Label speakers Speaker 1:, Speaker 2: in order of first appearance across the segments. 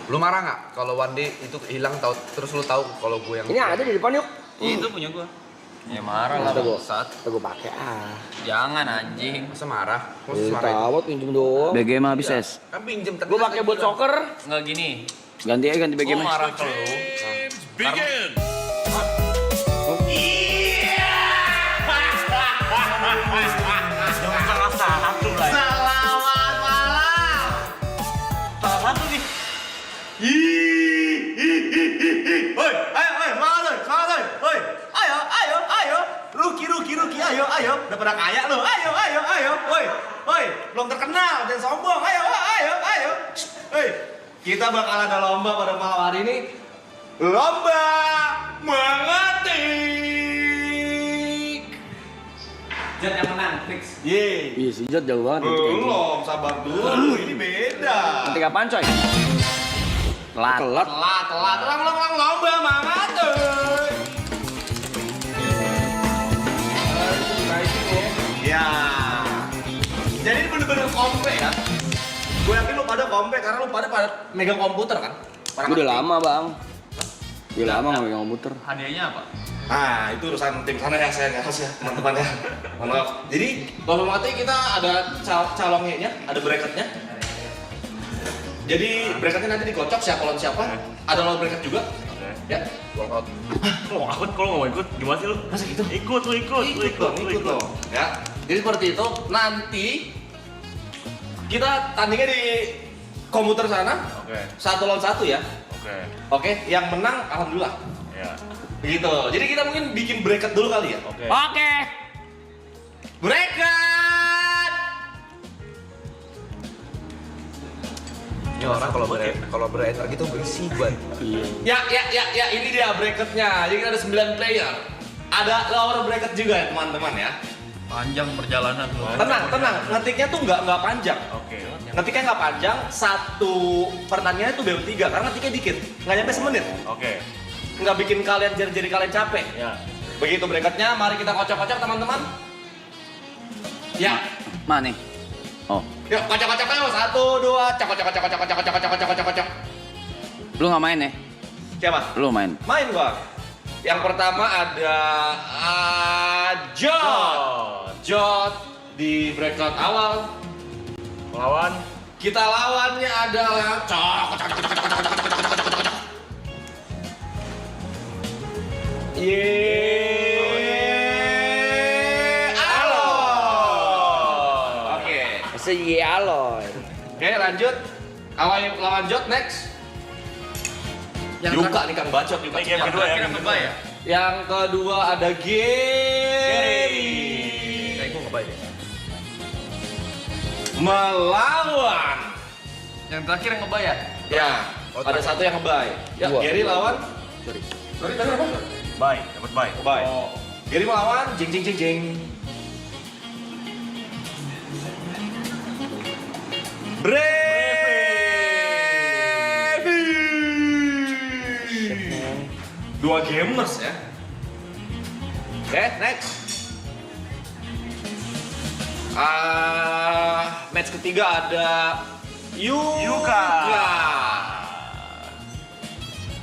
Speaker 1: Lu marah nggak kalau one day itu hilang tahu terus lu tahu kalau gue yang
Speaker 2: Ini ada di depan yuk.
Speaker 3: Itu punya gua. Ya marah lah bangsat.
Speaker 2: Gue pakai
Speaker 3: Jangan anjing.
Speaker 1: masa marah? Masa marah?
Speaker 2: Tahu pinjem doang.
Speaker 4: BGM habis es.
Speaker 1: Kan pinjem tapi
Speaker 2: Gue pakai buat soccer.
Speaker 3: Enggak gini.
Speaker 4: Ganti aja ganti BGM.
Speaker 3: Gua marah ke lu.
Speaker 5: Begin.
Speaker 3: Jangan salah satu lah.
Speaker 5: Selamat malam.
Speaker 3: Salah satu nih.
Speaker 5: Woi, ayo, semangat, woi. Ayo. Ruki, ayo. Udah pada kaya lo. Ayo. Woi, belum terkenal, jangan sombong. Ayo. Hei, kita bakal ada lomba pada malam hari ini. Lomba mengetik.
Speaker 3: Jan yang menang, fix.
Speaker 5: Yeay.
Speaker 4: Iya si Jod jauh banget.
Speaker 5: Belum, sabar dulu. Ini beda.
Speaker 4: Nanti kapan coy? Telat.
Speaker 5: Telat. Ulang lomba mengetik. Ya. Jadi ini bener-bener kompe ya. Gue yakin lu pada kompe karena lu pada megang komputer kan.
Speaker 4: Gue udah lama bang. Udah lama nggak megang komputer.
Speaker 3: Hadiahnya apa?
Speaker 5: Nah, itu urusan tim sana ya, saya nggak tahu ya teman-teman ya. Mohon maaf. Jadi, lomba mati kita ada calongnya, ada bracketnya. Jadi, bracketnya nanti dikocok siapa lawan siapa. Ada lawan bracket juga. Ya,
Speaker 1: walkout.
Speaker 6: Kalau nggak mau ikut, gimana sih lu?
Speaker 5: masa gitu?
Speaker 6: Ikut
Speaker 5: Ikut. Ya, jadi seperti itu. Nanti kita tandingnya di komputer sana.
Speaker 6: Oke.
Speaker 5: 1 lawan 1 ya.
Speaker 6: Oke.
Speaker 5: Oke, yang menang alhamdulillah.
Speaker 6: Ya.
Speaker 5: Begitu. Jadi kita mungkin bikin bracket dulu kali ya.
Speaker 6: Oke.
Speaker 4: Oke.
Speaker 5: Bracket.
Speaker 1: Ini orang kalau berenergi tuh bersih banget.
Speaker 4: Iya.
Speaker 5: Ya, ini dia bracketnya. Jadi kita ada 9 player. Ada lower bracket juga ya teman-teman ya.
Speaker 3: Panjang perjalanan lu.
Speaker 5: Tenang. Ngetiknya tuh nggak panjang.
Speaker 6: Oke.
Speaker 5: Ngetiknya nggak panjang. Satu pertandingannya tuh BO3 karena ngetiknya dikit. Nggak nyampe semenit.
Speaker 6: Oke.
Speaker 5: Nggak bikin kalian jari-jari kalian capek.
Speaker 6: Ya.
Speaker 5: Begitu bracketnya. Mari kita kocok-kocok teman-teman. Ya.
Speaker 4: Mana nih? Oh.
Speaker 5: Yuk kocok-kocok ayo. 1, 2. Cok.
Speaker 4: Lu nggak main ya?
Speaker 5: Siapa?
Speaker 4: Lu main.
Speaker 5: Main gua. Yang pertama ada Jot di bracket awal.
Speaker 6: Lawan.
Speaker 5: Kita lawannya adalah Aloy. Oke.
Speaker 2: Aloy.
Speaker 5: Oke, lanjut. Lawan Jot next.
Speaker 3: Yang
Speaker 5: Yuka nih Kang Bacot Yuka.
Speaker 6: Ini game kedua ya.
Speaker 3: Yang apa ya?
Speaker 5: Yang kedua ada Gary.
Speaker 1: Kayak gue ngebayar.
Speaker 5: Melawan.
Speaker 3: Yang terakhir yang ngebayar.
Speaker 5: Ya,
Speaker 1: Oh,
Speaker 5: ada satu yang ngebay. Ya,
Speaker 1: Dua.
Speaker 5: Gary lawan. Sorry, tadi apa?
Speaker 6: Bye. Dapat bye.
Speaker 5: Ngebay. Gary melawan jing. Brevi. Dua gamers ya. Oke, next. Match ketiga ada Yuka.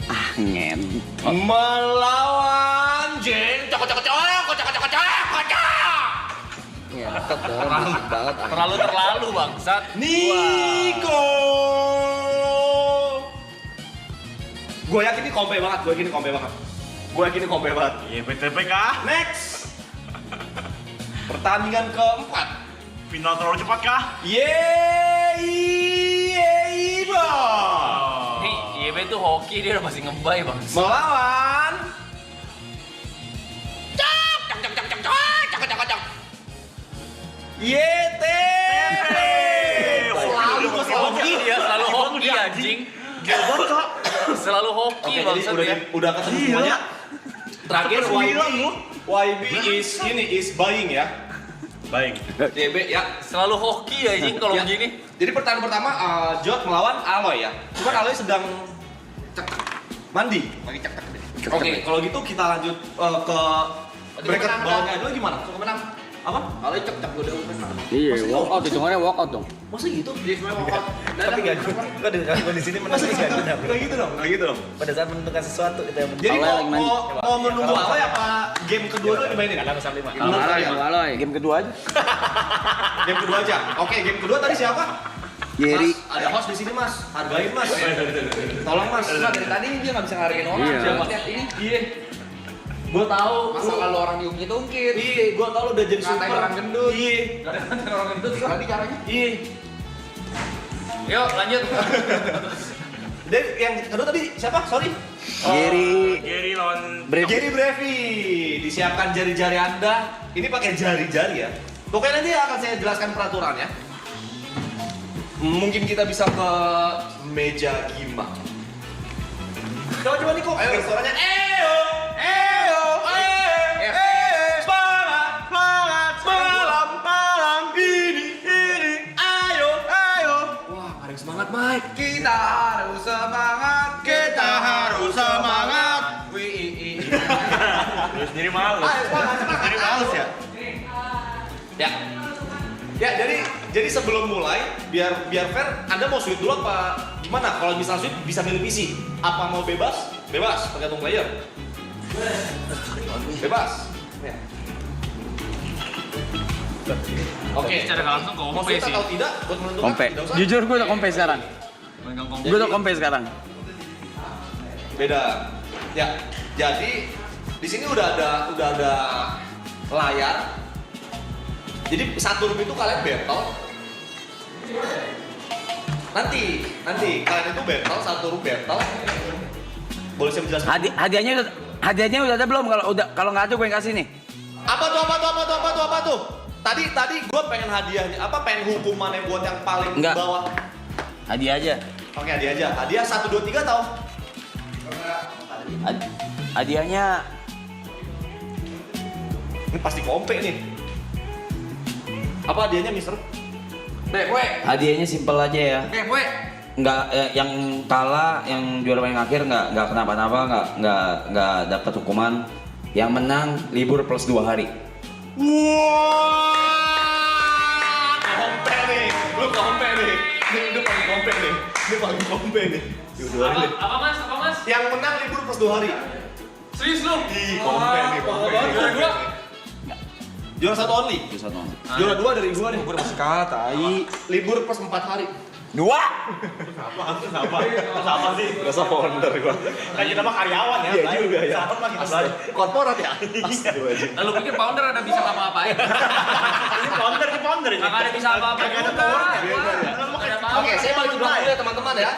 Speaker 4: Ah ngen.
Speaker 5: Melawan Jeng. Kocok.
Speaker 2: Ngetet banget.
Speaker 3: Terlalu bangsat.
Speaker 5: Niko. Gue yakin ini kompe banget.
Speaker 6: Iya, BTP kah?
Speaker 5: Next. Pertandingan keempat.
Speaker 6: Final terlalu cepat kah?
Speaker 5: Yeiba.
Speaker 3: Nih, IEB tuh hoki dia udah masih ngebay bang.
Speaker 5: Melawan YTP. Selalu
Speaker 3: Hoki dia, selalu hoki anjing. Selalu hoki
Speaker 5: Oke,
Speaker 3: bangsat
Speaker 5: jadi
Speaker 3: ya.
Speaker 5: udah ketemu semuanya. Terakhir YB is buying ya.
Speaker 6: Baik.
Speaker 5: YB ya.
Speaker 3: Selalu hoki anjing kalau
Speaker 5: Ya.
Speaker 3: begini.
Speaker 5: Jadi pertandingan pertama Jot melawan Aloy ya. Cuman Aloy sedang mandi. Lagi cek. Oke, kalau gitu kita lanjut ke bracket bawahnya dulu gimana? Siapa menang? Apa?
Speaker 2: Kalau cek gue udah
Speaker 4: Iya, walkout hitungannya walkout dong.
Speaker 5: Masa gitu?
Speaker 1: Tapi nggak kalau di sini menang nggak guna.
Speaker 5: Nggak gitu dong, nggak gitu dong.
Speaker 1: Pada saat menentukan sesuatu kita yang
Speaker 5: Jadi
Speaker 4: Kalau lagi main-
Speaker 5: mau menunggu apa ya Pak? Game kedua dulu dimainin.
Speaker 1: kalah besar 5.
Speaker 5: Menurut kalian?
Speaker 4: Aloy. Game kedua aja.
Speaker 5: Game kedua aja. Oke, game kedua tadi siapa?
Speaker 4: Jerry.
Speaker 5: Mas, ada host di sini Mas. Hargain Mas. Tolong Mas.
Speaker 2: Nah, dari tadi dia nggak bisa ngargain orang.
Speaker 4: Iya.
Speaker 2: Siapa lihat ini?
Speaker 5: Iya. Gua tahu.
Speaker 2: Masa kalau orang diungkit-ungkit.
Speaker 5: Iya, gua tahu lu udah jadi
Speaker 2: Ngatain
Speaker 5: super.
Speaker 2: orang gendut.
Speaker 5: Iya.
Speaker 2: Gak ada ngatain orang gendut, gimana caranya?
Speaker 5: Iya.
Speaker 3: Yuk lanjut.
Speaker 5: Dan yang kedua tadi siapa? Sorry.
Speaker 4: Jerry.
Speaker 6: Gary lawan
Speaker 5: Gary Brevi. Disiapkan jari-jari Anda. Ini pakai jari-jari ya. Pokoknya nanti akan saya jelaskan peraturannya. Mungkin kita bisa ke meja gimbal. Coba Niko. Ayo suaranya. Semangat, malam ini. Ayo.
Speaker 2: Wah, ada yang semangat, Mike. Kita harus semangat.
Speaker 6: Terus sendiri malu.
Speaker 5: Ayo semangat.
Speaker 6: Sendiri males ya.
Speaker 5: Ya, jadi sebelum mulai biar fair, Anda mau sweet dulu apa gimana? Kalau misalnya sweet bisa milih PC. Apa mau bebas? Bebas, tergantung player. Bebas. Ya. Oke.
Speaker 3: Secara langsung
Speaker 5: Mau
Speaker 3: kompe
Speaker 5: sweet
Speaker 3: sih.
Speaker 5: atau tidak? Buat menentukan
Speaker 4: Kompe.
Speaker 5: tidak usah.
Speaker 4: Jujur gue udah kompe sekarang.
Speaker 3: Megang kompe.
Speaker 4: Gue udah kompe sekarang.
Speaker 5: Beda. Ya, jadi di sini udah ada layar. Jadi satu room itu kalian battle. Nanti kalian itu battle satu room battle. Boleh saya menjelaskan?
Speaker 4: Hadiahnya udah ada belum? Kalau nggak ada gue yang kasih nih.
Speaker 5: Apa tuh? Tadi gue pengen hadiahnya, pengen hukumannya buat yang paling
Speaker 4: Enggak.
Speaker 5: bawah.
Speaker 4: Hadiah aja.
Speaker 5: Oke, hadiah aja. Hadiah 1, 2, 3 tau?
Speaker 4: Hadiahnya
Speaker 5: Ini pasti kompe nih. Apa hadiahnya, Mister?
Speaker 4: hadiahnya simpel aja ya. Nggak yang kalah, yang juara paling akhir nggak kenapa-napa, nggak dapat hukuman. Yang menang libur plus 2 hari.
Speaker 5: Wah, kompe nih. Lu kompe nih. Ini paling kompe nih. Yaudah nih.
Speaker 3: Apa mas?
Speaker 5: Yang menang libur plus 2 hari.
Speaker 3: Serius lu?
Speaker 5: Ih, kompe nih.
Speaker 3: Juara dua?
Speaker 5: Juara 1 only. Juara 2 dari gua nih.
Speaker 1: Gue udah masih kalah, tai.
Speaker 5: Libur plus 4 hari.
Speaker 4: 2.
Speaker 6: Sama sih.
Speaker 1: Rasa founder gue.
Speaker 6: Kan kita mah karyawan ya.
Speaker 5: Iya juga ya.
Speaker 6: Sama kita belajar.
Speaker 5: Korporat ya.
Speaker 3: Lalu pikir founder ada bisa apa-apain?
Speaker 6: Ini founder ini.
Speaker 3: Kagak ada bisa apa-apain
Speaker 6: Kagak ada
Speaker 3: juga.
Speaker 6: powernya.
Speaker 3: Ada apa-apa.
Speaker 5: Oke, saya balik belakang dulu ya teman-teman ya.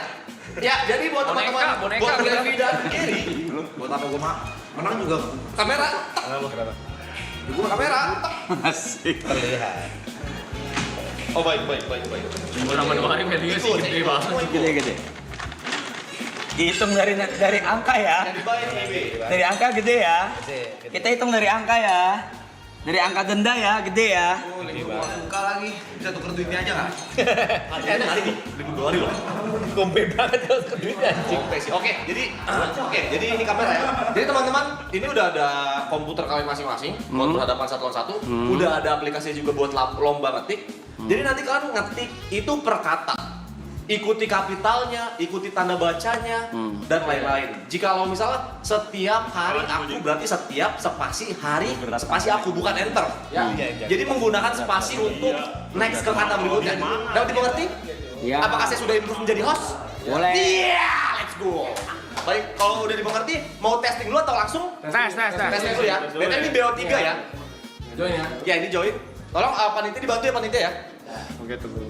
Speaker 5: Ya, jadi buat teman-teman,
Speaker 3: Boneka,
Speaker 5: buat
Speaker 3: boneka.
Speaker 5: Gary dan Gary, buat apa gue menang juga. Kamera,
Speaker 1: Kenapa?
Speaker 5: gue kamera.
Speaker 4: Asik.
Speaker 1: Terlihat.
Speaker 5: Oh baik.
Speaker 3: Nama 2 hari value sih gede banget.
Speaker 4: Gede. Hitung dari angka ya.
Speaker 5: Yang dibayar nih, Bi.
Speaker 4: Dari angka gede ya. Kita hitung dari angka ya. Dari angka denda ya, gede ya.
Speaker 5: Buka lagi, bisa tuker duitnya aja nggak? Ada hari nih, libur 2 hari loh. Kompe banget kalau tuker duitnya. Kompe sih. Oke, jadi ini kamera ya. Jadi teman-teman, ini udah ada komputer kalian masing-masing buat berhadapan satu lawan satu. Udah ada aplikasinya juga buat lomba ngetik. Jadi nanti kalian ngetik itu per kata. Ikuti kapitalnya, ikuti tanda bacanya, dan lain-lain. Jika lo misalnya setiap hari aku berarti setiap spasi hari spasi aku bukan enter.
Speaker 1: Iya.
Speaker 5: Jadi menggunakan spasi untuk next ke kata berikutnya. Dapat dimengerti?
Speaker 4: Iya.
Speaker 5: Apakah saya sudah improve menjadi host?
Speaker 4: Boleh.
Speaker 5: Iya, let's go. Baik, kalau udah dimengerti, mau testing dulu atau langsung?
Speaker 3: Tes.
Speaker 5: Testing dulu ya. Dan ini BO3 ya.
Speaker 3: Join ya.
Speaker 5: Ya, ini join. Tolong panitia dibantu ya panitia ya.
Speaker 1: Oke, tunggu.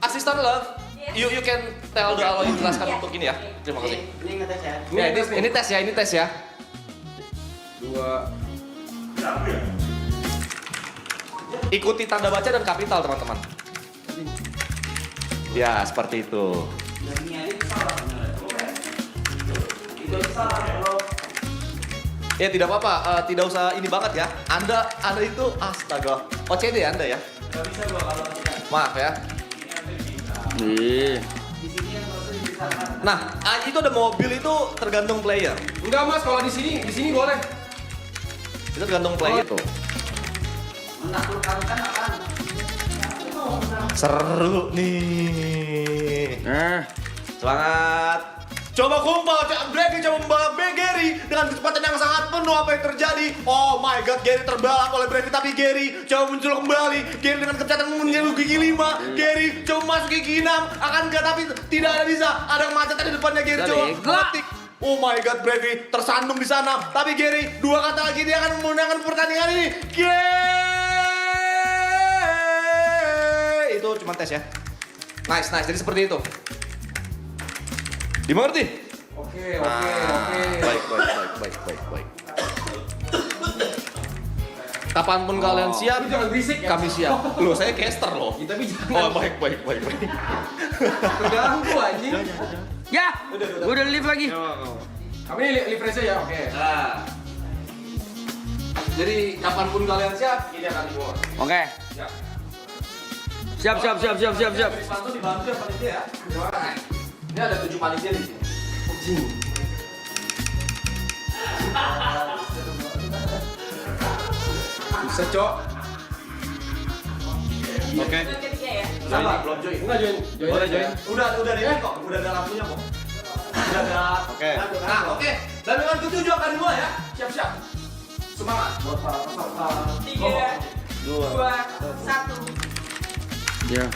Speaker 5: Assistant love, you can tell the Aloy jelaskan untuk ini ya. Terima kasih.
Speaker 2: Ini ngetes ya.
Speaker 5: Ya, ini tes ya.
Speaker 1: 2.
Speaker 5: Ikuti tanda baca dan kapital teman-teman. Ya, seperti itu. Ya tidak apa-apa, tidak usah ini banget ya. Anda itu astaga. OCD ya Anda ya. Maaf ya.
Speaker 4: Nih.
Speaker 5: Nah, itu ada mobil itu tergantung player.
Speaker 3: Enggak mas, kalau di sini boleh.
Speaker 5: Itu tergantung player tuh. Seru nih. Semangat. Coba kumpul, Brevi coba membalap Gary dengan kecepatan yang sangat penuh. Apa yang terjadi? Oh my god, Gary terbalap oleh Brevi, tapi Gary coba muncul kembali. Gary dengan kecepatan menuju gigi 5. Gary coba masuk gigi 6. Akankah, tapi tidak ada bisa. Ada kemacetan di depannya. Gary coba mengetik. Oh my god, Brevi tersandung di sana. Tapi Gary, 2 kata lagi dia akan memenangkan pertandingan ini. Itu cuma tes ya. Nice. Jadi seperti itu. Dimengerti?
Speaker 2: Oke.
Speaker 5: Baik. Kapanpun kalian siap,
Speaker 2: Jangan berisik ya.
Speaker 5: kami siap. Loh, saya caster loh.
Speaker 2: Tapi jangan.
Speaker 5: Oh, baik.
Speaker 2: Terganggu anjing.
Speaker 4: Ya, udah live lagi.
Speaker 2: Kami ini live race ya, oke. Jadi kapanpun kalian siap, ini akan dimulai.
Speaker 4: Oke. Siap.
Speaker 2: Dibantu ya panitia ya. Ini ada 7 panitia di sini. Bisa, Cok.
Speaker 5: Oke.
Speaker 2: Sama, belum join. Enggak join.
Speaker 5: Boleh join.
Speaker 2: Udah di kok. Udah ada lampunya kok. Udah ada.
Speaker 5: Oke.
Speaker 2: Nah, oke. Dan dengan ketujuh akan dimulai ya. Siap. Semangat buat para peserta.
Speaker 7: 3, 2, 1.
Speaker 4: Ya.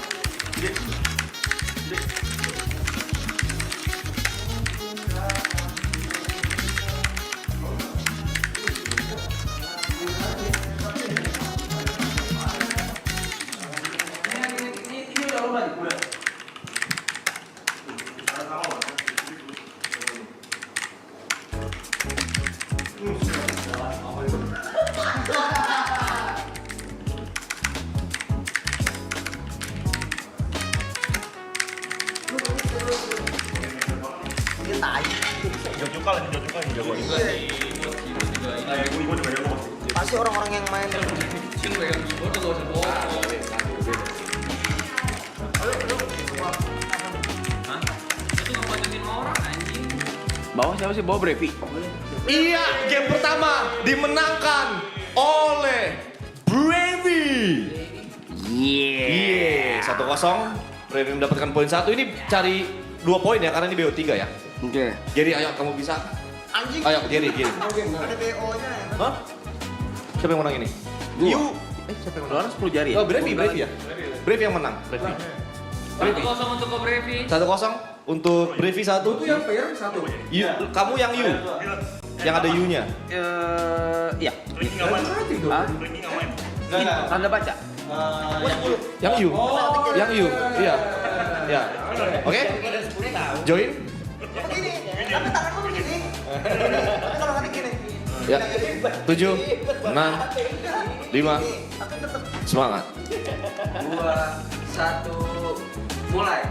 Speaker 2: Ini udah lomba nih, udah.
Speaker 6: Jojuka lagi jago juga sih. Gue juga jago.
Speaker 1: Pasti orang-orang yang main
Speaker 4: Bawa siapa sih? Bawa Brevi.
Speaker 5: Iya, game pertama dimenangkan oleh Brevi. Iya, 1-0. Brevi mendapatkan poin 1. Ini cari 2 poin ya, karena ini BO3 ya.
Speaker 4: Oke.
Speaker 5: Gary, ayo kamu bisa.
Speaker 1: anjing.
Speaker 5: Ayo, Gary.
Speaker 1: Ada BO-nya ya.
Speaker 5: Hah? Siapa yang menang ini?
Speaker 4: Gua.
Speaker 5: You. Siapa yang menang?
Speaker 4: 10 jari ya?
Speaker 5: Oh, Brevi ya? Brevi yang menang. Brevi.
Speaker 3: 1-0 untuk Ko Brevi.
Speaker 5: 1-0 untuk Brevi 1.
Speaker 2: Itu yang player 1.
Speaker 5: Kamu yang You. Yang ada You-nya.
Speaker 4: Iya.
Speaker 6: Ricky nggak main.
Speaker 4: Hah?
Speaker 6: Ricky nggak main.
Speaker 4: Tanda baca.
Speaker 5: Yang You. Yang You. Iya. Ya. Oke? Join.
Speaker 1: Begini, tapi tanganku begini. Tapi kalau nggak begini.
Speaker 5: Ya. 7, 6, 5. Semangat.
Speaker 2: 2, 1, mulai.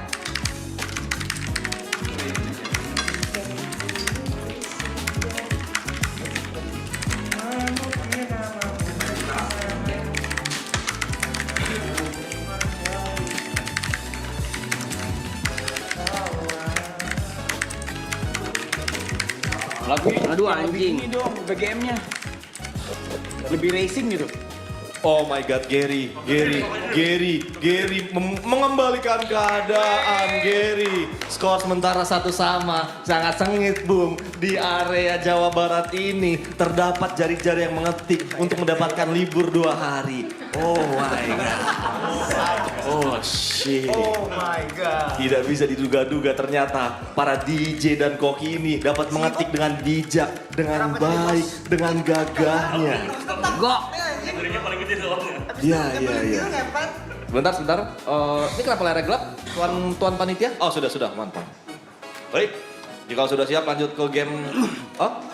Speaker 4: Aduh anjing. Ini dong BGM-nya. Lebih racing gitu.
Speaker 5: Oh my god, Gary mengembalikan keadaan. Gary, skor sementara 1-1. Sangat sengit, Bung. Di area Jawa Barat ini terdapat jari-jari yang mengetik untuk mendapatkan libur 2 hari. Oh my god. Oh shit.
Speaker 1: Oh my god.
Speaker 5: Tidak bisa diduga-duga, ternyata para DJ dan koki ini dapat mengetik dengan bijak, dengan baik, dengan gagahnya.
Speaker 4: Gok.
Speaker 6: Ricky paling gede soalnya.
Speaker 5: Iya.
Speaker 1: Itu ngepet.
Speaker 5: Sebentar. Ini kenapa layar gelap? Tuan panitia? Oh, sudah, mantap. Baik. Jika sudah siap, lanjut ke game. Oh,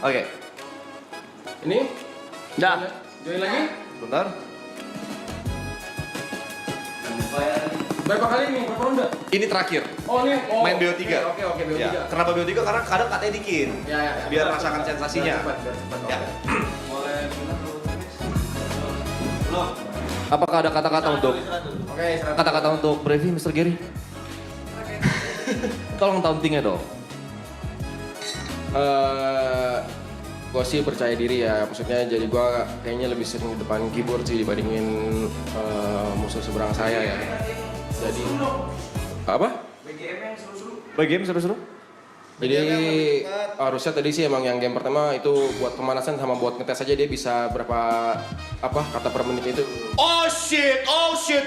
Speaker 5: oke.
Speaker 2: Ini
Speaker 4: Dah.
Speaker 2: join lagi.
Speaker 5: Bentar.
Speaker 2: Berapa kali nih? Berapa ronde?
Speaker 5: Ini terakhir.
Speaker 2: Oh, ini. Oh,
Speaker 5: Main BO3.
Speaker 2: Oke, BO3.
Speaker 5: Ya. Kenapa BO3? Karena kadang katanya dikit.
Speaker 2: Ya.
Speaker 5: Biar rasakan sensasinya.
Speaker 2: Cepat.
Speaker 5: Ya.
Speaker 2: Mulai.
Speaker 5: Apakah ada kata-kata untuk
Speaker 2: Oke, 100.
Speaker 5: kata-kata untuk Brevi, Mr. Gary? Tolong tauntingnya dong.
Speaker 8: gue sih percaya diri ya, maksudnya jadi gue kayaknya lebih sering di depan keyboard sih dibandingin musuh seberang saya ya. Jadi apa? BGM seru-seru. Jadi harusnya tadi sih emang yang game pertama itu buat pemanasan sama buat ngetes aja dia bisa berapa kata per menit itu.
Speaker 5: Oh shit,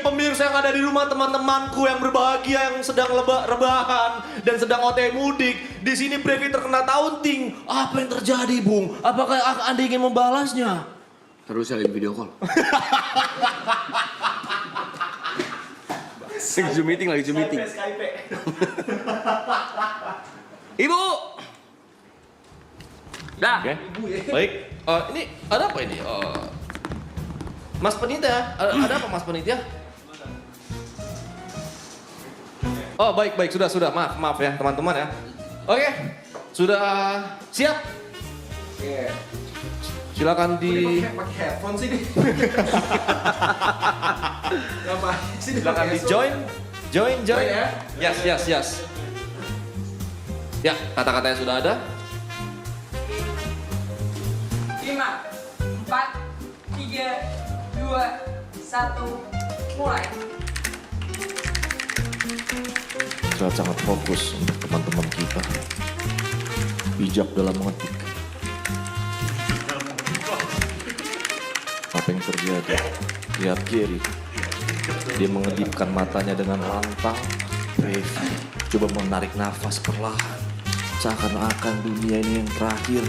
Speaker 5: pemirsa yang ada di rumah, teman-temanku yang berbahagia yang sedang rebahan dan sedang OTW mudik. Di sini Brevi terkena taunting. Apa yang terjadi, Bung? Apakah Anda ingin membalasnya?
Speaker 4: Terus saya video call. Zoom meeting. Ibu. Dah.
Speaker 5: Oke. Baik. Ini ada apa ini? Mas Penita, ada apa Mas Penita? Oh baik, sudah. Maaf ya teman-teman ya. Oke, sudah siap?
Speaker 2: Oke.
Speaker 5: Silakan di.
Speaker 2: Pakai headphone sih nih. Ngapain sih?
Speaker 5: Silakan di join
Speaker 2: ya.
Speaker 5: Yes. Ya, kata-katanya sudah ada.
Speaker 7: 5, 4, 3, 2, 1, mulai.
Speaker 9: Sangat sangat fokus untuk teman-teman kita. Bijak dalam mengetik. Apa yang terjadi? Lihat kiri. Dia mengedipkan matanya dengan lantang. Brevi coba menarik nafas perlahan. Seakan-akan dunia ini yang terakhir.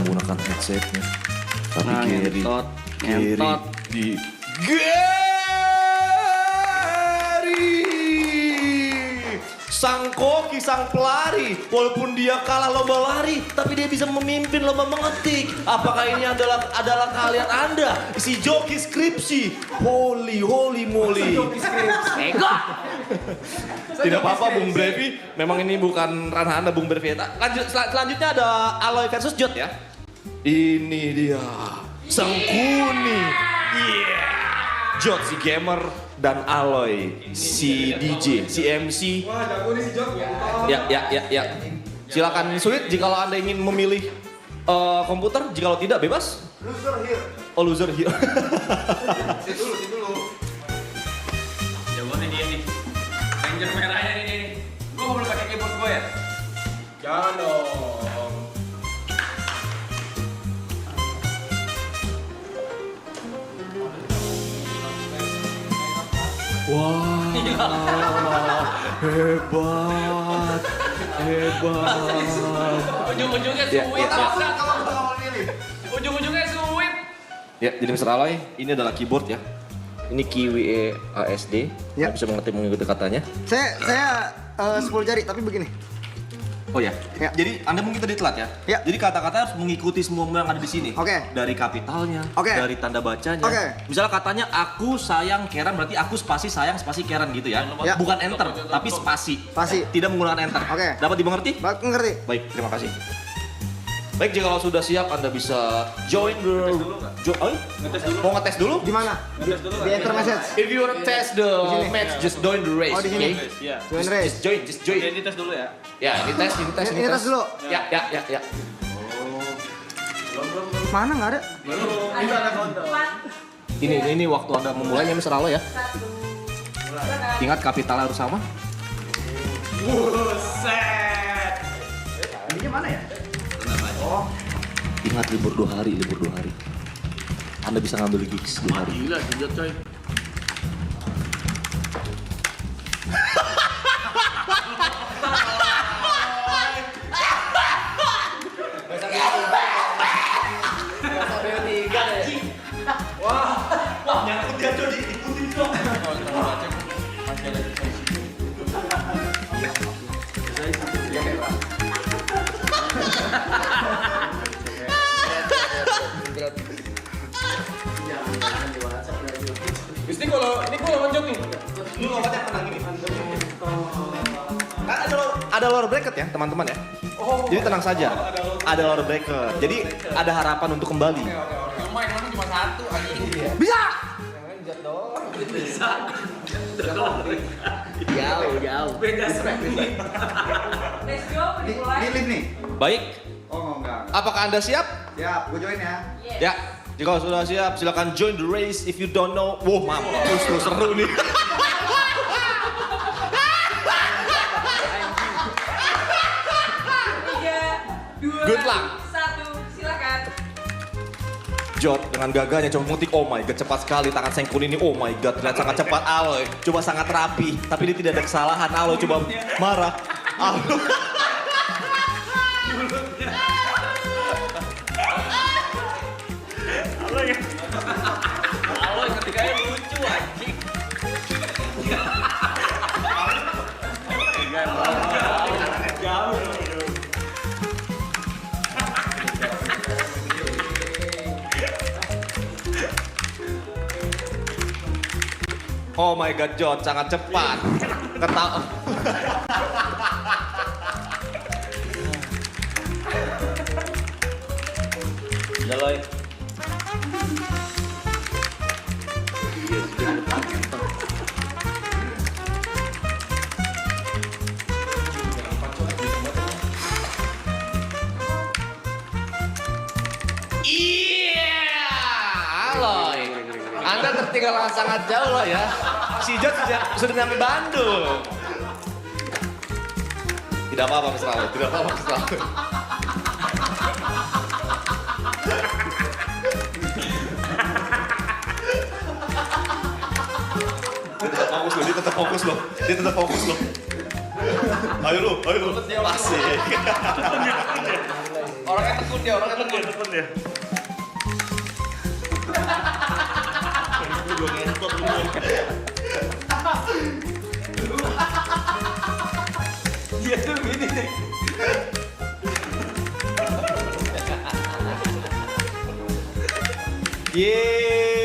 Speaker 9: Menggunakan headsetnya. Tapi kiri di
Speaker 5: Sang koki, sang pelari, walaupun dia kalah lomba lari, tapi dia bisa memimpin lomba mengetik. Apakah ini adalah kalian Anda, si joki skripsi? Holy moly.
Speaker 3: Ego.
Speaker 5: Tidak apa-apa Bung Brevi, memang ini bukan ranah Anda Bung Brevi. Selanjutnya ada Aloy versus Jot ya. Ini dia, sang kuning. Jot si gamer dan Aloy si DJ, si MC.
Speaker 2: Wah, jago nih si Jok.
Speaker 5: Ya. Silakan sulit jika Anda ingin memilih komputer, jika tidak bebas.
Speaker 2: Loser here.
Speaker 5: Oh loser here.
Speaker 2: Sit dulu.
Speaker 3: Jawabannya dia nih. Ranger merahnya nih. Gua nggak boleh pakai keyboard gua ya?
Speaker 2: Jangan dong.
Speaker 5: Hebat.
Speaker 3: Ujung-ujungnya
Speaker 5: Ya,
Speaker 3: sweet.
Speaker 5: ya.
Speaker 3: Ujung-ujungnya sweet.
Speaker 5: Ya, jadi Mr. Aloy, ini adalah keyboard ya. Ini Kiwi ASD.
Speaker 10: Ya.
Speaker 5: Bisa mengerti mengikuti katanya.
Speaker 10: Saya 10 jari tapi begini.
Speaker 5: Oh ya.
Speaker 10: Ya.
Speaker 5: Jadi Anda mungkin tadi telat ya.
Speaker 10: Ya.
Speaker 5: Jadi kata-kata harus mengikuti semua yang ada di sini.
Speaker 10: Oke.
Speaker 5: Dari kapitalnya,
Speaker 10: Oke.
Speaker 5: dari tanda bacanya.
Speaker 10: Oke.
Speaker 5: Misalnya katanya aku sayang Karen berarti aku spasi sayang spasi Karen gitu ya.
Speaker 10: Ya.
Speaker 5: Bukan enter, tapi spasi.
Speaker 10: Spasi.
Speaker 5: Tidak menggunakan enter.
Speaker 10: Oke.
Speaker 5: Dapat dimengerti?
Speaker 10: Baik, ngerti.
Speaker 5: Baik, terima kasih. Baik, jika kalau sudah siap Anda bisa join the mau ngetes dulu?
Speaker 10: Di mana? Di enter message.
Speaker 5: If you want to test the
Speaker 10: sini.
Speaker 5: match, just join the race.
Speaker 10: Oh, di sini.
Speaker 5: okay?
Speaker 3: Iya.
Speaker 10: Join race.
Speaker 5: Just join.
Speaker 3: Jadi tes dulu ya.
Speaker 5: Ya, ini tes.
Speaker 10: Ini tes dulu.
Speaker 5: Ya.
Speaker 10: Mana nggak ada?
Speaker 5: Ini waktu Anda memulainya Mr. Aloy ya.
Speaker 7: 1,
Speaker 5: Ingat kapital harus sama.
Speaker 10: Ini mana ya?
Speaker 9: ingat libur 2 hari. Anda bisa ngambil gigs 2 hari.
Speaker 3: Gila, Jot coy.
Speaker 2: Ini kalau lonjok nih.
Speaker 5: Lu lompatnya menang ini. Ada lower bracket ya teman-teman ya. Jadi tenang saja. Ada lower bracket. Jadi ada harapan untuk kembali.
Speaker 3: Yang main orang cuma satu anjing.
Speaker 10: Bisa!
Speaker 4: Jauh.
Speaker 3: Beda spek.
Speaker 7: let's go, dimulai.
Speaker 10: Di lift nih.
Speaker 5: Baik.
Speaker 10: Oh, enggak.
Speaker 5: Apakah Anda siap?
Speaker 10: Siap, gue join ya.
Speaker 5: Ya. Jika sudah siap, silakan join the race. If you don't know, wow, mampus lu seru nih.
Speaker 7: 3, 2,
Speaker 5: Good luck.
Speaker 7: 1, silakan.
Speaker 5: Jod dengan gagahnya coba mengutik, oh my god cepat sekali tangan Sengkun ini, oh my god terlihat sangat cepat. Aloy coba sangat rapi, tapi dia tidak ada kesalahan. Aloy coba marah. Aloy.
Speaker 3: Aloy ketiganya lucu anjing.
Speaker 5: Oh my god, Jod sangat cepat. Ketawa.
Speaker 4: Udah Loy.
Speaker 5: Iya, Aloy. Anda tertinggal sangat jauh loh ya. Si Jod sudah nyampe Bandung. Tidak apa-apa Mas Aloy, tidak apa-apa Mas Aloy. Dia tetap fokus loh, dia tetap fokus loh. Ayo lu, Asik. Orangnya tekun dia. Dia tuh gini nih. Yeay.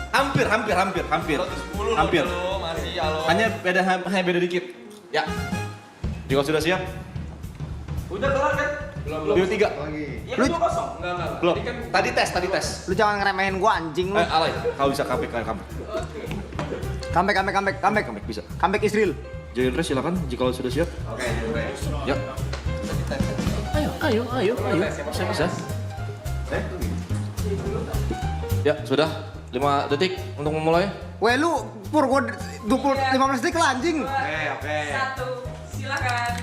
Speaker 5: Hampir. Hanya beda dikit. Ya. Jika sudah siap?
Speaker 6: Udah kelar kan?
Speaker 5: Belum 3.
Speaker 6: Iya kan 2-0? Enggak.
Speaker 5: Belum. Tadi tes.
Speaker 10: Lu jangan ngeremehin gua anjing lu.
Speaker 5: Alay, kau bisa comeback.
Speaker 10: Comeback.
Speaker 5: Bisa.
Speaker 10: Comeback Israel.
Speaker 5: Join race silakan jika sudah siap.
Speaker 10: Oke, join race.
Speaker 5: Ya. Ayo. Bisa. Ya, sudah. 5 detik untuk memulai.
Speaker 10: Weh lu, pur gua 15 detik lah anjing.
Speaker 7: 2, 1, silakan.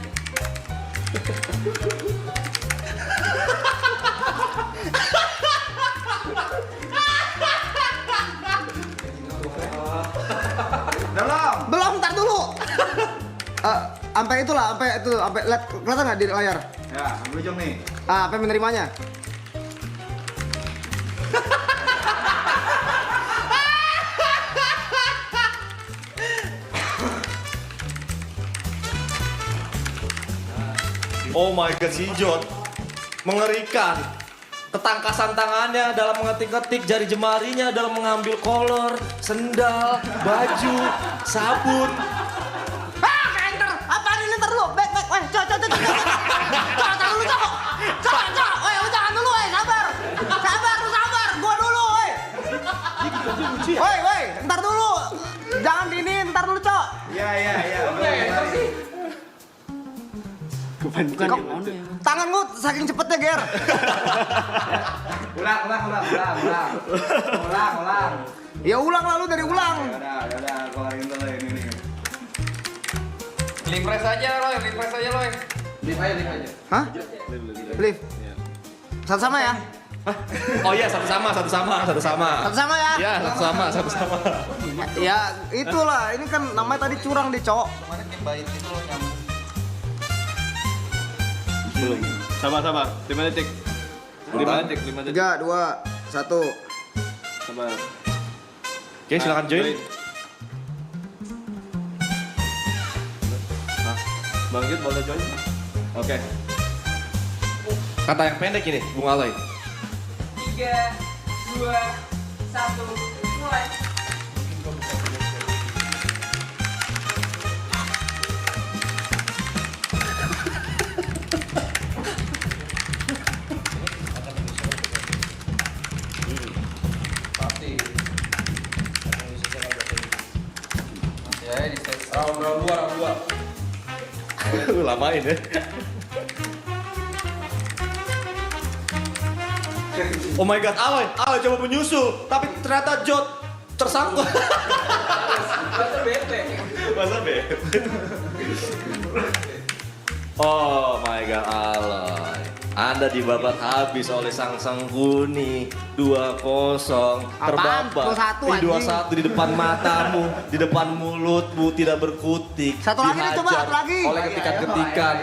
Speaker 10: Belum, ntar dulu. Sampai itu lihat kelihatan nggak di layar?
Speaker 1: Ya, ambil ujung nih.
Speaker 10: Sampai menerimanya.
Speaker 5: Oh my god, si Jod mengerikan. Ketangkasan tangannya dalam mengetik-ketik, jari jemarinya dalam mengambil kolor, sendal, baju, sabun.
Speaker 10: Enter. Apaan ini ntar dulu? Back. Weh, cok. Cok, dulu, cok. Cok. Weh, lu jangan dulu, weh. Sabar. Gua dulu, weh. Weh, ntar dulu. Jangan dini, ntar dulu, cok.
Speaker 1: Iya.
Speaker 10: Bukan tangan gua saking cepetnya, Ger.
Speaker 1: Ulang.
Speaker 10: Ya ulang lalu dari ulang.
Speaker 1: Yaudah, gua lariin dulu ini.
Speaker 6: Refresh aja Loy.
Speaker 1: Lift aja.
Speaker 10: Hah? Lift. Sama ya?
Speaker 5: Oh iya, satu sama.
Speaker 10: Sama ya?
Speaker 5: Ya, satu sama.
Speaker 10: Ya, itulah. Ini kan namanya tadi curang di, cok.
Speaker 1: Kemarin game bait itu lo nyambung.
Speaker 8: Belum. Sabar. 5 detik. 5 detik.
Speaker 10: 3, 2, 1.
Speaker 8: Sabar.
Speaker 5: Oke, silakan join.
Speaker 8: Bangkit, boleh join.
Speaker 5: Oke. Kata yang pendek ini, Bung Aloy.
Speaker 7: 3, 2, 1, mulai.
Speaker 6: Round 2.
Speaker 5: Lu lamain ya. Oh my god, Aloy coba menyusul, tapi ternyata Jot tersangkut. Masa bete. Oh my god, Aloy. Anda dibabat habis oleh sang Sangkuni 2-0. Terbabat. 2-1 di depan matamu, di depan mulutmu tidak berkutik.
Speaker 10: Satu lagi nih, coba,
Speaker 5: dihajar
Speaker 10: satu lagi.
Speaker 5: oleh ketikan-ketikan.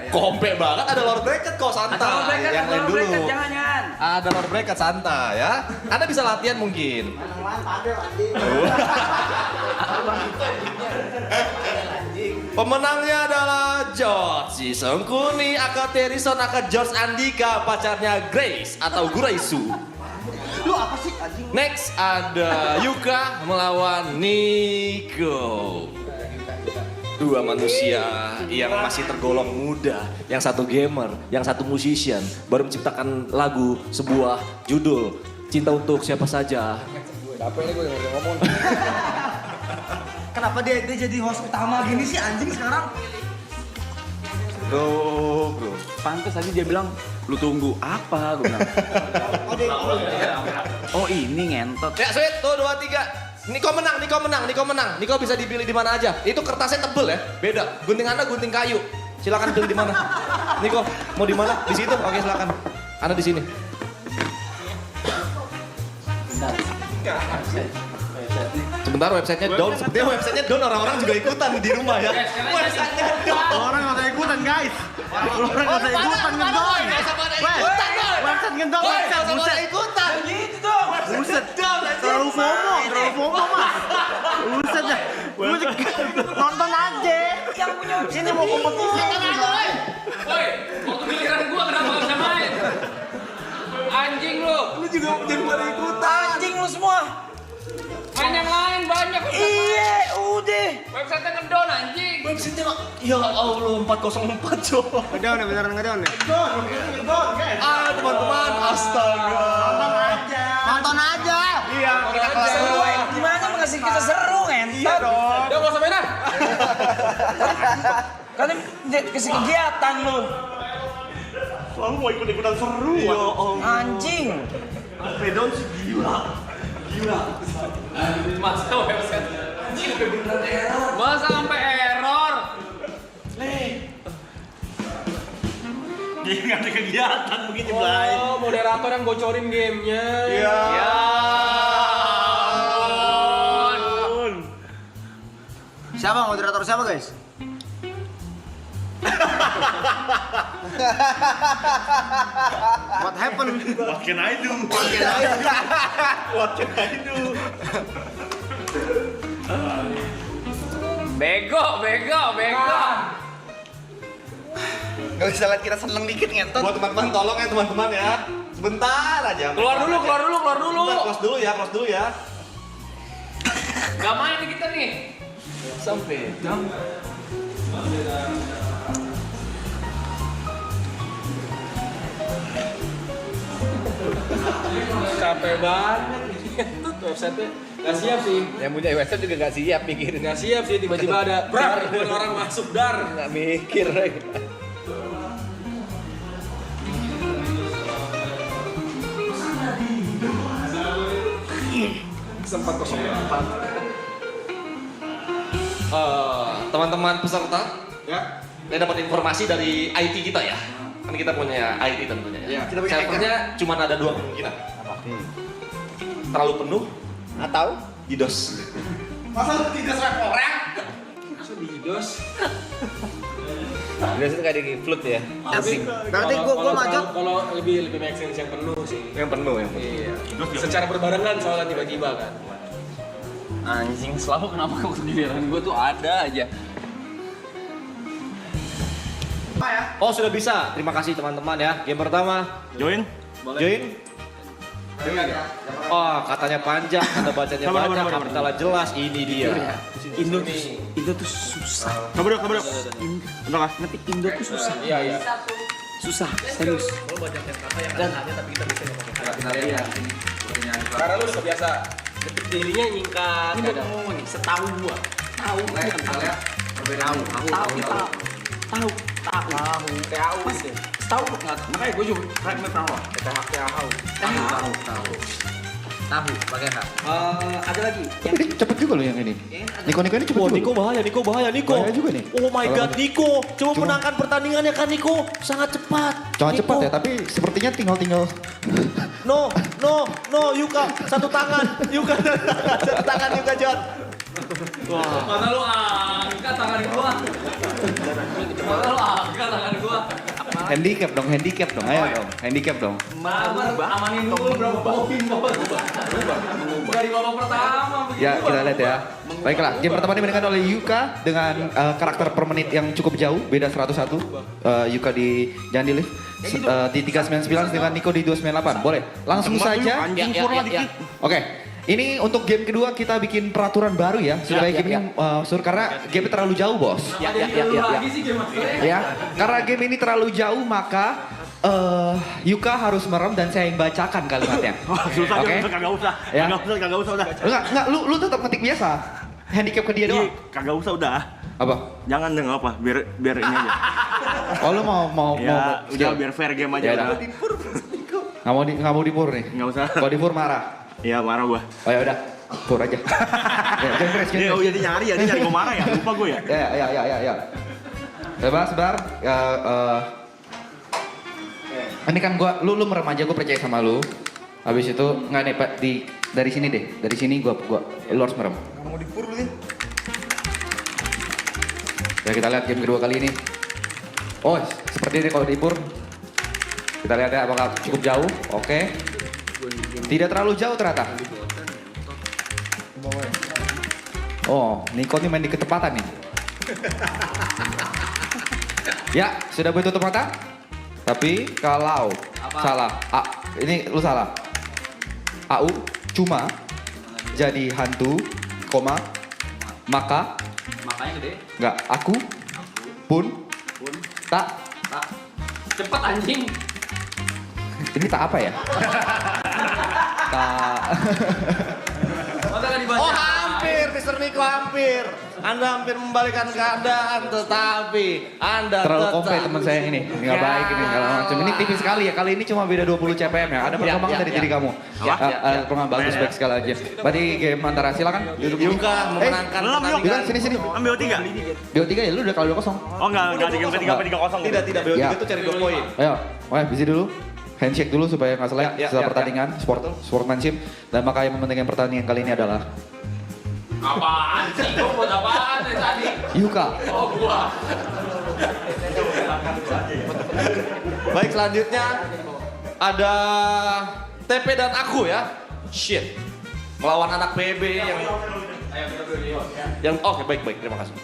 Speaker 5: Kompe banget, ada Lord Bracket kok, santai. Yang lain dulu.
Speaker 3: Jangan.
Speaker 5: Ada Lord Bracket, santai ya. Anda bisa latihan mungkin. Pemenangnya adalah George si Sangkuni, Aka Terison, Aka George Andika, pacarnya Grace atau Guraisu.
Speaker 10: Lu apa sih anjing?
Speaker 5: Next ada Yuka melawan Nico. Dua manusia yang masih tergolong muda, yang satu gamer, yang satu musician, baru menciptakan lagu sebuah judul Cinta Untuk Siapa Saja.
Speaker 10: Kenapa dia jadi host utama gini sih anjing sekarang?
Speaker 5: Bro.
Speaker 3: Pantes tadi dia bilang, lu tunggu apa? Gue bilang. Oh ini ngentot.
Speaker 5: Ya sweet, tuh 2, 3. Niko menang. Niko bisa dipilih di mana aja. Itu kertasnya tebel ya, beda. Gunting Anda gunting kayu. Silakan pilih di mana. Niko, mau di mana? Di situ. Oke, silakan. Anda di sini. Sebentar, websitenya down. Sepertinya websitenya down, orang-orang juga ikutan di rumah ya. Websitenya down.
Speaker 10: Orang nggak usah ikutan guys. Orang nggak usah ikutan ngedon. Website ngedon. Buset.
Speaker 5: Ikutan. Gitu dong.
Speaker 10: Buset. Terlalu FOMO mas. Buset dah. Nonton aja. Yang punya sini mau kompetisi.
Speaker 3: Woi, waktu giliran gua kenapa nggak bisa main? Anjing lu.
Speaker 5: Lu juga jadi pada ikutan.
Speaker 10: Anjing lu semua.
Speaker 3: Main yang lain banyak.
Speaker 10: Iya, udah.
Speaker 3: Website-nya ngedon anjing.
Speaker 5: Websitenya ya Allah 404 coba.
Speaker 10: Ngedon ya, beneran ngedon ya.
Speaker 5: Ah teman-teman, astaga.
Speaker 10: Nonton aja.
Speaker 5: Iya, kita kelas dua.
Speaker 10: Gimana mengasih kita seru kan?
Speaker 5: Iya dong.
Speaker 3: Udah gak usah mainan.
Speaker 10: Kan kasih kegiatan lu.
Speaker 5: Selalu mau ikut-ikutan seru. Ya Allah.
Speaker 10: Anjing.
Speaker 5: Pedon sih gila.
Speaker 3: Masa website. Masa sampai error.
Speaker 5: Dia nggak ada kegiatan begitu Blay.
Speaker 3: Oh, moderator yang bocorin gamenya.
Speaker 5: Iya.
Speaker 3: Ya ampun.
Speaker 10: Siapa moderator siapa guys? What happened?
Speaker 5: What can I do?
Speaker 3: Bego.
Speaker 1: Gak bisa lihat kita seneng dikit ngentot.
Speaker 5: Buat teman-teman tolong ya teman-teman ya. Sebentar aja.
Speaker 3: Keluar dulu.
Speaker 5: Bentar, close dulu ya.
Speaker 3: Gak main nih kita nih.
Speaker 5: Sampai jam.
Speaker 3: Capek banget. Itu website-nya. Gak siap sih.
Speaker 1: Yang punya website juga gak siap mikirin.
Speaker 3: Gak siap sih tiba-tiba ada ribuan orang masuk dar.
Speaker 1: Gak mikir lagi.
Speaker 3: Sempat 04.
Speaker 5: Teman-teman peserta, ya, saya dapat informasi dari IT kita ya. Kan kita punya IT tentunya ya.
Speaker 1: Kita punya
Speaker 5: Servernya cuma ada 2 kemungkinan. Terlalu penuh
Speaker 1: Atau
Speaker 5: DDoS.
Speaker 2: Masa lu tidak serap orang?
Speaker 3: Masa DDoS?
Speaker 1: biasa itu kayak di flood ya.
Speaker 10: Asik. Berarti gua maju.
Speaker 3: Kalau lebih make sense yang penuh sih.
Speaker 5: Yang penuh.
Speaker 3: Iya. Secara berbarengan soalnya tiba-tiba kan. Anjing, selalu kenapa waktu giliran gue tuh ada aja.
Speaker 5: Oh sudah bisa. Terima kasih teman-teman ya. Game pertama. Join. Oh katanya panjang, kata bacanya banyak, kapitalnya jelas. Ini dia.
Speaker 10: Indo tuh susah.
Speaker 5: Kabar.
Speaker 10: Ngetik Indo tuh susah.
Speaker 3: Iya.
Speaker 10: Susah, serius.
Speaker 3: Karena lu sudah biasa ketik dirinya nyingkat. Ini udah ngomong nih, setahu gua. Tahu. TAU sih. Tahu nggak? Makanya gue juga correct me if I'm wrong.
Speaker 1: Tahu pakai H.
Speaker 3: Ada lagi.
Speaker 9: Ini cepet juga loh yang ini. Niko ini cepet juga.
Speaker 5: Niko bahaya, Niko bahaya, Niko.
Speaker 9: Bahaya juga nih.
Speaker 5: Oh my god, Niko. Coba
Speaker 9: Cuma-
Speaker 5: menangkan pertandingannya kan Niko. Sangat cepat.
Speaker 9: Jangan
Speaker 5: Niko.
Speaker 9: cepat ya, tapi sepertinya tinggal.
Speaker 5: No, Yuka. Satu tangan. Yuka. Satu tangan Yuka, John.
Speaker 6: Mana lu angkat tangan gua. Mana lu angkat tangan gua.
Speaker 9: Handicap dong. Ayo dong, handicap dong.
Speaker 6: Amanin dulu berapa poin bos. Dari babak pertama begitu.
Speaker 9: Ya, kita lihat ya. Baiklah, game pertama dimainkan oleh Yuka dengan karakter per menit yang cukup jauh, beda 101. Yuka di jangan di lift. Di 399 dengan Niko di 298. Boleh. Langsung saja. Oke. Ini untuk game kedua kita bikin peraturan baru ya supaya game ini karena game terlalu jauh, Bos.
Speaker 6: Lagi sih game maksudnya.
Speaker 9: Ya, karena game ini terlalu jauh maka Yuka harus merem dan saya yang bacakan kalimatnya.
Speaker 5: Susah,
Speaker 9: Oke?
Speaker 5: kagak usah.
Speaker 9: Ya.
Speaker 5: Kagak usah udah.
Speaker 9: Enggak, lu tetap ngetik biasa. Handicap ke dia doang.
Speaker 5: Kagak usah udah.
Speaker 9: Apa?
Speaker 5: Jangan deh apa, biar ini aja.
Speaker 9: Oh, lu mau
Speaker 5: Ya, udah
Speaker 9: skill?
Speaker 5: biar fair game
Speaker 9: Ya
Speaker 5: aja
Speaker 9: udah.
Speaker 5: udah.
Speaker 9: Nggak mau dipur nih.
Speaker 5: Enggak usah.
Speaker 9: Kalau dipur marah.
Speaker 5: Iya, marah gua.
Speaker 9: Oh ya udah, pur aja. Ya, jangan
Speaker 5: Iya, oh jadi nyari ya, dia nyari gua marah ya. Lupa gua ya.
Speaker 9: Ya. Sebar. Ini kan lu merem aja, gue percaya sama lu. Habis itu nggak nih Pak dari sini deh, dari sini gua lu harus merem.
Speaker 5: Mau dipur lu ya.
Speaker 9: Ya kita lihat game kedua kali ini. Oh seperti ini kalau dipur. Kita lihat ya apakah cukup jauh. Oke. Tidak terlalu jauh ternyata. Oh, Niko nih main di ketepatan nih. Ya, sudah boleh tutup mata? Tapi kalau salah, ini lu salah. AU cuma jadi hantu, koma, maka
Speaker 3: Makanya gede.
Speaker 9: nggak aku pun tak.
Speaker 3: Cepet anjing.
Speaker 9: Ini tak apa ya? Tak.
Speaker 3: Masa kan dibaca?
Speaker 5: Oh hampir, Mr. Niko hampir. Anda hampir membalikan keadaan, tetapi Anda
Speaker 9: Terlalu
Speaker 5: tetap
Speaker 9: komplek teman saya ini nggak baik ini segala macam. Ini tipis sekali ya, kali ini cuma beda 20 CPM ya. Ada perkembangan dari diri kamu. Perkembangan bagus baik sekali lagi. Berarti game antara silakan.
Speaker 5: Yuka memenangkan
Speaker 9: Yuka sini.
Speaker 5: Ambil 3.
Speaker 9: BO3 ya lu udah kalau 2-0.
Speaker 5: Oh enggak di game ketiga apa 3-0. Tidak, BO3
Speaker 9: Ya.
Speaker 5: itu cari 2 poin.
Speaker 9: Ayo, busy dulu. Handshake dulu supaya nggak selek setelah pertandingan, sportsmanship. Dan maka yang mementingkan pertandingan kali ini adalah
Speaker 6: Apaan sih? Gua buat apaan dari tadi?
Speaker 9: Yuka.
Speaker 6: Oh gua.
Speaker 5: Baik, selanjutnya ada TP dan aku ya. Shit. Melawan anak PB yang oke, baik, terima kasih.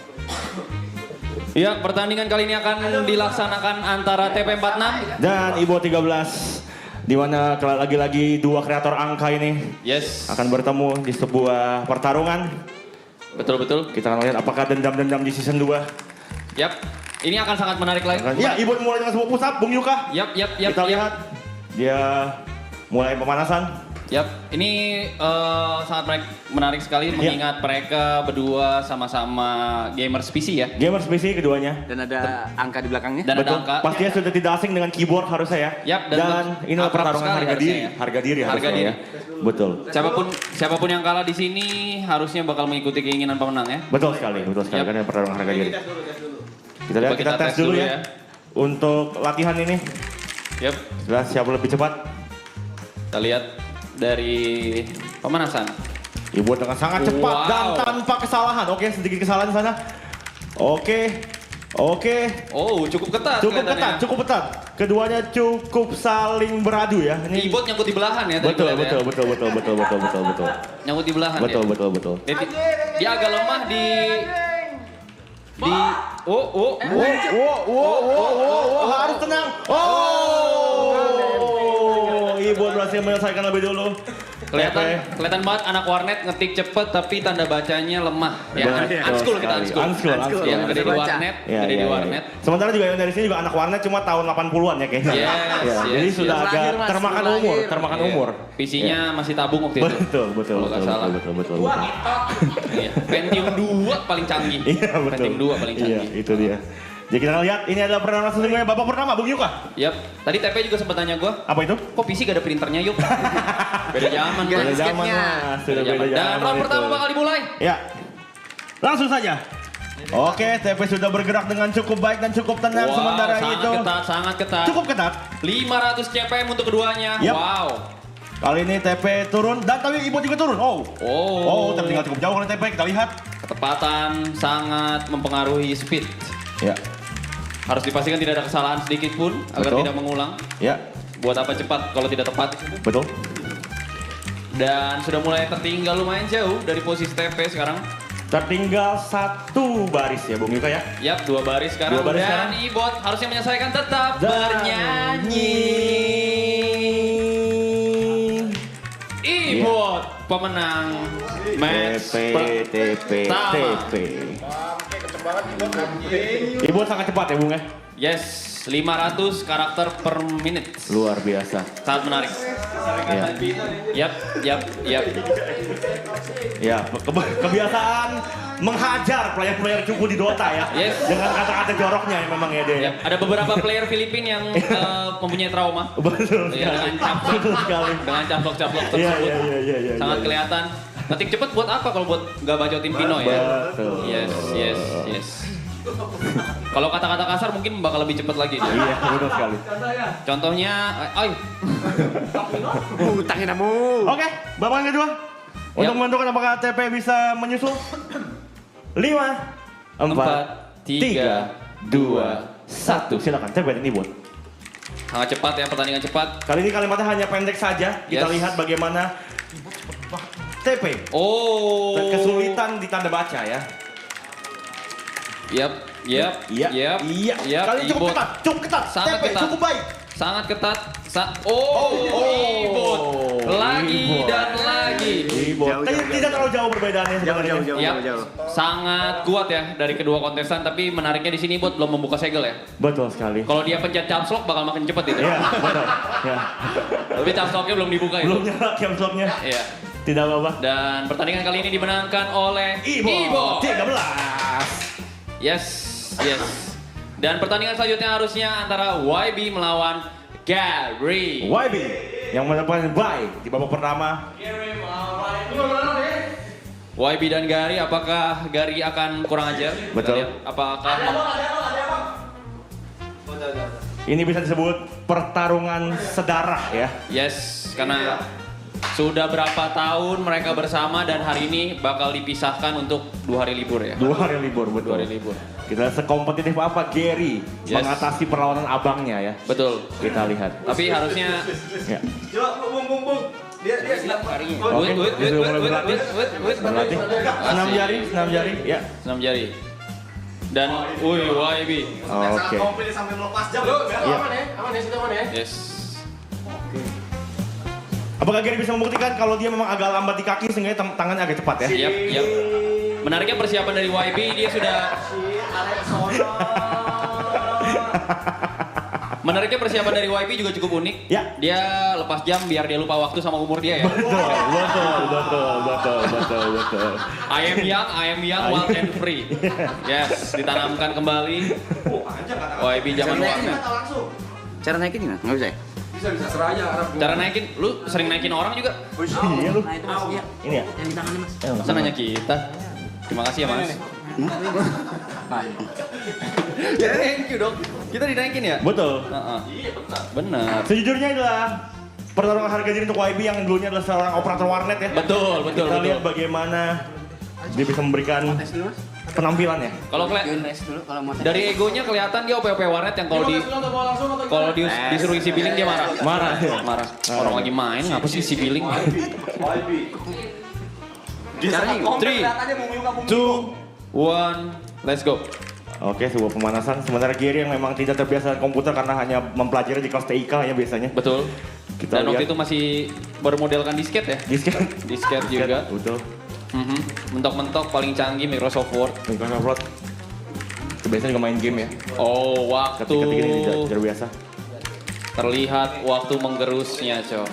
Speaker 3: Ya, pertandingan kali ini akan dilaksanakan antara TP46
Speaker 5: Dan Ibo 13 di mana lagi-lagi dua kreator angka ini akan bertemu di sebuah pertarungan.
Speaker 3: Betul.
Speaker 5: Kita akan lihat apakah dendam-dendam di season 2.
Speaker 3: Yap. Ini akan sangat menarik lagi.
Speaker 5: Ya, Ibo mulai dengan sebuah push up, Bung Yuka.
Speaker 3: Yap.
Speaker 5: Kita lihat dia mulai pemanasan.
Speaker 3: Yap, ini sangat menarik sekali mengingat mereka berdua sama-sama gamers PC ya.
Speaker 5: Gamers PC keduanya.
Speaker 3: Dan ada angka di belakangnya. Dan
Speaker 5: Betul.
Speaker 3: ada angka.
Speaker 5: Pastinya sudah tidak asing dengan keyboard harusnya ya.
Speaker 3: Yap,
Speaker 5: dan ini
Speaker 3: akrab
Speaker 5: pertarungan
Speaker 3: sekali
Speaker 5: harga diri.
Speaker 3: harusnya ya.
Speaker 5: Harga diri
Speaker 3: Harga
Speaker 5: harusnya
Speaker 3: diri.
Speaker 5: ya. Betul.
Speaker 3: Siapapun yang kalah di sini harusnya bakal mengikuti keinginan pemenang ya.
Speaker 5: Betul sekali
Speaker 3: Yap.
Speaker 5: karena pertarungan harga diri. Kita lihat,
Speaker 3: Coba
Speaker 5: kita tes dulu ya. Untuk latihan ini.
Speaker 3: Yap.
Speaker 5: Sudah siapa lebih cepat?
Speaker 3: Kita lihat dari pemanasan.
Speaker 5: Ibu dengan sangat cepat
Speaker 3: Wow.
Speaker 5: dan tanpa kesalahan. Oke, sedikit kesalahan di sana. Oke.
Speaker 3: Oh, cukup ketat. kelihatannya.
Speaker 5: Cukup ketat. Keduanya cukup saling beradu ya. Ini
Speaker 3: Keyboard nyangkut di belahan ya. tadi
Speaker 5: betul.
Speaker 3: gue lihat ya. Nyangkut di belahan ya.
Speaker 5: Betul.
Speaker 3: Dia agak lemah di
Speaker 5: Harus tenang. Ibu berhasil menyelesaikan lebih dulu.
Speaker 3: Kelihatan banget anak warnet ngetik cepet tapi tanda bacanya lemah. Ya, unskul kita unskul. Yang gede di warnet, gede di warnet.
Speaker 5: Sementara juga yang dari sini juga anak warnet cuma tahun 80-an ya kayaknya. Jadi sudah agak termakan umur.
Speaker 3: PC-nya masih tabung waktu itu.
Speaker 5: Betul.
Speaker 3: Kalau nggak salah.
Speaker 5: Betul.
Speaker 3: Iya. Pentium 2 paling canggih.
Speaker 5: Iya, betul.
Speaker 3: Pentium 2 paling
Speaker 5: Iya,
Speaker 3: canggih.
Speaker 5: itu dia. Jadi kita lihat ini adalah pertarungan sesungguhnya babak pertama, Bung Yuka.
Speaker 3: Yap. Tadi TP juga sempat tanya gue.
Speaker 5: Apa itu?
Speaker 3: Kok PC gak ada printernya yuk? Beda zaman.
Speaker 5: Beda zaman Mas, sudah beda zaman.
Speaker 3: Dan round pertama bakal dimulai.
Speaker 5: Ya. Langsung saja. Oke, TP sudah bergerak dengan cukup baik dan cukup tenang sementara
Speaker 3: sangat
Speaker 5: itu.
Speaker 3: ketat, sangat ketat.
Speaker 5: Cukup ketat.
Speaker 3: 500 CPM untuk keduanya.
Speaker 5: Yap.
Speaker 3: Wow.
Speaker 5: Kali ini TP turun dan tapi Ibu juga turun. Oh, tertinggal cukup jauh oleh TP. Kita lihat.
Speaker 3: Ketepatan sangat mempengaruhi speed.
Speaker 5: Ya.
Speaker 3: Harus dipastikan tidak ada kesalahan sedikit pun agar
Speaker 5: Betul.
Speaker 3: tidak mengulang.
Speaker 5: Ya.
Speaker 3: Buat apa cepat kalau tidak tepat?
Speaker 5: Betul.
Speaker 3: Dan sudah mulai tertinggal lumayan jauh dari posisi TP sekarang.
Speaker 5: Tertinggal 1 baris ya Bung Yuka ya.
Speaker 3: Yap, 2 baris sekarang.
Speaker 5: 2 baris
Speaker 3: dan
Speaker 5: sekarang.
Speaker 3: Ibot harusnya menyelesaikan tetap
Speaker 5: Dan
Speaker 3: bernyanyi. Ibot pemenang match
Speaker 5: TP. Ibu sangat cepat ya Bung ya.
Speaker 3: Yes, 500 karakter per menit.
Speaker 5: Luar biasa.
Speaker 3: Sangat menarik.
Speaker 5: Ya.
Speaker 3: Yap.
Speaker 5: Ya, kebiasaan menghajar player-player cukup di Dota ya.
Speaker 3: Yes.
Speaker 5: Dengan kata-kata joroknya ya memang ya dia.
Speaker 3: Yap. Ada beberapa player Filipina yang mempunyai trauma.
Speaker 5: Betul
Speaker 3: Ya, dengan caplok,
Speaker 5: Betul sekali.
Speaker 3: dengan caplok-caplok
Speaker 5: Iya,
Speaker 3: tersebut.
Speaker 5: iya.
Speaker 3: Sangat kelihatan. Ngetik cepet buat apa kalau buat nggak bacotin Pino ya?
Speaker 5: Betul.
Speaker 3: Yes. Kalau kata-kata kasar mungkin bakal lebih cepet lagi dia.
Speaker 5: Iya, betul sekali.
Speaker 3: Contohnya,
Speaker 1: Utangin kamu.
Speaker 5: Oke, babak yang kedua. Untuk menentukan apakah TP bisa menyusul. 5, 4, 3, 2, 1. Silakan, TP dan Ibot.
Speaker 3: sangat cepat ya, pertandingan cepat.
Speaker 5: Kali ini kalimatnya hanya pendek saja. Kita
Speaker 3: Yes.
Speaker 5: lihat bagaimana TP. Kesulitan di tanda baca ya.
Speaker 3: Yap.
Speaker 5: Iya. Kali ini cukup ketat.
Speaker 3: Sangat
Speaker 5: TP
Speaker 3: ketat.
Speaker 5: cukup baik.
Speaker 3: Sangat ketat. Ibot. Lagi dan lagi.
Speaker 5: Ibot. Tidak terlalu jauh perbedaannya sebenarnya.
Speaker 3: Yap. Sangat kuat ya dari kedua kontestan, tapi menariknya di sini Ibot belum membuka segel ya.
Speaker 5: Betul sekali.
Speaker 3: Kalau dia pencet caps lock bakal makin cepet itu.
Speaker 5: Iya, betul. Ya.
Speaker 3: Tapi caps locknya belum dibuka itu.
Speaker 5: Belum nyala caps locknya.
Speaker 3: Iya.
Speaker 5: Tidak apa-apa.
Speaker 3: Dan pertandingan kali ini dimenangkan oleh
Speaker 5: Ibot. 13.
Speaker 3: Yes. Dan pertandingan selanjutnya harusnya antara YB melawan Gary.
Speaker 5: YB yang mendapatkan bye di babak pertama.
Speaker 3: YB dan Gary, apakah Gary akan kurang ajar? Kita
Speaker 5: Betul.
Speaker 3: lihat apakah
Speaker 5: Ini bisa disebut pertarungan sedarah ya.
Speaker 3: yes, karena sudah berapa tahun mereka bersama dan hari ini bakal dipisahkan untuk 2 hari libur ya.
Speaker 5: 2 hari libur, betul.
Speaker 3: 2 hari libur.
Speaker 5: Kita sekompetitif apa Gary mengatasi perlawanan abangnya ya.
Speaker 3: Betul.
Speaker 5: Kita lihat.
Speaker 3: Tapi harusnya
Speaker 5: Ya.
Speaker 2: Coba, bung. Dia silap harinya.
Speaker 5: Oke, sudah mulai berlatih.
Speaker 3: wait.
Speaker 5: Berlatih. Senam jari, ya.
Speaker 3: Senam jari. Dan, YB.
Speaker 5: Oke.
Speaker 2: Komplit sampai melepas jam.
Speaker 5: Iya.
Speaker 8: Aman ya, sudah aman ya.
Speaker 3: Yes.
Speaker 5: Apakah Gary bisa membuktikan kalau dia memang agak lambat di kaki sehingga tangannya agak cepat ya?
Speaker 3: Yap. Menariknya persiapan dari YB, dia sudah Menariknya persiapan dari YB juga cukup unik.
Speaker 5: Ya.
Speaker 3: Dia lepas jam biar dia lupa waktu sama umur dia ya.
Speaker 5: Betul.
Speaker 3: I am young, wild and free. Yes, ditanamkan kembali. YB zaman warnet.
Speaker 1: Cara naikin gimana? Nggak bisa ya?
Speaker 8: Bisa serah aja Arab.
Speaker 3: Cara naikin, lu sering naikin orang juga.
Speaker 5: Iya lu.
Speaker 10: Nah itu mas, iya.
Speaker 5: Ini ya?
Speaker 10: Yang di tangannya mas.
Speaker 3: Masa nanya kita? Terima kasih ya mas. Ya thank you dong. Kita dinaikin ya?
Speaker 5: Betul.
Speaker 3: Iya benar.
Speaker 5: Sejujurnya adalah pertarungan harga diri untuk YB yang dulunya adalah seorang operator warnet ya.
Speaker 3: Betul.
Speaker 5: Kita lihat bagaimana dia bisa memberikan penampilannya.
Speaker 3: Kalau dari egonya kelihatan dia OP warnet yang kalau disuruh isi billing dia marah. Marah. Orang lagi main ngapa sih isi billing? 3, 2, 1, let's go.
Speaker 5: Oke, sebuah pemanasan. Sementara Gary yang memang tidak terbiasa komputer karena hanya mempelajari di kelas TIK ya biasanya.
Speaker 3: Betul.
Speaker 5: Kita
Speaker 3: Dan
Speaker 5: lihat.
Speaker 3: waktu itu masih bermodelkan disket ya? Disket juga.
Speaker 5: Betul.
Speaker 3: Mentok-mentok paling canggih Microsoft Word.
Speaker 5: Microsoft Word. Biasanya juga main game ya.
Speaker 3: Oh, waktu
Speaker 5: Ketika ini tidak terbiasa.
Speaker 3: terlihat waktu menggerusnya, Cok.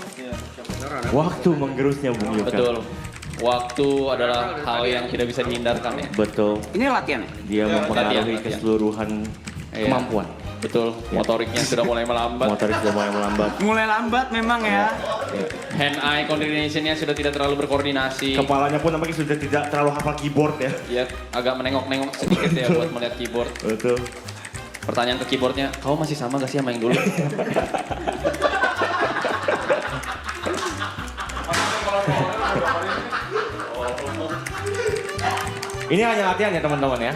Speaker 5: Waktu menggerusnya Bung Yuka.
Speaker 3: Betul. Waktu adalah hal yang tidak bisa dihindarkan ya.
Speaker 5: Betul.
Speaker 1: Ini latihan ya?
Speaker 5: Dia mempengaruhi
Speaker 3: Latihan.
Speaker 5: keseluruhan
Speaker 3: Iya.
Speaker 9: kemampuan.
Speaker 3: Betul, motoriknya sudah mulai melambat.
Speaker 9: Motorik sudah mulai melambat.
Speaker 10: Mulai lambat memang ya.
Speaker 3: Hand-eye coordination-nya sudah tidak terlalu berkoordinasi.
Speaker 5: Kepalanya pun nampaknya sudah tidak terlalu hafal keyboard ya.
Speaker 3: Ya, agak menengok-nengok sedikit ya buat melihat keyboard.
Speaker 5: Betul.
Speaker 3: Pertanyaan ke keyboardnya, kamu masih sama gak sih sama yang dulu?
Speaker 5: Ini hanya latihan ya teman-teman ya.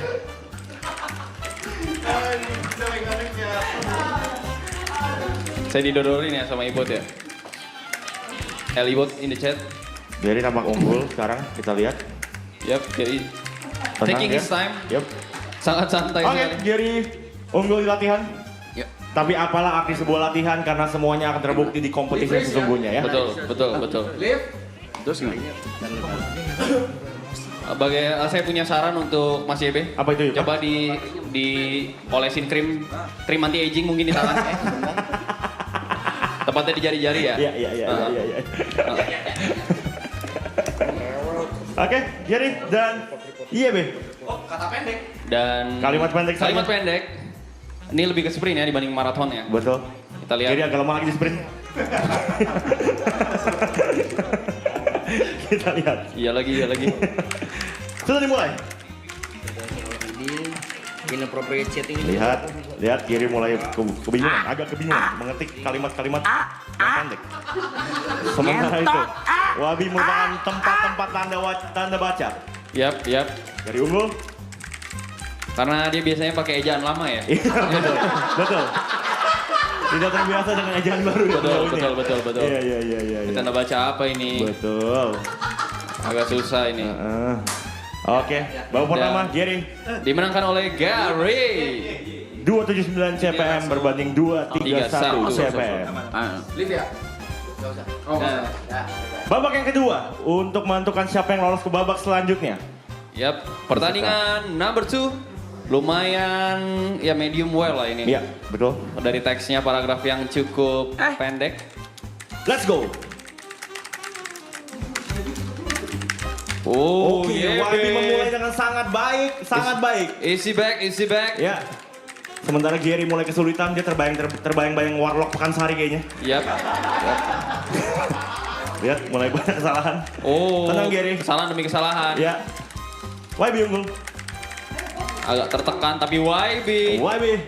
Speaker 3: Saya didodorin ya sama Ibot ya. Ibot in the chat.
Speaker 5: Jadi tampak unggul sekarang kita lihat.
Speaker 3: Yap, jadi
Speaker 5: Tenang,
Speaker 3: taking
Speaker 5: ya.
Speaker 3: his time.
Speaker 5: Yep.
Speaker 3: Sangat santai
Speaker 5: Oke,
Speaker 3: sekali.
Speaker 5: Jerry unggul di latihan.
Speaker 3: Yep.
Speaker 5: Tapi apalah arti sebuah latihan karena semuanya akan terbukti di kompetisi yang sesungguhnya ya.
Speaker 3: Betul. Terus saya punya saran untuk Mas YB.
Speaker 5: Apa itu, Yuka?
Speaker 3: Coba olesin krim anti aging mungkin di tangannya. Tepatnya di jari-jari ya.
Speaker 5: Iya. Oke, Jerry dan YB.
Speaker 2: Kata pendek.
Speaker 3: Dan
Speaker 5: Kalimat pendek saja.
Speaker 3: Kalimat pendek. Ini lebih ke sprint ya dibanding maraton ya.
Speaker 5: Betul.
Speaker 3: Kita lihat.
Speaker 5: Jadi agak lama lagi di sprint. Kita lihat.
Speaker 3: Iya lagi.
Speaker 5: Sudah dimulai.
Speaker 10: Inappropriate chatting.
Speaker 5: Lihat Jerry mulai kebingungan, agak kebingungan mengetik kalimat-kalimat yang pendek. Sementara itu, Wabi merupakan tempat-tempat tanda baca.
Speaker 3: Yap.
Speaker 5: Dari unggul.
Speaker 3: Karena dia biasanya pakai ejaan lama ya.
Speaker 5: Betul. Tidak terbiasa dengan ejaan baru ya.
Speaker 3: Betul.
Speaker 5: Iya.
Speaker 3: Tanda baca apa ini?
Speaker 5: Betul.
Speaker 3: Agak susah ini.
Speaker 5: Oke, babak pertama Jerry.
Speaker 3: Dimenangkan oleh Gary.
Speaker 5: 279 CPM berbanding 231 CPM.
Speaker 2: Live ya? Gak usah. Oh,
Speaker 5: Babak yang kedua untuk menentukan siapa yang lolos ke babak selanjutnya.
Speaker 3: Yap, pertandingan number 2. Lumayan ya medium well lah ini.
Speaker 5: Iya, betul.
Speaker 3: Dari teksnya paragraf yang cukup pendek.
Speaker 5: Let's go.
Speaker 3: Oh,
Speaker 5: Oke, Wabi memulai dengan sangat baik. Easy back. Ya. Sementara Gary mulai kesulitan, dia terbayang-bayang Warlock Pekansari kayaknya.
Speaker 3: Yap.
Speaker 5: Lihat, mulai banyak kesalahan.
Speaker 3: Oh,
Speaker 5: tenang Gary.
Speaker 3: Kesalahan demi kesalahan.
Speaker 5: Ya. Wabi unggul.
Speaker 3: Agak tertekan, tapi YB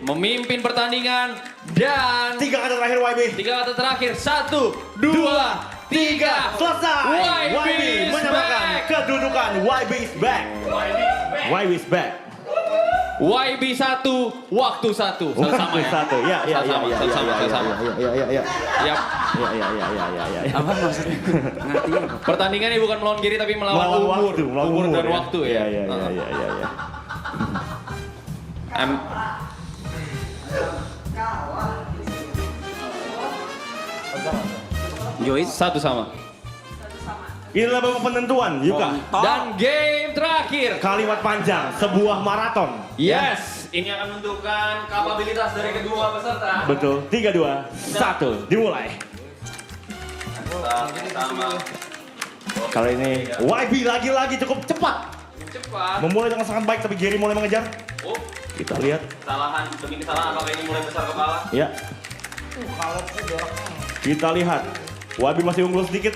Speaker 3: memimpin pertandingan dan
Speaker 5: 3 kata terakhir YB.
Speaker 3: 3 kata terakhir, 1, 2, 3,
Speaker 5: selesai. YB menyamakan kedudukan. YB is back.
Speaker 3: YB 1, waktu 1. Sama ya?
Speaker 5: Satu. Ya.
Speaker 3: Sama. Yap.
Speaker 5: Ya.
Speaker 10: Apa maksudnya? Ngertinya apa?
Speaker 3: Pertandingan ini bukan melawan Giri tapi melawan umur dan waktu ya.
Speaker 5: Iya.
Speaker 10: Joyce.
Speaker 3: 1 sama.
Speaker 5: Inilah babak penentuan, Yuka.
Speaker 3: Dan game terakhir.
Speaker 5: Kalimat panjang, sebuah maraton.
Speaker 3: Yes, ini akan menentukan kapabilitas dari kedua peserta.
Speaker 5: Betul. 3, 2, 1, dimulai.
Speaker 3: Sama.
Speaker 5: Kali ini YB lagi-lagi cukup cepat. Memulai dengan sangat baik, tapi Gary mulai mengejar.
Speaker 3: Oh,
Speaker 5: Kita lihat.
Speaker 3: kesalahan demi kesalahan apakah ini mulai besar kepala?
Speaker 5: Ya. Kita lihat. YB masih unggul sedikit.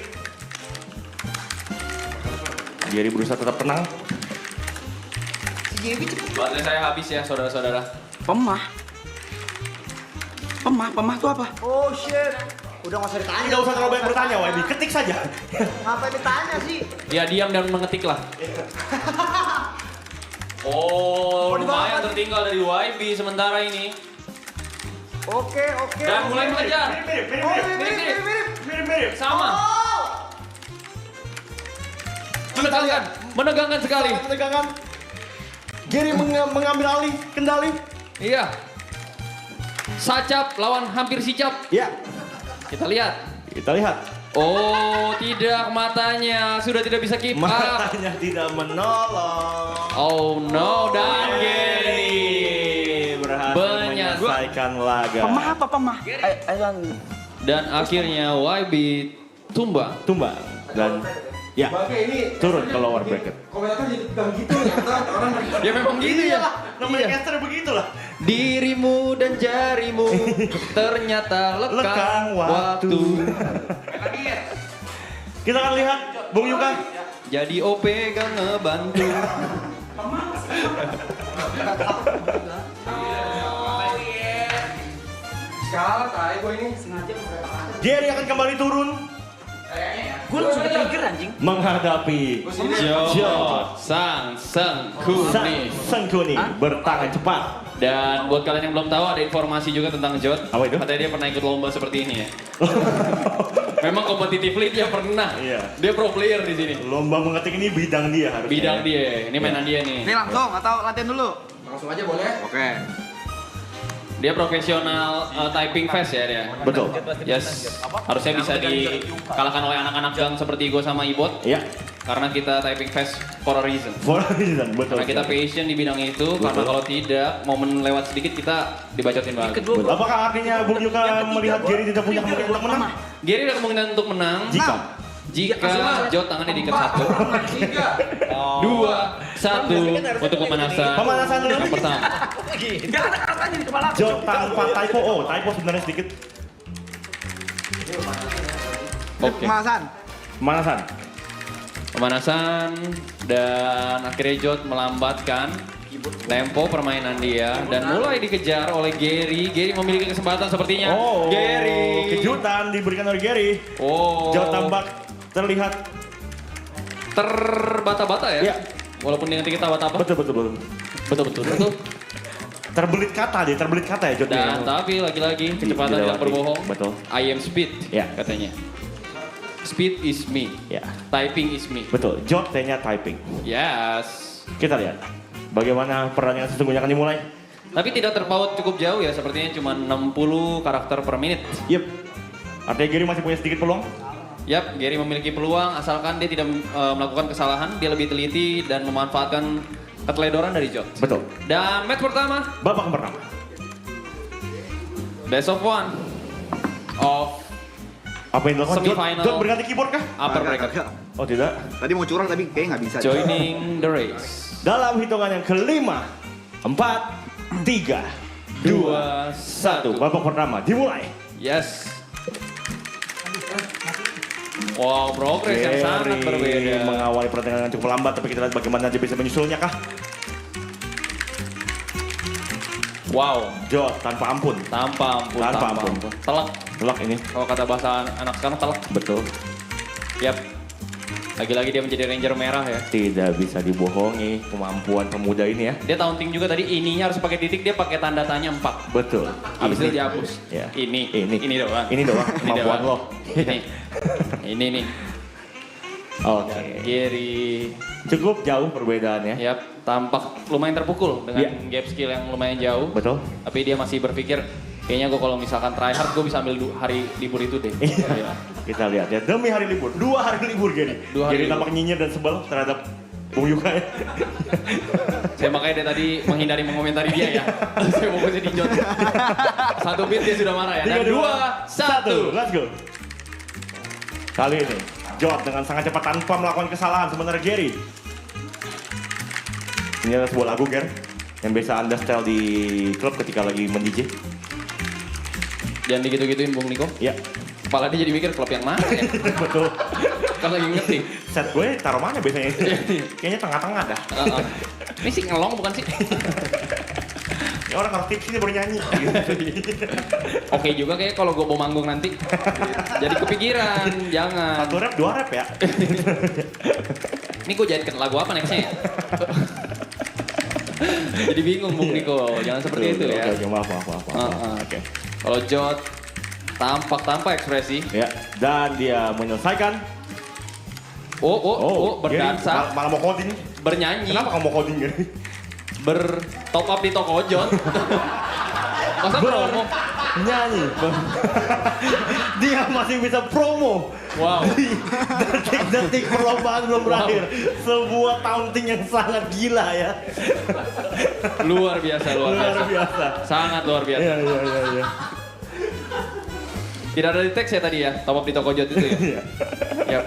Speaker 5: Gary berusaha tetap tenang.
Speaker 3: Baterai saya habis ya, saudara-saudara.
Speaker 10: Pemah tuh apa?
Speaker 11: Oh shit. Udah nggak usah ditanya.
Speaker 5: Tidak usah terlalu banyak bertanya, YB. Ketik saja.
Speaker 11: Ngapain ditanya sih?
Speaker 3: Ya diam dan mengetik lah. Oh, lumayan tertinggal dari YB sementara ini.
Speaker 11: Oke.
Speaker 3: Dan mulai mengejar.
Speaker 5: Mirip.
Speaker 3: Sama. Menegangkan sekali.
Speaker 5: Menegangkan. Gary mengambil alih kendali.
Speaker 3: Iya. Sacap lawan hampir sicap.
Speaker 5: Ya.
Speaker 3: Kita lihat. Oh, tidak, matanya sudah tidak bisa keep up.
Speaker 5: Matanya tidak menolong.
Speaker 3: Oh no, dan Gary
Speaker 5: berhasil
Speaker 3: banyak
Speaker 5: menyelesaikan laga.
Speaker 10: Pemah.
Speaker 3: dan akhirnya YB tumbang.
Speaker 5: Dan Ya.
Speaker 2: Bangke ini
Speaker 5: Turun ke lower bracket.
Speaker 2: Komentator jadi tegang gitu ya. Orang
Speaker 3: Ya memang gitu ya.
Speaker 5: Namanya caster begitulah.
Speaker 3: Dirimu dan jarimu ternyata lekang waktu.
Speaker 5: Kita akan lihat Bung Yuka.
Speaker 3: Jadi OP gak ngebantu.
Speaker 2: Kalah tai gue ini sengaja
Speaker 5: Gary akan kembali turun
Speaker 10: Gue langsung ke-trigger anjing.
Speaker 5: menghadapi
Speaker 3: Jod Sang Sengkuni.
Speaker 5: Sengkuni bertangan cepat.
Speaker 3: Dan buat kalian yang belum tahu ada informasi juga tentang Jod.
Speaker 5: Apa itu?
Speaker 3: Katanya dia pernah ikut lomba seperti ini ya. Memang kompetitifly dia pernah.
Speaker 5: Iya.
Speaker 3: Dia pro player di sini.
Speaker 5: Lomba mengetik ini bidang dia harusnya.
Speaker 3: Bidang dia. Ini mainan dia nih.
Speaker 10: Ini langsung atau latihan dulu?
Speaker 2: langsung aja boleh.
Speaker 10: Oke.
Speaker 3: Dia profesional typing fast ya dia.
Speaker 5: Betul.
Speaker 3: Yes. Harusnya bisa dikalahkan oleh anak-anak gang seperti gue sama Ibot.
Speaker 5: Iya.
Speaker 3: Karena kita typing fast for a reason.
Speaker 5: For a reason, betul.
Speaker 3: Karena kita passion di bidang itu. Karena kalau tidak, momen lewat sedikit kita dibacotin banget.
Speaker 5: Betul. Apakah artinya Bung Yuka melihat Gary tidak punya kemungkinan untuk menang?
Speaker 3: Gary ada kemungkinan untuk menang. Jika Jod tangannya diikat 1, 2, 1 untuk pemanasan.
Speaker 5: Pemanasan dulu.
Speaker 3: Yang pertama.
Speaker 10: Enggak ada katanya di kepala.
Speaker 5: Jod tanpa typo. Oh, typo sebenarnya sedikit.
Speaker 3: Oke.
Speaker 5: Pemanasan.
Speaker 3: Pemanasan dan akhirnya Jod melambatkan tempo permainan dia dan mulai dikejar oleh Gary. Gary memiliki kesempatan sepertinya.
Speaker 5: Oh,
Speaker 3: Gary.
Speaker 5: kejutan diberikan oleh Gary.
Speaker 3: Oh.
Speaker 5: Jod tampak terlihat
Speaker 3: terbata-bata ya.
Speaker 5: Iya.
Speaker 3: Walaupun dengan kita bata-bata.
Speaker 5: Betul. Terbelit kata ya Jod.
Speaker 3: Dan tapi lagi-lagi kecepatan tidak berbohong.
Speaker 5: Betul.
Speaker 3: I am speed,
Speaker 5: Ya.
Speaker 3: katanya. Speed is me.
Speaker 5: Ya.
Speaker 3: Typing is me.
Speaker 5: Betul. Jod tehnya typing.
Speaker 3: Yes.
Speaker 5: Kita lihat bagaimana perang yang sesungguhnya akan dimulai.
Speaker 3: Tapi tidak terpaut cukup jauh ya, sepertinya cuma 60 karakter per menit.
Speaker 5: Yep. Artinya Gary masih punya sedikit peluang.
Speaker 3: Yap, Gary memiliki peluang asalkan dia tidak melakukan kesalahan, dia lebih teliti dan memanfaatkan keteledoran dari Jod.
Speaker 5: Betul.
Speaker 3: Dan match pertama,
Speaker 5: Babak pertama.
Speaker 3: best of one of
Speaker 5: Apa yang dilakukan?
Speaker 3: Semifinal.
Speaker 5: Jod berganti keyboard kah?
Speaker 3: upper bracket.
Speaker 5: Oh tidak.
Speaker 11: Tadi mau curang tapi kayaknya nggak bisa.
Speaker 3: Joining the race.
Speaker 5: Dalam hitungan yang kelima, 4, 3, 2, 1. Babak pertama dimulai.
Speaker 3: Yes. Wow, progres yang sangat berbeda.
Speaker 5: Mengawali pertandingan yang cukup lambat, tapi kita lihat bagaimana dia bisa menyusulnya kah?
Speaker 3: Wow,
Speaker 5: Jod tanpa ampun.
Speaker 3: tanpa ampun. Telak.
Speaker 5: Telak ini.
Speaker 3: Kalau kata bahasa anak sekarang telak.
Speaker 5: Betul.
Speaker 3: Yap. Lagi-lagi dia menjadi ranger merah ya.
Speaker 5: Tidak bisa dibohongi kemampuan pemuda ini ya.
Speaker 3: Dia taunting juga tadi ininya harus pakai titik, dia pakai tanda tanya 4.
Speaker 5: Betul.
Speaker 3: Habis itu dihapus.
Speaker 5: Ya.
Speaker 3: Ini doang.
Speaker 5: Ini doang kemampuan lo.
Speaker 3: Ini nih.
Speaker 5: Oke.
Speaker 3: Gary.
Speaker 5: Cukup jauh perbedaannya.
Speaker 3: Yap, tampak lumayan terpukul dengan gap skill yang lumayan jauh.
Speaker 5: Betul.
Speaker 3: Tapi dia masih berpikir, kayaknya gue kalau misalkan try hard, gue bisa ambil hari libur itu deh. Iya.
Speaker 5: Kita lihat ya, demi hari libur. 2 hari libur Gary.
Speaker 3: 2 hari
Speaker 5: Gary
Speaker 3: libur.
Speaker 5: tampak nyinyir dan sebel terhadap Bung Yuka ya.
Speaker 3: Saya makanya dia tadi menghindari mengomentari dia ya. Saya fokusnya di Jod. 1 beat dia sudah marah ya. Dan 2, 1.
Speaker 5: Let's go. Kali ini, Jod dengan sangat cepat tanpa melakukan kesalahan. Sementara Gary. Ini adalah sebuah lagu, Ger. Yang biasa Anda setel di klub ketika lagi men-DJ.
Speaker 3: Jangan digitu-gituin Bung Niko.
Speaker 5: Ya.
Speaker 3: Kepala dia jadi mikir klub yang mana ya.
Speaker 5: Betul.
Speaker 3: Kalau lagi ngetik.
Speaker 5: Set gue taruh mana biasanya? Kayaknya tengah-tengah dah.
Speaker 3: Ini sih ngelong bukan sih?
Speaker 5: Ya orang harus tips ini baru nyanyi.
Speaker 3: Oke juga kayak kalau gue mau manggung nanti. Jadi kepikiran, jangan.
Speaker 5: 1 rap, 2 rap ya.
Speaker 3: Ini gue jadikan lagu apa nextnya ya? Jadi bingung Bung Niko, jangan seperti itu ya.
Speaker 5: Oke, maaf. Oke.
Speaker 3: Kalau Jod tampak tanpa ekspresi.
Speaker 5: Ya, dan dia menyelesaikan.
Speaker 3: Berdansa.
Speaker 5: Malah mau coding.
Speaker 3: Bernyanyi.
Speaker 5: Kenapa kamu mau coding Gary?
Speaker 3: Bertop up di toko Jod. Masa promo?
Speaker 5: Nyanyi. Dia masih bisa promo.
Speaker 3: Wow.
Speaker 5: Detik-detik perlombaan belum berakhir. Sebuah taunting yang sangat gila ya.
Speaker 3: Luar biasa. Sangat luar biasa.
Speaker 5: Iya.
Speaker 3: Tidak ada di teks ya tadi ya, top up di toko Jod itu ya. Yap.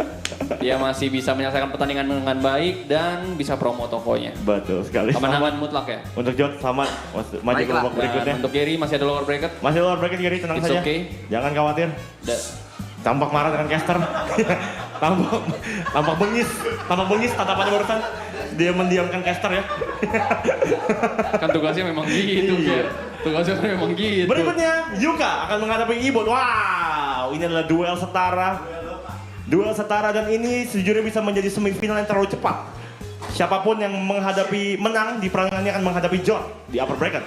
Speaker 3: Dia masih bisa menyelesaikan pertandingan dengan baik dan bisa promo tokonya.
Speaker 12: Betul sekali.
Speaker 3: Kemenangan mutlak ya.
Speaker 12: Untuk Jod selamat maju ke babak berikutnya.
Speaker 3: Dan untuk Gary masih ada lower bracket.
Speaker 12: Masih lower bracket Gary, tenang
Speaker 3: It's
Speaker 12: saja.
Speaker 3: okay.
Speaker 12: Jangan khawatir. Tampak marah dengan caster. tampak bengis tatapannya barusan. Dia mendiamkan caster ya.
Speaker 3: Kan tugasnya memang gitu, Gary. Tugasnya memang gitu.
Speaker 12: Berikutnya Yuka akan menghadapi Ibot. Wow, ini adalah duel setara. Duel setara dan ini sejujurnya bisa menjadi semifinal yang terlalu cepat. Siapapun yang menang di perandingan ini akan menghadapi John di upper bracket.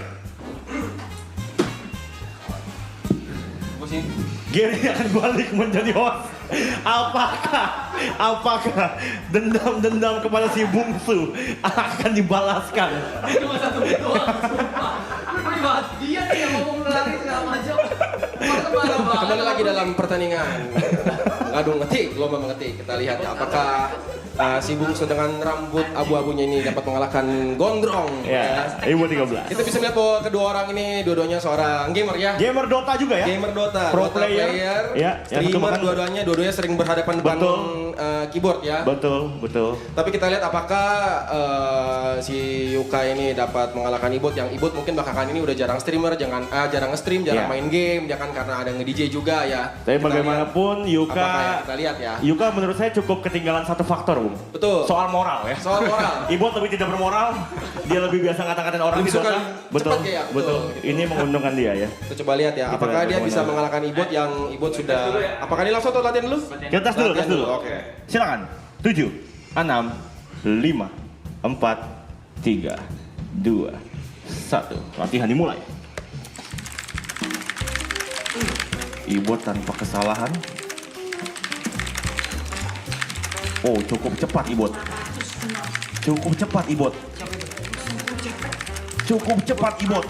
Speaker 12: Gary akan balik menjadi host. Apakah dendam kepada si bungsu akan dibalaskan?
Speaker 6: Cuma satu doang, sumpah. Ini bahas dia nih yang ngomong lari segala macam.
Speaker 8: Kembali lagi dalam pertandingan ngadu ngetik, lomba mengetik. Kita lihat ya, apakah si bungsu dengan rambut abu-abunya ini dapat mengalahkan Gondrong.
Speaker 12: Ya, Ibu 13.
Speaker 8: Kita bisa melihat bahwa kedua orang ini dua-duanya seorang gamer ya.
Speaker 12: Gamer Dota juga ya.
Speaker 8: Gamer Dota,
Speaker 12: Pro
Speaker 8: Dota
Speaker 12: player. Ya, yang
Speaker 8: streamer
Speaker 12: satu
Speaker 8: dua-duanya sering berhadapan depan keyboard ya.
Speaker 12: Betul.
Speaker 8: Tapi kita lihat apakah si Yuka ini dapat mengalahkan Ibot, yang Ibot mungkin belakangan ini udah jarang streamer, jarang nge-stream, jarang main game, ya kan, karena ada nge-DJ juga ya.
Speaker 12: Tapi bagaimanapun Yuka,
Speaker 8: kita lihat ya.
Speaker 12: Yuka menurut saya cukup ketinggalan satu faktor, Bung.
Speaker 8: Betul.
Speaker 12: Soal moral ya.
Speaker 8: Soal moral.
Speaker 12: Ibot lebih tidak bermoral, dia lebih biasa ngata-ngatain orang
Speaker 8: Lebih
Speaker 12: di Dota.
Speaker 8: suka
Speaker 12: Betul,
Speaker 8: cepat ya,
Speaker 12: betul. Ini menguntungkan dia ya.
Speaker 8: Kita coba lihat ya, apakah dia bisa mengalahkan Ibot yang Ibot sudah. Apakah ini langsung atau latihan dulu?
Speaker 12: Kita tes dulu,
Speaker 8: Latihan Oke.
Speaker 12: Silakan. 7, 6, 5, 4, 3, 2, 1. Latihan dimulai. Ibot tanpa kesalahan. Oh, cukup cepat Ibot. Cukup cepat Ibot.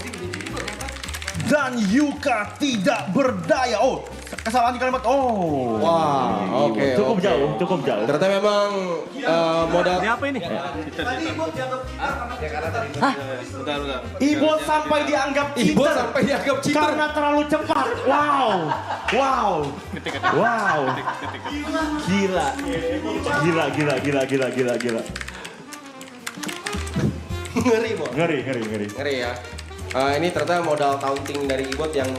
Speaker 12: Dan Yuka tidak berdaya. Oh, kesalahan di kalimat. Oh.
Speaker 8: Wah, oke.
Speaker 12: Cukup jauh.
Speaker 8: Ternyata memang modal.
Speaker 5: Ini apa ini?
Speaker 12: Ibot sampai dianggap cheater. Karena terlalu cepat. Wow. Gila.
Speaker 8: Ngeri, Bo.
Speaker 12: Ngeri.
Speaker 8: Ya. Ini ternyata modal taunting dari Ibot yang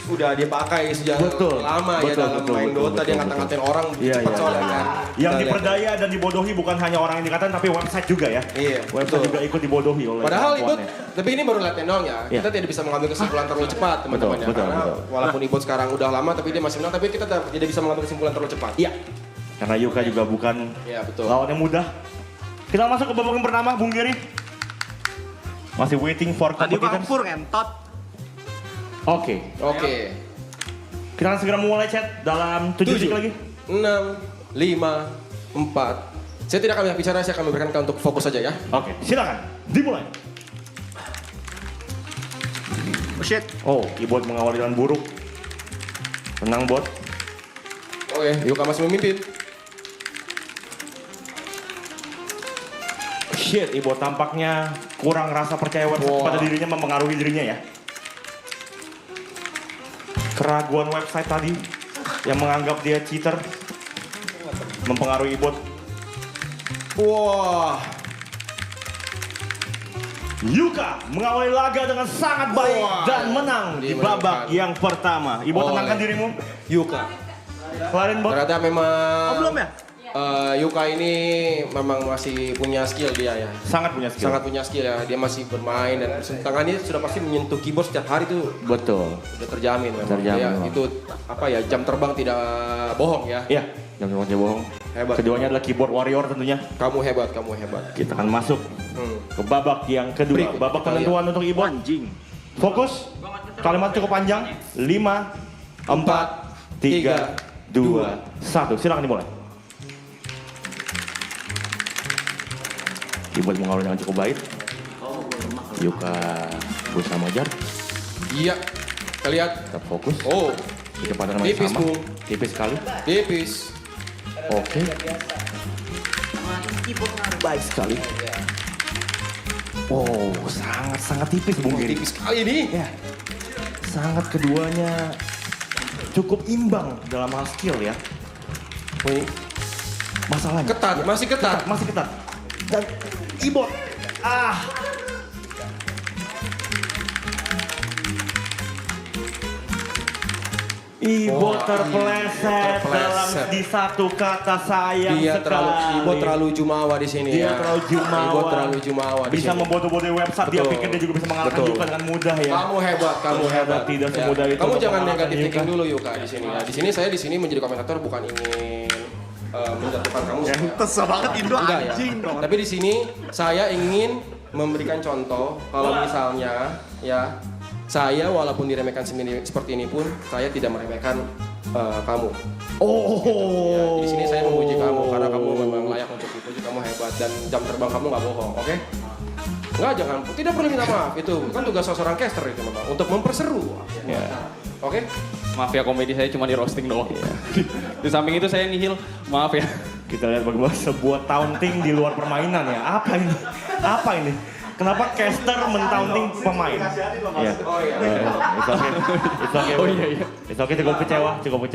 Speaker 8: udah dia pakai sejak lama ya dalam main Dota. Dia ngata-ngatain orang cepat soalnya kan.
Speaker 12: Yang diperdaya dan dibodohi bukan hanya orang yang dikatain, tapi website juga ya.
Speaker 8: Iya,
Speaker 12: website juga ikut dibodohi oleh
Speaker 8: Padahal Ibot,
Speaker 12: perempuannya.
Speaker 8: tapi ini baru latihan doang ya. Kita tidak bisa mengambil kesimpulan terlalu cepat, teman-teman ya.
Speaker 12: Betul.
Speaker 8: Walaupun Ibot sekarang udah lama, tapi dia masih menang, tapi kita tidak bisa mengambil kesimpulan terlalu cepat.
Speaker 12: Iya. Karena Yuka juga bukan lawan yang mudah. Kita masuk ke babak yang pertama, Bung Gary. Masih waiting for competitors. Oke. Kita akan segera mulai chat dalam 7 detik lagi.
Speaker 8: 6, 5, 4. Saya tidak akan banyak bicara, saya akan memberikan kalian untuk fokus saja ya.
Speaker 12: Oke, silakan. Dimulai. Oh, Ibot mengawali dengan buruk. Tenang, Bot.
Speaker 8: Oke, Yuka masih memimpin.
Speaker 12: Ibot tampaknya kurang rasa percaya pada dirinya, mempengaruhi dirinya ya. Keraguan website tadi yang menganggap dia cheater mempengaruhi Ibot.
Speaker 8: Wah.
Speaker 12: Yuka mengawali laga dengan sangat baik dan menang di babak yang pertama. Ibot, tenangkan dirimu.
Speaker 8: Yuka.
Speaker 12: Kelarin, Bot.
Speaker 8: Ternyata memang.
Speaker 12: Belum ya?
Speaker 8: Yuka ini memang masih punya skill dia ya.
Speaker 12: Sangat punya skill
Speaker 8: ya. Dia masih bermain dan tangannya sudah pasti menyentuh keyboard setiap hari tuh.
Speaker 12: Betul.
Speaker 8: Udah terjamin memang. Itu apa ya, jam terbang tidak bohong ya.
Speaker 12: Iya, jam terbang tidak bohong.
Speaker 8: Hebat.
Speaker 12: Keduanya adalah keyboard warrior tentunya.
Speaker 8: Kamu hebat.
Speaker 12: Kita akan masuk ke babak yang kedua. Babak penentuan untuk Ibot. Fokus. Kalimat cukup panjang. 5, 4, 3, 2, 1. Silakan dimulai. Ibot mengawali dengan cukup baik. Yuka berusaha mengejar.
Speaker 8: Iya. Kita lihat.
Speaker 12: Tetap fokus.
Speaker 8: Oh.
Speaker 12: Kecepatan masih
Speaker 8: Tipis,
Speaker 12: sama.
Speaker 8: Bung.
Speaker 12: Tipis sekali.
Speaker 8: Tipis.
Speaker 12: Oke. Baik sekali. Oh, sangat tipis, Bung Gary.
Speaker 8: Tipis sekali ini.
Speaker 12: Ya. Sangat keduanya cukup imbang dalam hal skill ya.
Speaker 8: Ini
Speaker 12: Masalahnya.
Speaker 8: Ketat, masih ketat.
Speaker 12: Masih ketat. Dan Ibot. Ibot terpeleset dalam di satu kata sayang sekali.
Speaker 8: Ibot terlalu jumawa di sini.
Speaker 12: Dia terlalu jumawa.
Speaker 8: Ibot terlalu jumawa di
Speaker 12: Bisa
Speaker 8: sini.
Speaker 12: membodoh-bodohi website, dia pikir dia juga bisa mengalahkan
Speaker 8: Betul.
Speaker 12: Yuka dengan mudah ya.
Speaker 8: Kamu hebat, kamu hebat.
Speaker 12: Tidak semudah itu
Speaker 8: Kamu
Speaker 12: untuk
Speaker 8: jangan
Speaker 12: mengalahkan
Speaker 8: negatif
Speaker 12: Yuka.
Speaker 8: thinking dulu Yuka di sini ya. Saya di sini menjadi komentator bukan ingin menjatuhkan kamu.
Speaker 5: Kesel banget Indo
Speaker 8: Enggak ya.
Speaker 5: anjing dong.
Speaker 8: Tapi di sini saya ingin memberikan contoh kalau misalnya ya saya walaupun diremehkan seperti ini pun saya tidak meremehkan kamu. Ya, di sini saya memuji kamu karena kamu memang layak untuk dipuji, kamu hebat dan jam terbang kamu nggak bohong, oke? Enggak, jangan, tidak perlu minta maaf, itu kan tugas seorang caster itu memang untuk memperseru. Oke?
Speaker 3: Maaf ya, komedi saya cuma di roasting doang. Di samping itu saya nihil, maaf ya.
Speaker 12: Kita lihat bagaimana sebuah taunting di luar permainan ya. Apa ini? Apa ini? Kenapa caster mentaunting pemain? Iya. It's okay.
Speaker 3: Oh iya iya.
Speaker 12: It's okay, cukup kecewa.
Speaker 8: Kamu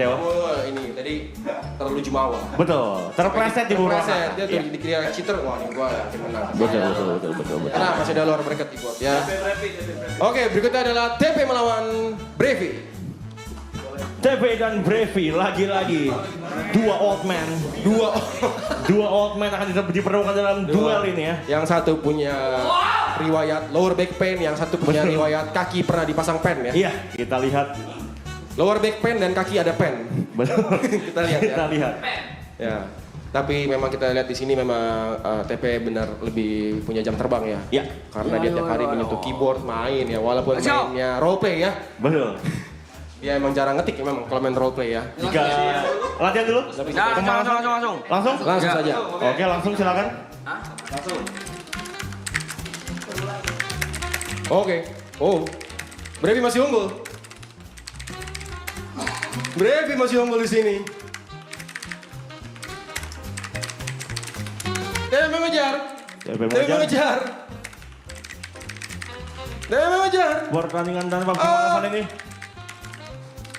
Speaker 8: ini tadi terlalu jumawa.
Speaker 12: Betul. Terpleset di bawah.
Speaker 8: Terpleset, dia tuh dikira cheater, wah ini gua yakin menang.
Speaker 12: Betul.
Speaker 8: Nah, masih ada luar bracket di ya. Oke, berikutnya adalah TP melawan Brevi.
Speaker 12: TP dan Brevi lagi-lagi dua old man akan dipertemukan dalam duel ini ya.
Speaker 8: Yang satu punya riwayat lower back pain, yang satu punya riwayat kaki pernah dipasang pen ya.
Speaker 12: Iya, kita lihat
Speaker 8: lower back pain dan kaki ada pen.
Speaker 12: Betul.
Speaker 8: Kita lihat ya.
Speaker 12: Kita lihat.
Speaker 8: Ya. Tapi memang kita lihat di sini memang TP benar lebih punya jam terbang ya.
Speaker 12: Iya.
Speaker 8: Karena dia tiap hari menyentuh keyboard main ya, walaupun mainnya roleplay ya.
Speaker 12: Betul.
Speaker 8: Dia emang jarang ngetik memang kalau main roleplay ya.
Speaker 12: Jika latihan dulu. Langsung
Speaker 8: saja.
Speaker 12: Oke, langsung silakan.
Speaker 8: Oke. Oh. Brevi masih unggul. Brevi masih unggul di sini. Dia mengejar.
Speaker 12: Pertandingan tanpa pemanasan ini.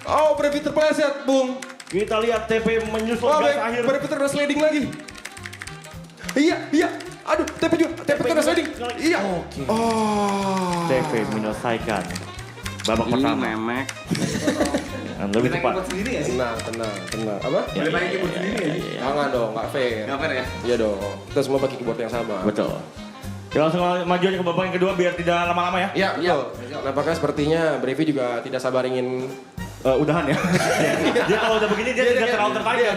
Speaker 8: Oh, Brevi terpeleset, Bung.
Speaker 12: Kita lihat TP menyusul gas akhir.
Speaker 8: Brevi terus sliding lagi. Iya. Aduh, TP terus sliding. Iya.
Speaker 12: Oke. TP menyelesaikan babak pertama.
Speaker 4: Memek.
Speaker 12: Lebih cepat.
Speaker 8: Tenang. Apa?
Speaker 5: Boleh main keyboard sendiri ya?
Speaker 8: Jangan dong, nggak fair.
Speaker 5: Nggak fair ya?
Speaker 8: Iya dong. Kita semua pakai keyboard yang sama.
Speaker 12: Betul. Kita langsung maju aja ke babak yang kedua biar tidak lama-lama ya.
Speaker 8: Iya. Nampaknya sepertinya Brevi juga tidak sabar ingin
Speaker 12: udahan ya. Dia kalau udah begini dia tidak terlalu tertarik ya.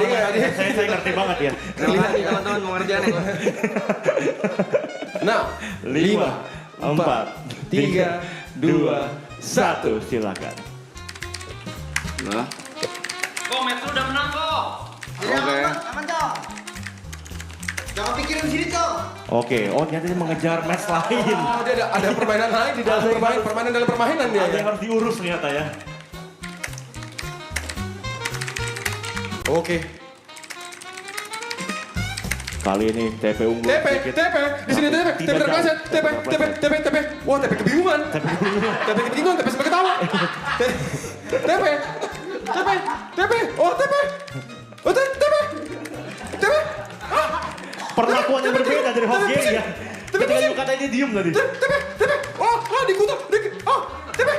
Speaker 12: Saya ngerti banget ya.
Speaker 5: Lihat nih teman-teman mau ngerjain nih.
Speaker 8: Nah,
Speaker 12: 5, 4, 3, 2, 1, silakan.
Speaker 4: Nah,
Speaker 6: Metro udah menang kok.
Speaker 11: Oke. Aman, Cok. Jangan pikirin sini, Cok.
Speaker 12: Oke, ternyata dia mengejar match lain.
Speaker 8: Oh, dia ada permainan lain di dalam permainan dalam permainan dia.
Speaker 12: Ada yang harus diurus ternyata ya.
Speaker 8: Oke.
Speaker 12: Kali ini TP unggul
Speaker 8: TP, di sini TP terpleset, TP. Wah, TP kebingungan. TP sampai ketawa. TP. Oh, TP.
Speaker 12: Perlakuan yang berbeda dari host game ya. Ketika you kata dia diem tadi.
Speaker 8: TP. Oh, dikutuk. Oh, TP.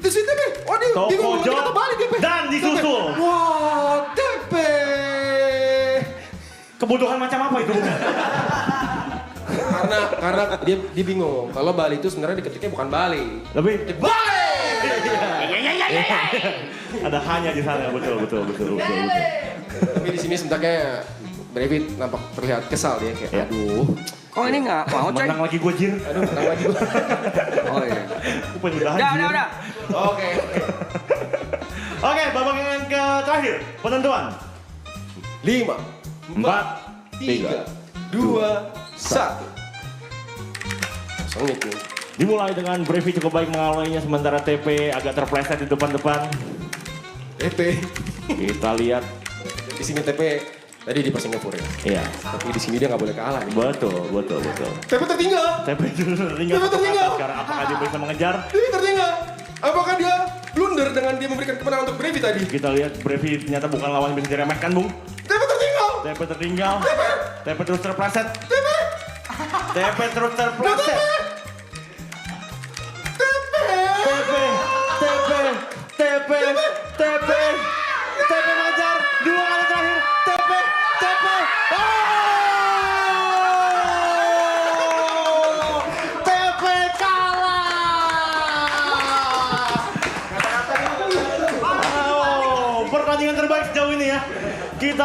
Speaker 8: Di sini TP. Oh, dia bingung mau kata balik TP.
Speaker 12: Dan disusul.
Speaker 8: Wah, TP.
Speaker 12: Kebutuhan macam apa itu?
Speaker 8: Karena dia bingung. Kalau Bali itu sebenarnya diketiknya bukan Bali.
Speaker 12: Lebih
Speaker 8: Bali.
Speaker 12: Ada hanya di sana, betul.
Speaker 8: Tapi di sini sebenarnya Brevi nampak terlihat kesal dia kayak aduh.
Speaker 4: kok ini nggak mau coy?
Speaker 12: Menang lagi gue Jir.
Speaker 8: Aduh, menang lagi gua.
Speaker 4: Oh iya.
Speaker 12: Gue pengen udahan Jir.
Speaker 4: Udah.
Speaker 12: Oke, babak yang terakhir, penentuan.
Speaker 8: 5,
Speaker 12: 4, 3,
Speaker 8: 2, 1. Sengit nih.
Speaker 12: Dimulai dengan Brevi cukup baik mengawalnya sementara TP agak terpleset di depan-depan.
Speaker 8: TP.
Speaker 12: Kita lihat
Speaker 8: Di sini TP tadi di Singapura ya.
Speaker 12: Iya.
Speaker 8: Tapi di sini dia nggak boleh kalah nih.
Speaker 12: Betul.
Speaker 8: TP tertinggal.
Speaker 12: TP tertinggal. Sekarang apakah dia bisa mengejar?
Speaker 8: Dia tertinggal. Apakah dia blunder dengan dia memberikan kemenangan untuk Brevi tadi.
Speaker 12: Kita lihat Brevi ternyata bukan lawan yang bisa diremehkan, Bung.
Speaker 8: TP tertinggal.
Speaker 12: TP tertinggal. TP terus terpleset. TP terus terpleset. TP Majar, 2 kali terakhir, TP. TP kalah. Pertandingan terbaik sejauh ini ya. Kita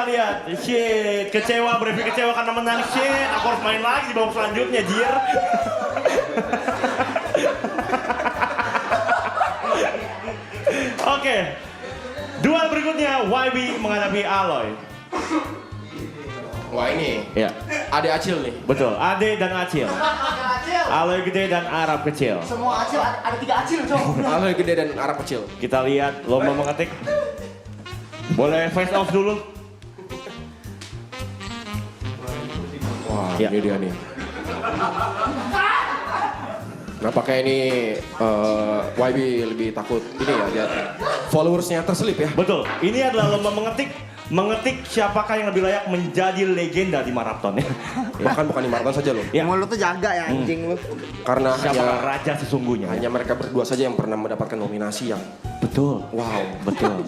Speaker 12: lihat. Shit, kecewa, Brevi kecewa karena menang. Shit, aku harus main lagi di babak selanjutnya, Jir. Oke, duel berikutnya YB menghadapi Aloy.
Speaker 8: Wah ini,
Speaker 12: Ya,
Speaker 8: Ade Acil nih.
Speaker 12: betul. Ade dan Acil. Aloy gede dan Arab kecil.
Speaker 10: Semua acil, ada 3 acil, Cok.
Speaker 8: Aloy gede dan Arab kecil.
Speaker 12: Kita lihat lomba mengetik. Boleh face off dulu.
Speaker 8: Wah,
Speaker 12: Ya.
Speaker 8: ini dia nih. Nampaknya ini YB lebih takut ini ya, dia followersnya terselip ya.
Speaker 12: Betul. Ini adalah lomba mengetik siapakah yang lebih layak menjadi legenda di maraton ya.
Speaker 8: Bahkan bukan di maraton saja loh.
Speaker 12: Ya.
Speaker 10: Mulut tuh jaga ya anjing lu.
Speaker 8: Karena
Speaker 12: Siapakah raja sesungguhnya?
Speaker 8: hanya mereka berdua saja yang pernah mendapatkan nominasi yang
Speaker 12: Betul.
Speaker 8: wow.
Speaker 12: Betul.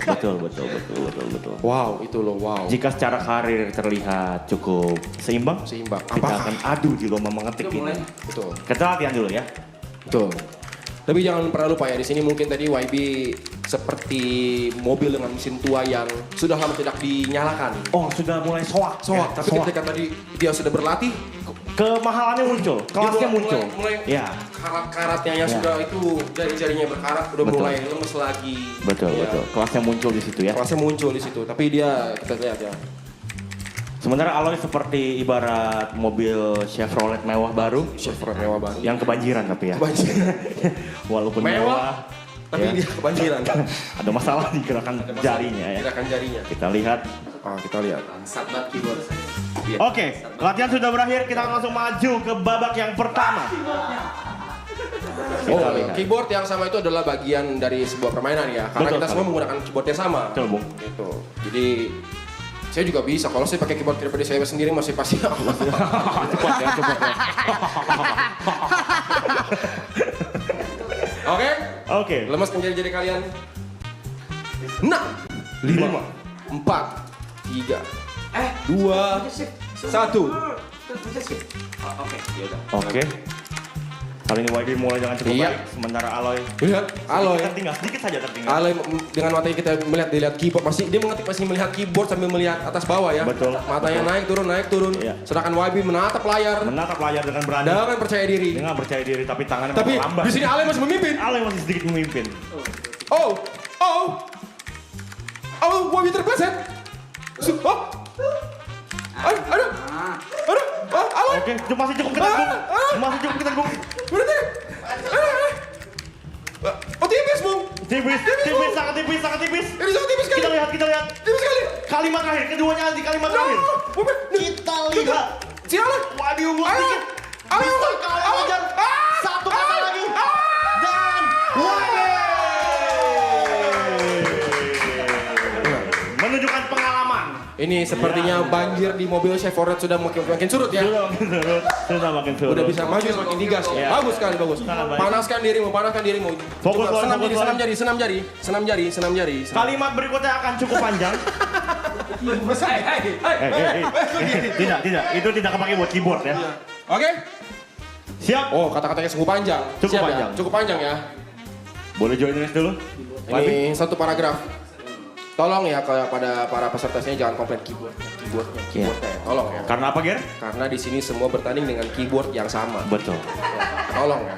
Speaker 8: Wow, itu loh wow.
Speaker 12: Jika secara karir terlihat cukup seimbang,
Speaker 8: Seimbang.
Speaker 12: kita
Speaker 8: Apakah?
Speaker 12: akan adu di lomba mengetik ini.
Speaker 8: Betul.
Speaker 12: Kita latihan dulu ya.
Speaker 8: Betul. Tapi jangan pernah lupa ya, di sini mungkin tadi YB seperti mobil dengan mesin tua yang sudah lama tidak dinyalakan.
Speaker 12: Oh, sudah mulai soak.
Speaker 8: Soak,
Speaker 12: Ya,
Speaker 8: tapi ketika tadi dia sudah berlatih,
Speaker 12: kemahalannya muncul, kelasnya
Speaker 8: dia
Speaker 12: muncul.
Speaker 8: Mulai
Speaker 12: Ya,
Speaker 8: karat-karatnya yang
Speaker 12: Ya.
Speaker 8: sudah itu jari-jarinya berkarat udah
Speaker 12: Betul.
Speaker 8: mulai lemes lagi.
Speaker 12: betul,
Speaker 8: Ya.
Speaker 12: betul. Kelasnya muncul di situ ya.
Speaker 8: Kelasnya muncul di situ, tapi dia kita lihat ya.
Speaker 12: Sementara Aloy seperti ibarat mobil Chevrolet mewah baru
Speaker 8: Chevrolet mewah banget.
Speaker 12: yang kebanjiran tapi ya.
Speaker 8: Kebanjiran.
Speaker 12: Walaupun
Speaker 8: Mewah,
Speaker 12: mewah,
Speaker 8: tapi
Speaker 12: ya,
Speaker 8: dia kebanjiran.
Speaker 12: ada masalah di gerakan jarinya ya.
Speaker 8: Gerakan jarinya.
Speaker 12: Kita lihat.
Speaker 8: Kita lihat.
Speaker 12: Oke, latihan sudah berakhir. Kita akan langsung maju ke babak yang pertama.
Speaker 8: Oh,
Speaker 12: Kita lihat.
Speaker 8: keyboard yang sama itu adalah bagian dari sebuah permainan ya. Karena
Speaker 12: Betul
Speaker 8: kita
Speaker 12: sekali.
Speaker 8: semua menggunakan keyboard yang sama.
Speaker 12: Betul, Bung.
Speaker 8: Gitu. Jadi saya juga bisa. Kalau saya pakai keyboard pribadi saya sendiri masih pasti.
Speaker 12: Cepat ya, cepat ya.
Speaker 8: Oke?
Speaker 12: Oke.
Speaker 8: Lemas menjadi kalian. 6, 5, 4, 3, 2, 1.
Speaker 12: Oke. Kali ini YB mulai dengan cukup
Speaker 8: Iya.
Speaker 12: baik. Sementara Aloy
Speaker 8: Lihat, Aloy.
Speaker 12: tertinggal, sedikit saja tertinggal.
Speaker 8: Aloy dengan matanya kita dilihat keyboard dia mengetik masih melihat keyboard sambil melihat atas bawah ya.
Speaker 12: Betul.
Speaker 8: Matanya
Speaker 12: Betul.
Speaker 8: naik turun.
Speaker 12: Iya.
Speaker 8: Sedangkan YB menatap layar
Speaker 12: Menatap layar dengan berani.
Speaker 8: dengan percaya diri.
Speaker 12: Dengan percaya diri, tapi tangannya
Speaker 8: Tapi
Speaker 12: memang lambat.
Speaker 8: di sini Aloy masih memimpin.
Speaker 12: Aloy masih sedikit memimpin.
Speaker 8: Oh, YB terpleset. Aduh, Aloy.
Speaker 12: Oke, itu masih cukup ketat, Bung. Masih cukup ketat, Bung.
Speaker 8: Berhenti. Oh tipis, Bung.
Speaker 12: Tipis, sangat tipis.
Speaker 8: Ini sangat tipis sekali.
Speaker 12: Kita lihat.
Speaker 8: Tipis sekali.
Speaker 12: Kalimat terakhir, keduanya di kalimat terakhir. Kita lihat.
Speaker 8: Si Aloy.
Speaker 12: YB unggul sedikit. Bisa kalah Majar. Satu kata lagi. Dan YB menunjukkan pengalaman.
Speaker 8: Ini sepertinya banjir di mobil Chevrolet sudah makin surut ya.
Speaker 12: Sudah makin surut.
Speaker 8: Udah bisa maju semakin digas ya.
Speaker 12: Ya.
Speaker 8: Bagus sekali, bagus.
Speaker 12: Sangat baik.
Speaker 8: Panaskan dirimu.
Speaker 12: Fokus,
Speaker 8: Coba,
Speaker 12: Loy, fokus, Loy.
Speaker 8: senam jari.
Speaker 12: Kalimat berikutnya akan cukup panjang. Tidak. Itu tidak kepake buat keyboard ya.
Speaker 8: Oke?
Speaker 12: Siap.
Speaker 8: Oh, kata-katanya sungguh panjang.
Speaker 12: Cukup
Speaker 8: Siap
Speaker 12: panjang.
Speaker 8: Ya? Cukup panjang ya.
Speaker 12: Boleh join list dulu?
Speaker 8: Ini satu paragraf. Tolong ya kepada para pesertanya jangan komplain keyboardnya ya. Tolong ya.
Speaker 12: Karena apa, Ger?
Speaker 8: Karena di sini semua bertanding dengan keyboard yang sama.
Speaker 12: Betul.
Speaker 8: Ya, tolong ya.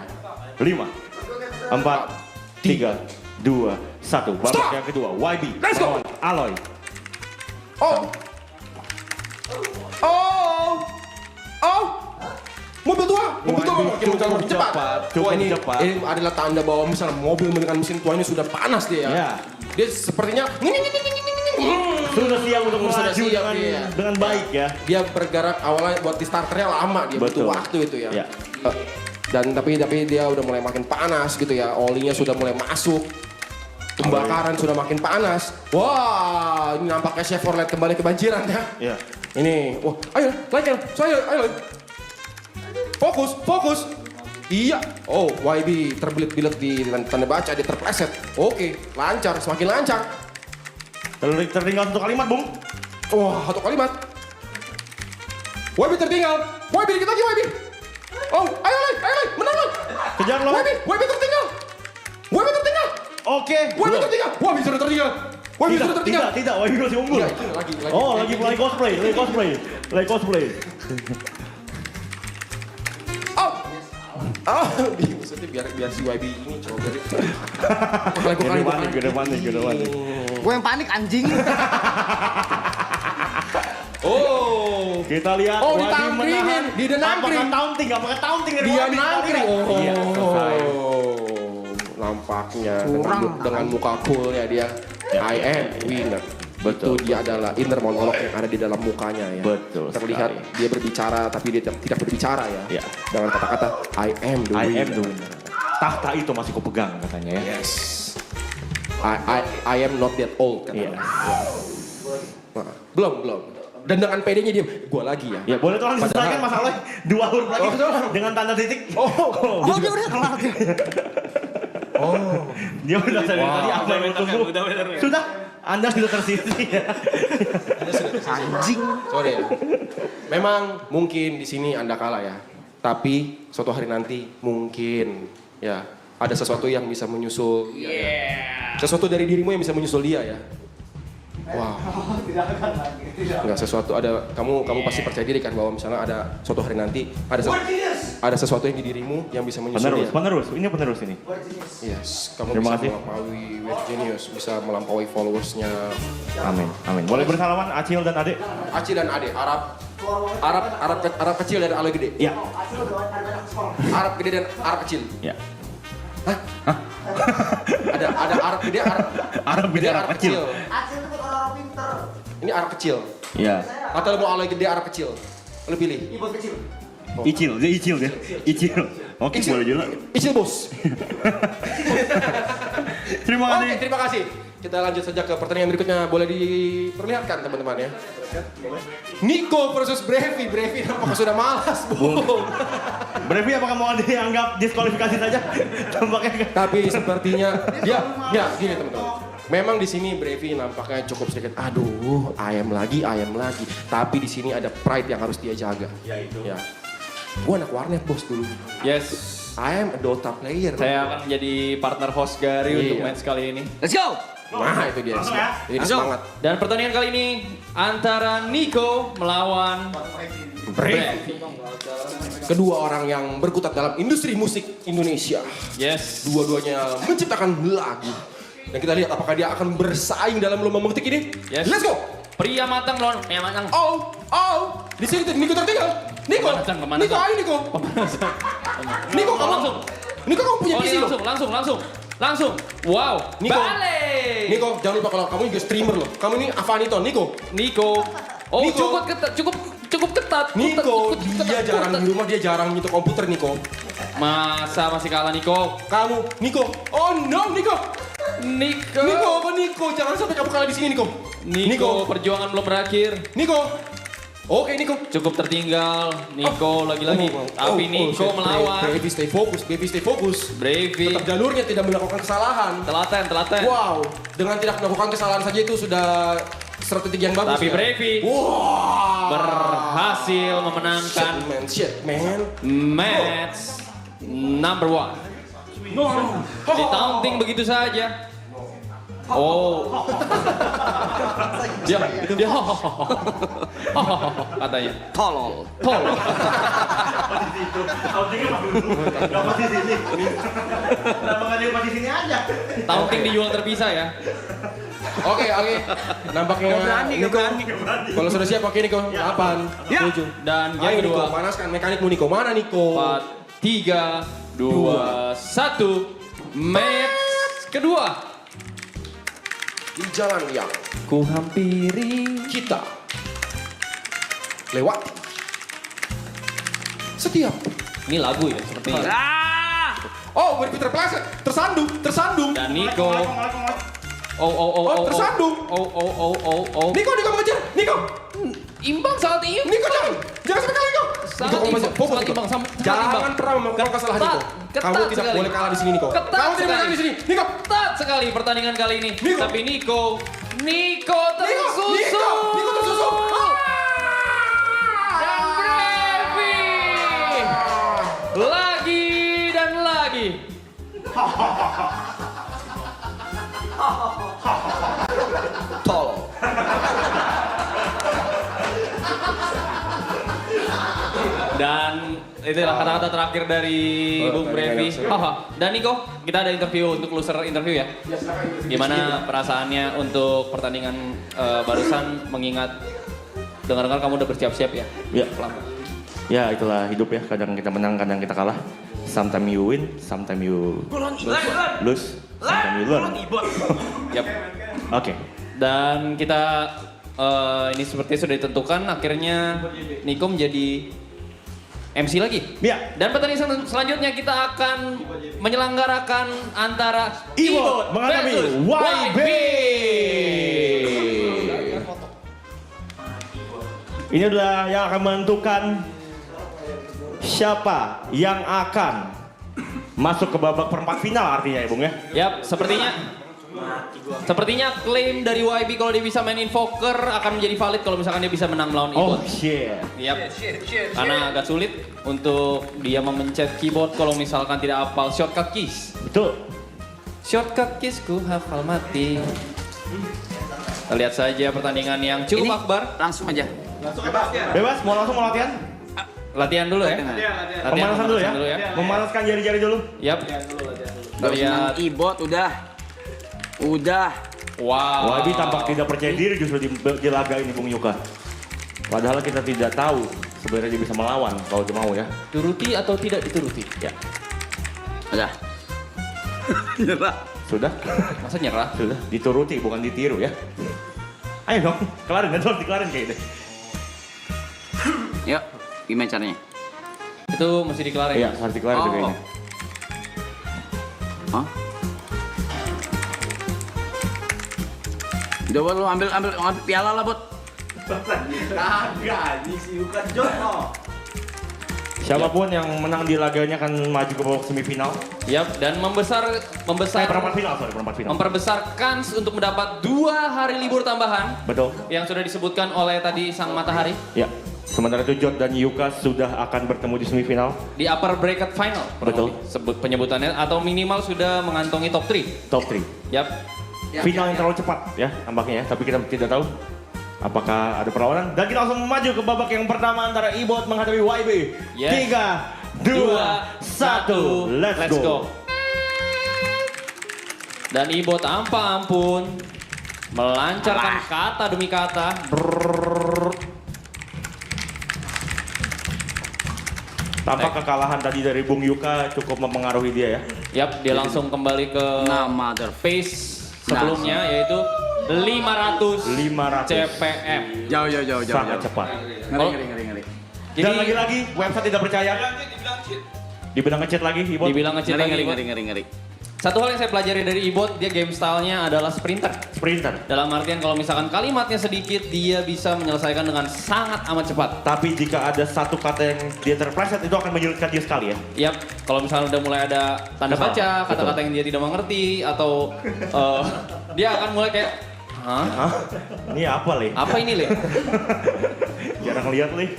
Speaker 12: 5, 4, 3, 2, 1. Babak
Speaker 8: Stop!
Speaker 12: yang kedua, YB
Speaker 8: Let's go!
Speaker 12: lawan Aloy.
Speaker 8: Mobil tua
Speaker 12: Cukup cepat.
Speaker 8: Ini adalah tanda bahwa misalnya mobil dengan mesin tuanya sudah panas dia.
Speaker 12: Ya.
Speaker 8: Dia sepertinya
Speaker 12: Sudah siap untuk
Speaker 8: Sudah
Speaker 12: melaju
Speaker 8: siap,
Speaker 12: dengan
Speaker 8: iya.
Speaker 12: dengan baik ya.
Speaker 8: dia bergerak awalnya buat di starternya lama dia butuh
Speaker 12: Betul.
Speaker 8: waktu itu ya.
Speaker 12: Ya.
Speaker 8: Dan tapi dia udah mulai makin panas gitu ya. Olinya sudah mulai masuk. Pembakaran sudah makin panas. Wah, ini nampaknya Chevrolet kembali kebanjiran ya.
Speaker 12: Iya.
Speaker 8: Ini, wah, ayo, like ayo. Fokus. Iya. Oh, YB terbelit-belit di tanda baca, dia terpleset. Oke, lancar, semakin lancar.
Speaker 12: Tertinggal satu kalimat, Bung.
Speaker 8: Wah, satu kalimat. YB tertinggal. YB dikit lagi, YB. Oh, ayo, menang, Lai.
Speaker 12: Kejar lo.
Speaker 8: YB tertinggal.
Speaker 12: Oke.
Speaker 8: YB tertinggal. YB sudah tertinggal. YB sudah tertinggal.
Speaker 12: Tidak, YB masih unggul.
Speaker 8: Iya, itu lagi.
Speaker 12: Oh, lagi cosplay.
Speaker 8: Oh, maksudnya biar si YB ini coba.
Speaker 12: Gede panik.
Speaker 10: Gue yang panik anjing.
Speaker 8: Oh,
Speaker 12: kita lihat
Speaker 8: oh,
Speaker 12: YB menahan.
Speaker 8: dia nangkring.
Speaker 12: Apakah taunting dari
Speaker 8: Dia
Speaker 12: YB?
Speaker 8: nangkring.
Speaker 12: Iya, selesai.
Speaker 8: Nampaknya dengan muka coolnya dia. I am winner.
Speaker 12: Betul.
Speaker 8: Itu dia adalah inner monolog yang ada di dalam mukanya ya.
Speaker 12: Betul
Speaker 8: Terlihat
Speaker 12: sekali.
Speaker 8: dia berbicara tapi dia tidak berbicara ya.
Speaker 12: Ya.
Speaker 8: Dengan kata-kata I am the winner.
Speaker 12: Tahta itu masih kupegang katanya ya.
Speaker 8: Yes. I am not that old katanya. Nah, belum. Dan dengan PD-nya dia, gua lagi ya.
Speaker 12: Ya boleh tolong diselesaikan masalahnya 2 huruf lagi dengan tanda titik.
Speaker 10: Oh, dia udah kelar dia.
Speaker 12: Dia udah dari tadi apa yang tunggu. Sudah, Anda sudah tersisi ya.
Speaker 10: Anjing.
Speaker 8: Sorry ya. Memang mungkin di sini Anda kalah ya. Tapi suatu hari nanti mungkin ya ada sesuatu yang bisa menyusul. Sesuatu dari dirimu yang bisa menyusul dia ya. Wow. Enggak sesuatu ada kamu pasti percaya diri kan bahwa misalnya ada suatu hari nanti ada sesuatu yang di dirimu yang bisa menyusul dia.
Speaker 12: Penerus. Ini penerus ini.
Speaker 8: Yes, kamu
Speaker 12: Terima
Speaker 8: bisa
Speaker 12: kasih.
Speaker 8: melampaui Weird Genius, bisa melampaui followersnya
Speaker 12: Amin. Boleh bersalaman Acil dan Ade.
Speaker 8: Acil dan Ade, Arab kecil dan Arab gede.
Speaker 12: Ya.
Speaker 8: Arab gede dan Arab kecil.
Speaker 12: Ya.
Speaker 8: Ada Arab gede,
Speaker 12: Arab gede, Arab kecil.
Speaker 10: Acil itu bukan orang pinter.
Speaker 8: Ini Arab kecil.
Speaker 12: Ya.
Speaker 8: Atau mau Arab gede, Arab kecil. Lu pilih.
Speaker 10: Ibu kecil.
Speaker 12: Icil. Oke,
Speaker 8: Icil.
Speaker 12: boleh juga.
Speaker 8: Icil bos.
Speaker 12: Terima kasih.
Speaker 8: Oke, terima kasih. Kita lanjut saja ke pertandingan berikutnya. Boleh diperlihatkan teman-teman ya. Nico versus Brevi. Brevi apakah sudah malas, Bu?
Speaker 12: Brevi apakah mau dianggap diskualifikasi saja? Tampaknya.
Speaker 8: Tapi sepertinya ya gini teman-teman. Memang di sini Brevi nampaknya cukup sedikit. Aduh, ayam lagi. Tapi di sini ada pride yang harus dia jaga.
Speaker 12: Ya itu.
Speaker 8: Ya. Gua anak warnet bos dulu.
Speaker 3: Yes.
Speaker 8: I am a Dota player.
Speaker 3: Saya akan menjadi partner host Gary untuk
Speaker 8: Iya.
Speaker 3: match kali ini.
Speaker 10: Let's go.
Speaker 8: Nah itu dia.
Speaker 12: Langsung ya.
Speaker 8: Ini semangat.
Speaker 3: Dan pertandingan kali ini antara Nico melawan Brevi.
Speaker 8: Kedua orang yang berkutat dalam industri musik Indonesia.
Speaker 3: Yes.
Speaker 8: Dua-duanya menciptakan lagu. Dan kita lihat apakah dia akan bersaing dalam lomba musik ini.
Speaker 3: Yes.
Speaker 8: Let's go.
Speaker 3: Pria matang lawan pria matang.
Speaker 8: Oh. Di sini Nico tertinggal. Nico,
Speaker 3: Pemanasan.
Speaker 8: Nico, ayo Nico. Nico, kamu
Speaker 3: langsung.
Speaker 8: Nico, kamu punya
Speaker 3: Oh
Speaker 8: PC
Speaker 3: iya,
Speaker 8: loh.
Speaker 3: langsung. Wow.
Speaker 8: Nico.
Speaker 3: Balik.
Speaker 8: Nico, jangan lupa kalau kamu juga streamer loh. Kamu ini Avanito, Nico.
Speaker 3: Oh,
Speaker 8: Nico.
Speaker 3: cukup ketat.
Speaker 8: Nico,
Speaker 3: Ketat.
Speaker 8: dia jarang di rumah, dia jarang nyentuh komputer, Nico.
Speaker 3: Masa masih kalah Nico?
Speaker 8: Kamu, Nico. Oh no, Nico.
Speaker 3: Nico,
Speaker 8: Jangan sampai kamu kalah di sini, Nico.
Speaker 3: Nico, perjuangan belum berakhir.
Speaker 8: Nico. Oke, Nico.
Speaker 3: Cukup tertinggal. Nico lagi-lagi. Tapi Nico melawan.
Speaker 8: Baby stay fokus.
Speaker 3: Brevi.
Speaker 8: Tetap jalurnya tidak melakukan kesalahan.
Speaker 3: Telaten.
Speaker 8: Wow, dengan tidak melakukan kesalahan saja itu sudah strategi yang bagus.
Speaker 3: Tapi
Speaker 8: ya?
Speaker 3: Brevi berhasil memenangkan
Speaker 8: Shit, man.
Speaker 3: match number 1. Di taunting begitu saja. Oh. Dia katanya.
Speaker 10: Tolol.
Speaker 12: Gak pasti sini. Kenapa gak di sini aja?
Speaker 3: Taunting dijual terpisah ya.
Speaker 8: Oke. Nampaknya Nico. Kalau sudah siap, oke Nico. 8, 7.
Speaker 3: Dan game
Speaker 8: Ayo Nico,
Speaker 3: kedua.
Speaker 8: panaskan mekanikmu Nico. Mana Nico?
Speaker 3: 4, 3, 2, 1. Match kedua.
Speaker 8: Di jalan yang
Speaker 3: Ku hampiri.
Speaker 8: kita lewati. Setiap.
Speaker 3: Ini lagu ya sepertinya.
Speaker 8: Oh, gue dipikir terpleset. Tersandung.
Speaker 3: Dan Niko.
Speaker 8: Oh, tersandung. Niko mengejar. Niko.
Speaker 3: Imbang sangat imbang.
Speaker 8: Niko jangan sampai kalah Niko.
Speaker 3: Sangat imbang.
Speaker 8: Jangan pernah melakukan kesalahan Niko. Kamu tidak boleh kalah di sini Niko. Kamu tidak boleh kalah di sini. Niko.
Speaker 3: Ketat sekali pertandingan kali ini. Tapi Niko tersusul.
Speaker 8: Niko tersusul.
Speaker 3: Dan Brevi. Lagi dan lagi.
Speaker 1: Tolong.
Speaker 3: Dan itulah kata-kata terakhir dari Bung Brevi. Dan Niko, kita ada interview untuk loser interview ya. Gimana perasaannya untuk pertandingan barusan mengingat dengar-dengar kamu udah bersiap-siap ya?
Speaker 12: Ya. Ya itulah hidup ya. Kadang kita menang, kadang kita kalah. Sometimes you win, sometimes you lose, sometimes you learn.
Speaker 3: Yap.
Speaker 12: Oke.
Speaker 3: Dan kita ini seperti sudah ditentukan akhirnya Niko menjadi MC lagi.
Speaker 12: Ya.
Speaker 3: Dan pertandingan selanjutnya kita akan menyelenggarakan antara
Speaker 12: Ibot menghadapi YB. Ini adalah yang akan menentukan siapa yang akan masuk ke babak perempat final artinya ya Bung ya.
Speaker 3: Yap, sepertinya klaim dari YB kalau dia bisa main invoker akan menjadi valid kalau misalkan dia bisa menang melawan Ibot.
Speaker 12: Oh shit.
Speaker 3: Yap. Karena agak sulit untuk dia memencet keyboard kalau misalkan tidak hafal shortcut keys.
Speaker 12: Betul.
Speaker 3: Shortcut keys ku hafal mati. Kita lihat saja pertandingan yang cukup akbar.
Speaker 4: Langsung aja.
Speaker 12: Bebas, mau langsung mau latihan?
Speaker 3: Latihan dulu ya.
Speaker 12: Pemanasan dulu ya. Memanaskan jari-jari dulu.
Speaker 3: Yap.
Speaker 4: Lihat Ibot udah.
Speaker 3: Wow.
Speaker 12: YB tampak tidak percaya diri justru di laga ini Bung Yuka. Padahal kita tidak tahu sebenarnya dia bisa melawan kalau dia mau ya.
Speaker 3: Turuti atau tidak dituruti?
Speaker 12: Ya.
Speaker 4: Udah. Nyerah.
Speaker 12: Sudah?
Speaker 3: Masa nyerah?
Speaker 12: Sudah. Dituruti bukan ditiru ya. Ayo dong, kelarin kayaknya.
Speaker 4: Yuk, gimana caranya?
Speaker 3: Itu mesti dikelarin.
Speaker 12: Iya, harus dikelarin tuh kayaknya.
Speaker 4: Hah? Udah buat lu ambil piala lah, Bot.
Speaker 5: Kagak, ini si Yuka Jono.
Speaker 12: Siapapun yang menang di laganya akan maju ke babak semifinal.
Speaker 3: Yap, dan
Speaker 12: perempat final.
Speaker 3: Memperbesar kans untuk mendapat 2 hari libur tambahan.
Speaker 12: Betul.
Speaker 3: Yang sudah disebutkan oleh tadi Sang Matahari.
Speaker 12: Ya. Sementara itu Jot dan Yuka sudah akan bertemu di semifinal.
Speaker 3: Di upper bracket final.
Speaker 12: Betul.
Speaker 3: Sebut penyebutannya atau minimal sudah mengantongi top 3.
Speaker 12: Top 3.
Speaker 3: Yap.
Speaker 12: Final yang terlalu cepat ya tampaknya ya, tapi kita tidak tahu apakah ada perlawanan. Dan kita langsung maju ke babak yang pertama antara Ibot menghadapi YB.
Speaker 3: Yes.
Speaker 12: 3, 2, 1, let's go.
Speaker 3: Dan Ibot tanpa ampun melancarkan kata demi kata.
Speaker 12: Tampak kekalahan tadi dari Bung Yuka cukup mempengaruhi dia ya.
Speaker 3: Yap, dia langsung kembali ke pace sebelumnya yaitu 500 CPM.
Speaker 4: Jauh.
Speaker 12: Sangat cepat.
Speaker 4: Ngeri.
Speaker 12: Dan lagi-lagi website tidak percaya. Dibilang ngechat lagi Ibot.
Speaker 3: Dibilang ngechat lagi.
Speaker 4: Ngeri.
Speaker 3: Satu hal yang saya pelajari dari Ibot, dia game stylenya adalah sprinter. Dalam artian kalau misalkan kalimatnya sedikit, dia bisa menyelesaikan dengan sangat amat cepat.
Speaker 12: Tapi jika ada satu kata yang dia terpleset, itu akan menyulitkan dia sekali ya.
Speaker 3: Yap, kalau misalnya udah mulai ada tanda baca, kata-kata yang dia tidak mengerti, atau dia akan mulai kayak, hah?
Speaker 12: Ini apa, Le?
Speaker 3: Apa ini, Le?
Speaker 12: Jarang lihat, Le.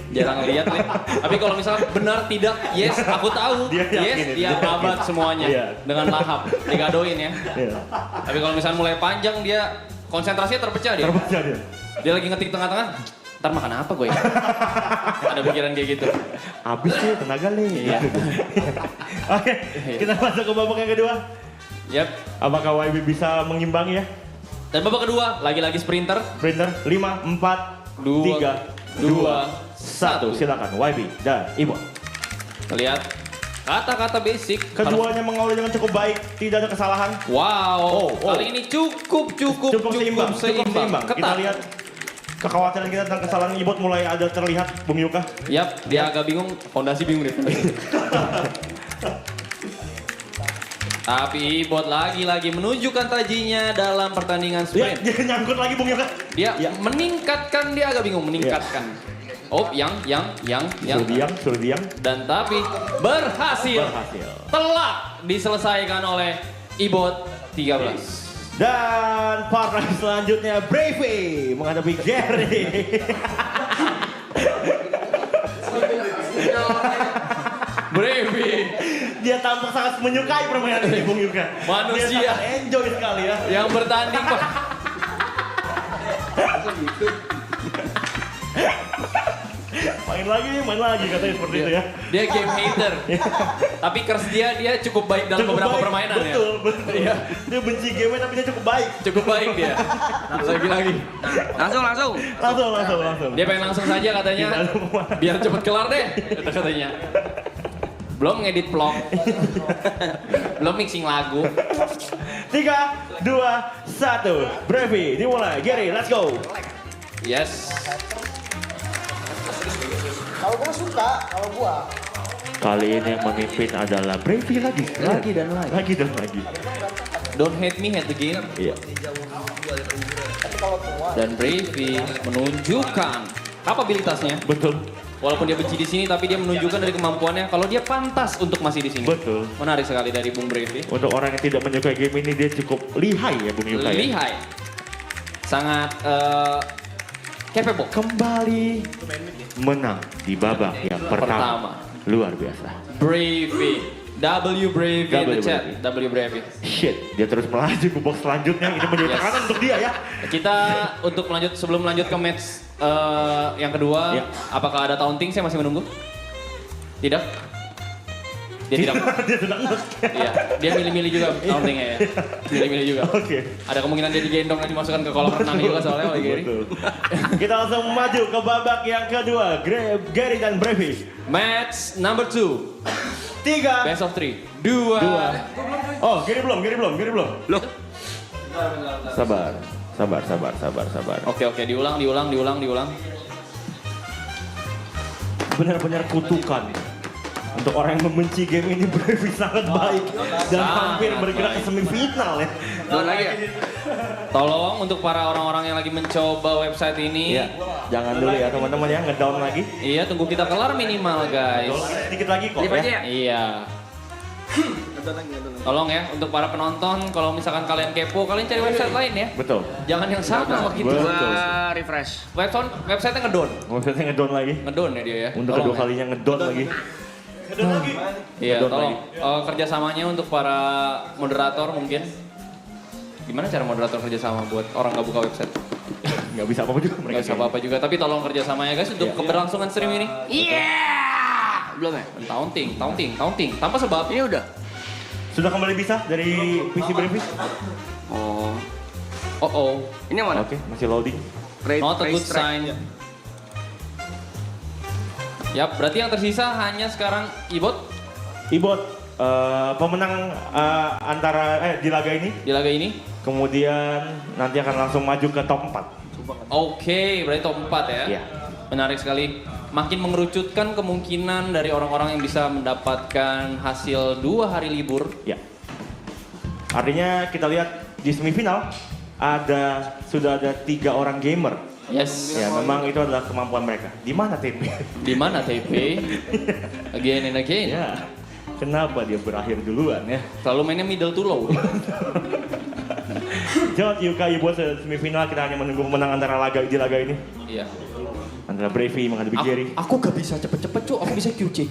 Speaker 3: Tapi kalau misalnya benar tidak, yes, aku tahu. Dia abad semuanya.
Speaker 12: Iya.
Speaker 3: Dengan lahap, digadoin ya.
Speaker 12: Iya.
Speaker 3: Tapi kalau misalnya mulai panjang, dia konsentrasinya terpecah dia. Dia lagi ngetik tengah-tengah, ntar makan apa gue ya? Ada pikiran kayak gitu.
Speaker 12: Habis sih tenaga, Le.
Speaker 3: Iya.
Speaker 12: Oke, kita masuk ke babak yang kedua.
Speaker 3: Yap.
Speaker 12: Apakah YB bisa mengimbangi ya?
Speaker 3: Dan babak kedua, lagi-lagi sprinter.
Speaker 12: 5, 4, 3, 2, 1. Silakan YB dan Ibot.
Speaker 3: Lihat kata-kata basic.
Speaker 12: Keduanya mengawali dengan cukup baik, tidak ada kesalahan.
Speaker 3: Wow. Kali ini cukup seimbang.
Speaker 12: Kita lihat kekhawatiran kita tentang kesalahan Ibot mulai ada terlihat, Bung Yuka.
Speaker 3: Yap, dia agak bingung, fondasi bingung deh. Tapi Ibot lagi-lagi menunjukkan tajinya dalam pertandingan sprint.
Speaker 12: Dia nyangkut lagi, Bung Yuka.
Speaker 3: Dia meningkatkan, dia agak bingung meningkatkan. Oh, yang.
Speaker 12: Suruh diam.
Speaker 3: Dan tapi berhasil. Telak diselesaikan oleh Ibot 13.
Speaker 12: Dan partner selanjutnya Bravey menghadapi Gary.
Speaker 3: Bravey.
Speaker 12: Dia tampak sangat menyukai permainan ini, Bung Yuka.
Speaker 3: Manusia.
Speaker 12: Dia sangat enjoy sekali ya.
Speaker 3: Yang bertanding Pak.
Speaker 12: main lagi katanya seperti itu ya.
Speaker 3: Dia game hater. Tapi curse dia cukup baik dalam beberapa permainan ya.
Speaker 12: Betul.
Speaker 3: Iya.
Speaker 12: Dia benci game tapi dia cukup baik.
Speaker 3: Cukup baik dia. Lagi-lagi.
Speaker 10: Langsung.
Speaker 3: Dia pengen langsung saja katanya. Biar cepet kelar deh. Itu katanya. Belum ngedit vlog. Belum mixing lagu.
Speaker 12: 3, 2, 1. Bravey dimulai. Gary, let's go.
Speaker 3: Yes.
Speaker 11: Kalau gua suka, kalau gua.
Speaker 12: Kali ini yang memimpin adalah Bravey lagi.
Speaker 3: Lagi dan lagi. Don't hate me, hate the game.
Speaker 12: Iya.
Speaker 3: Dan Bravey menunjukkan kapabilitasnya.
Speaker 12: Betul.
Speaker 3: Walaupun dia benci di sini, tapi dia menunjukkan dari kemampuannya kalau dia pantas untuk masih di sini.
Speaker 12: Betul.
Speaker 3: Menarik sekali dari Bung Bravey.
Speaker 12: Untuk orang yang tidak menyukai game ini, dia cukup lihai ya Bung Yuka ya.
Speaker 3: Lihai. Sangat capable.
Speaker 12: Kembali menang di babak yang pertama. Luar biasa.
Speaker 3: Bravey. W Bravey in the chat. W Bravey.
Speaker 12: Shit, dia terus melaju ke box selanjutnya. Ini menjadi tekanan untuk dia ya.
Speaker 3: Kita untuk sebelum melanjut ke match yang kedua, apakah ada taunting? Saya masih menunggu. Tidak? Dia tidak.
Speaker 12: Dia tidak
Speaker 3: Iya, dia milih-milih juga tauntingnya ya. Milih-milih juga.
Speaker 12: Oke.
Speaker 3: Ada kemungkinan dia digendong dan dimasukkan ke kolam renang juga soalnya oleh Gary.
Speaker 12: Kita langsung maju ke babak yang kedua. Gary dan Bravey.
Speaker 3: Match number 2.
Speaker 12: 3.
Speaker 3: Best of 3. 2.
Speaker 12: Oh, Gary belum.
Speaker 3: Loh.
Speaker 12: Sabar.
Speaker 3: Oke, diulang.
Speaker 12: Benar-benar kutukan. Untuk orang yang membenci game ini, Bravey sangat baik. Dan hampir bergerak ke semifinal ya.
Speaker 3: Lagi ya? Tolong untuk para orang-orang yang lagi mencoba website ini.
Speaker 12: Iya, jangan dulu ya teman-teman ya, ngedown lagi.
Speaker 3: Iya, tunggu kita kelar minimal guys.
Speaker 12: Sedikit lagi kok ya.
Speaker 3: Iya. Tolong ya, untuk para penonton, kalau misalkan kalian kepo, kalian cari website lain ya.
Speaker 12: Betul.
Speaker 3: Jangan yang sama sama kita.
Speaker 12: Betul.
Speaker 10: Refresh.
Speaker 3: Website-nya ngedon.
Speaker 12: Website-nya ngedown lagi.
Speaker 3: Ngedon ya dia ya.
Speaker 12: Untuk
Speaker 3: Tolong
Speaker 12: kedua
Speaker 3: ya.
Speaker 12: kalinya ngedown lagi.
Speaker 3: Iya, tolong kerjasamanya untuk para moderator mungkin. Gimana cara moderator kerjasama buat orang nggak buka website?
Speaker 12: Nggak bisa apa-apa juga mereka.
Speaker 3: Nggak bisa apa-apa juga, tapi tolong kerjasamanya guys untuk keberlangsungan stream ini.
Speaker 10: Iya. Belum ya?
Speaker 3: Taunting, tanpa sebab.
Speaker 10: Ini udah.
Speaker 12: Sudah kembali bisa dari PC Bravey?
Speaker 3: Oh.
Speaker 10: Ini yang mana?
Speaker 12: Oke, masih loading.
Speaker 3: Not a good sign. Yap, berarti yang tersisa hanya sekarang Ibot.
Speaker 12: Pemenang antara di laga ini.
Speaker 3: Di laga ini.
Speaker 12: Kemudian nanti akan langsung maju ke top 4.
Speaker 3: Oke, berarti top 4 ya.
Speaker 12: Iya.
Speaker 3: Menarik sekali. Makin mengerucutkan kemungkinan dari orang-orang yang bisa mendapatkan hasil 2 hari libur.
Speaker 12: Ya. Artinya kita lihat di semifinal sudah ada 3 orang gamer.
Speaker 3: Yes.
Speaker 12: Ya, memang itu adalah kemampuan mereka. Di mana TP?
Speaker 3: Di mana TP? Again and again.
Speaker 12: Ya. Kenapa dia berakhir duluan ya?
Speaker 3: Selalu mainnya middle to low.
Speaker 12: Jod, Yuka, buat semifinal kita hanya menunggu pemenang antara di laga ini.
Speaker 3: Iya.
Speaker 12: Antara Bravey menghadapi Gary.
Speaker 3: Aku gak bisa cepet-cepet cu, aku bisa QC.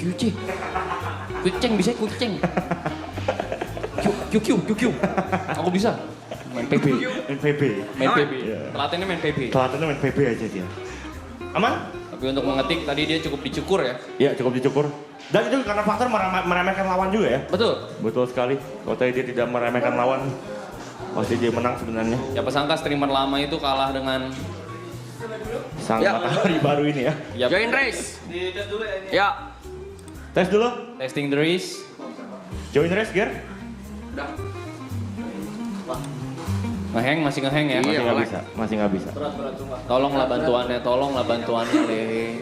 Speaker 3: Kucing bisa kucing. QQ. Aku bisa. Main PB.
Speaker 12: Iya.
Speaker 3: Telatennya main PB
Speaker 12: aja dia. Aman?
Speaker 3: Tapi untuk mengetik tadi dia cukup dicukur ya.
Speaker 12: Iya, cukup dicukur. Dan itu karena faktor meremehkan lawan juga ya. Betul sekali. Kalau tadi dia tidak meremehkan lawan, pasti dia menang sebenarnya.
Speaker 3: Siapa sangka streamer lama itu kalah dengan
Speaker 12: sang matahari baru ini ya.
Speaker 3: Yep.
Speaker 10: Join race.
Speaker 7: Di tes dulu ya ini.
Speaker 10: Ya.
Speaker 12: Tes dulu.
Speaker 3: Testing the race.
Speaker 12: Join race, Ger.
Speaker 7: Udah.
Speaker 3: Ngeheng, masih ngeheng ya?
Speaker 12: Masih nggak bisa, masih nggak bisa.
Speaker 3: Tolonglah bantuannya, Le.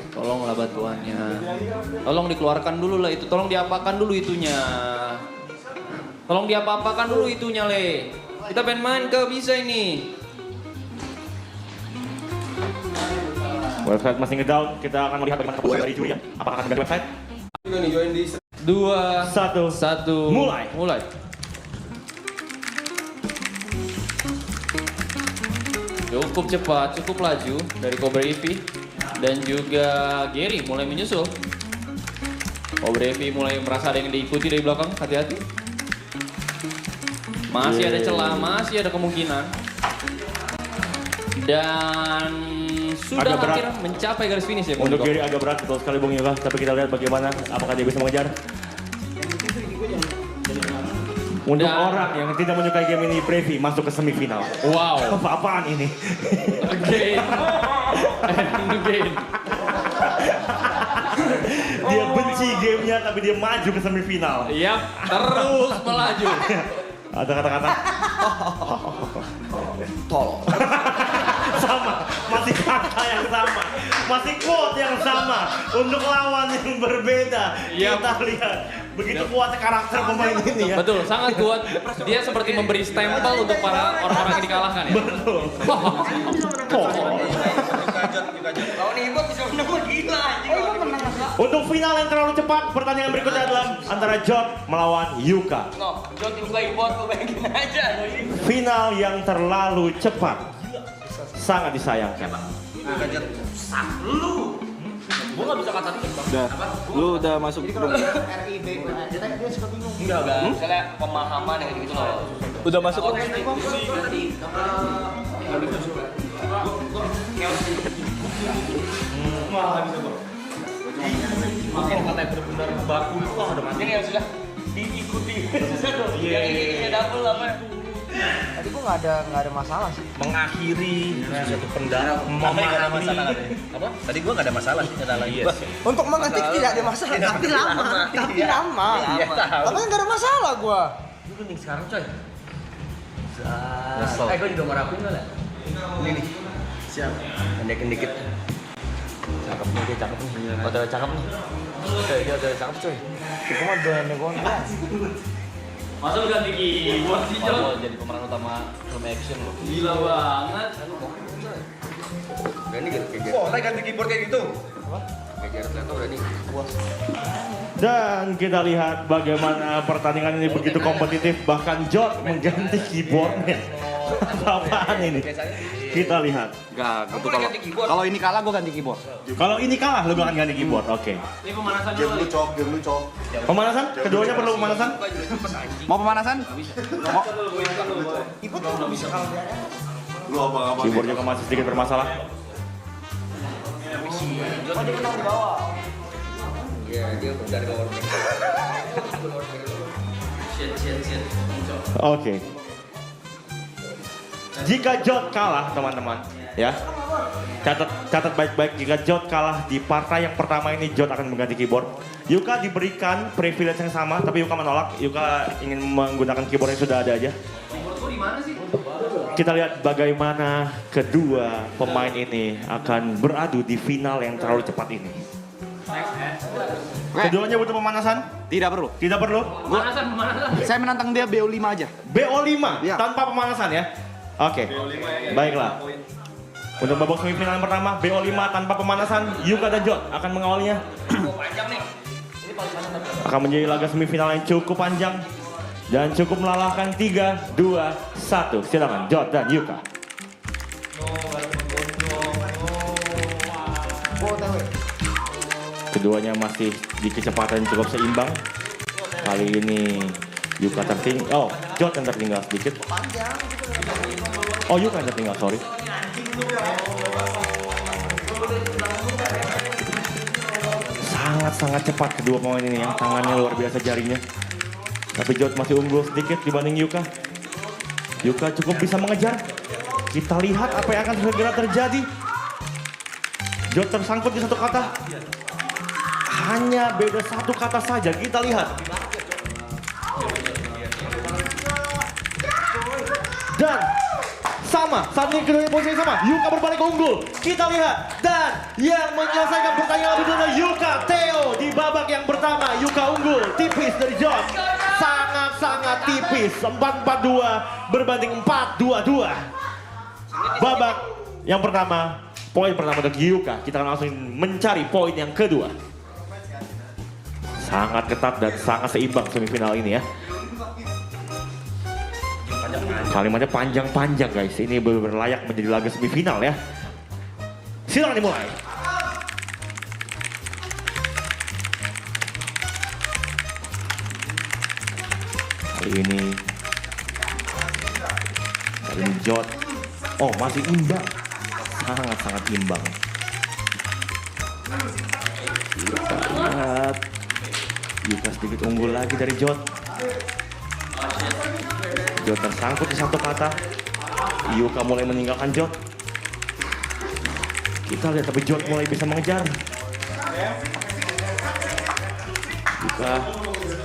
Speaker 3: Tolonglah bantuannya. Tolong dikeluarkan dulu lah itu, tolong diapakan dulu itunya. Tolong diapa-apakan dulu itunya, Le. Kita pengen main ke bisa ini.
Speaker 12: Website masih ngedown, kita akan melihat bagaimana keputusan dari juri ya. Apakah akan ganti website?
Speaker 3: 2,
Speaker 12: 1, mulai.
Speaker 3: Cukup cepat, cukup laju dari Cobra EV dan juga Gary mulai menyusul. Cobra EV mulai merasa ada yang diikuti dari belakang, hati-hati. Masih ada celah, masih ada kemungkinan. Dan sudah
Speaker 12: Agak berat.
Speaker 3: hampir mencapai garis finish ya Bung
Speaker 12: Untuk
Speaker 3: Niko.
Speaker 12: Gary agak berat betul sekali Bung Yuka, tapi kita lihat bagaimana apakah dia bisa mengejar. Untuk orang yang tidak menyukai game ini, Brevi masuk ke semifinal.
Speaker 3: Wow.
Speaker 12: Apa-apaan ini?
Speaker 3: Again. And again.
Speaker 12: Dia benci gamenya tapi dia maju ke semifinal.
Speaker 3: Yap, terus melaju.
Speaker 12: Ada kata-kata.
Speaker 9: Tolong.
Speaker 12: Sama, masih kata yang sama, masih quote yang sama untuk lawan yang berbeda. Kita lihat begitu kuat karakter pemain ini ya.
Speaker 3: Betul, sangat kuat. Dia seperti memberi stempel untuk para orang-orang yang dikalahkan ya.
Speaker 12: Betul. Untuk final yang terlalu cepat, pertandingan berikutnya adalah antara Jot melawan Yuka.
Speaker 7: Jot Yuka Ibot, lu bayangin aja.
Speaker 12: Final yang terlalu cepat, sangat disayangkan.
Speaker 7: Lu. Gua nggak bisa kata dikit bang.
Speaker 1: Lu udah masuk belum?
Speaker 10: RIB. Dia suka bingung.
Speaker 7: Enggak bang. Misalnya pemahaman yang gitu loh.
Speaker 1: Udah masuk belum?
Speaker 7: Mungkin kata benar-benar baku itu udah mati ya sudah diikuti. Yang ini double apa?
Speaker 10: Tadi gua nggak ada masalah sih.
Speaker 1: Mengakhiri suatu pendapat memahami. Apa? Tadi gua nggak ada masalah sih kata lagi.
Speaker 10: Untuk mengetik tidak ada masalah, tapi lama. Tapi lama.
Speaker 1: Iya, tahu.
Speaker 10: Tapi nggak ada masalah gua.
Speaker 7: Lu nih sekarang coy. Gua juga mau rapiin lah.
Speaker 1: Ini nih. Siap. Pendekin dikit.
Speaker 7: Cakep nih, dia cakep nih. Udah cakep nih. Dia udah cakep coy.
Speaker 10: Kita mah udah nego.
Speaker 3: Masa lu ganti keyboard sih, Jot?
Speaker 1: Jadi pemeran utama film action loh.
Speaker 3: Gila banget.
Speaker 1: Gani kayak boleh ganti keyboard kayak gitu. Apa? Kayak Jared Leto udah nih. Puas.
Speaker 12: Dan kita lihat bagaimana pertandingan ini begitu kompetitif, bahkan Jot mengganti keyboardnya. Apaan ini? Kita lihat.
Speaker 1: Enggak, gitu kalau ini kalah gua ganti keyboard.
Speaker 12: Kalau ini kalah, lu akan ganti keyboard. Oke.
Speaker 3: Ini pemanasan dulu.
Speaker 11: Game lu cok.
Speaker 12: Pemanasan? Keduanya perlu pemanasan?
Speaker 1: Mau pemanasan? Mau.
Speaker 10: Ibut tuh bisa kalau dia.
Speaker 11: Lu apa-apa.
Speaker 12: Keyboard juga masih sedikit bermasalah.
Speaker 10: Oh dia menang di bawah.
Speaker 1: Iya, dia dari bawah.
Speaker 12: Oke. Jika Jot kalah, teman-teman, ya. Catat baik-baik, jika Jot kalah di partai yang pertama ini, Jot akan mengganti keyboard. Yuka diberikan privilege yang sama, tapi Yuka menolak. Yuka ingin menggunakan keyboard yang sudah ada aja. Kita lihat bagaimana kedua pemain ini akan beradu di final yang terlalu cepat ini. Keduanya butuh pemanasan?
Speaker 1: Tidak perlu.
Speaker 12: Tidak perlu?
Speaker 3: Pemanasan.
Speaker 1: Saya menantang dia BO5 aja.
Speaker 12: BO5
Speaker 1: Ya.
Speaker 12: tanpa pemanasan ya? Oke, baiklah. Untuk babak semifinal yang pertama, BO5 tanpa pemanasan, Yuka dan Jot akan mengawalinya. Akan menjadi laga semifinal yang cukup panjang dan cukup melelahkan. 3, 2, 1. Silakan Jot dan Yuka. Keduanya masih di kecepatan cukup seimbang. Kali ini Yuka tertinggal. Oh, Jot yang tertinggal sedikit. Oh, Yuka yang tertinggal, sorry. Sangat-sangat cepat kedua pemain ini ya. Tangannya luar biasa jarinya. Tapi Jot masih unggul sedikit dibanding Yuka. Yuka cukup bisa mengejar. Kita lihat apa yang akan segera terjadi. Jot tersangkut di satu kata. Hanya beda satu kata saja. Kita lihat. Dan sama. Saat ini keduanya posisi sama. Yuka berbalik unggul. Kita lihat. Dan yang menyelesaikan pertandingan lebih dulu adalah Yuka Theo. Di babak yang pertama Yuka unggul. Tipis dari John. Sangat-sangat tipis. 4-4-2 berbanding 4-2-2. Babak yang pertama. Poin pertama untuk Yuka. Kita akan langsung mencari poin yang kedua. Sangat ketat dan sangat seimbang semifinal ini ya. Kalimatnya panjang-panjang guys. Ini benar-benar layak menjadi laga semifinal ya. Silakan dimulai. Kali ini Jot. Oh masih imbang. Sangat-sangat imbang. Kita lihat. Yuka sedikit unggul lagi dari Jot. Jot tersangkut di satu kata. Yuka mulai meninggalkan Jot. Kita lihat tapi Jot mulai bisa mengejar. Yuka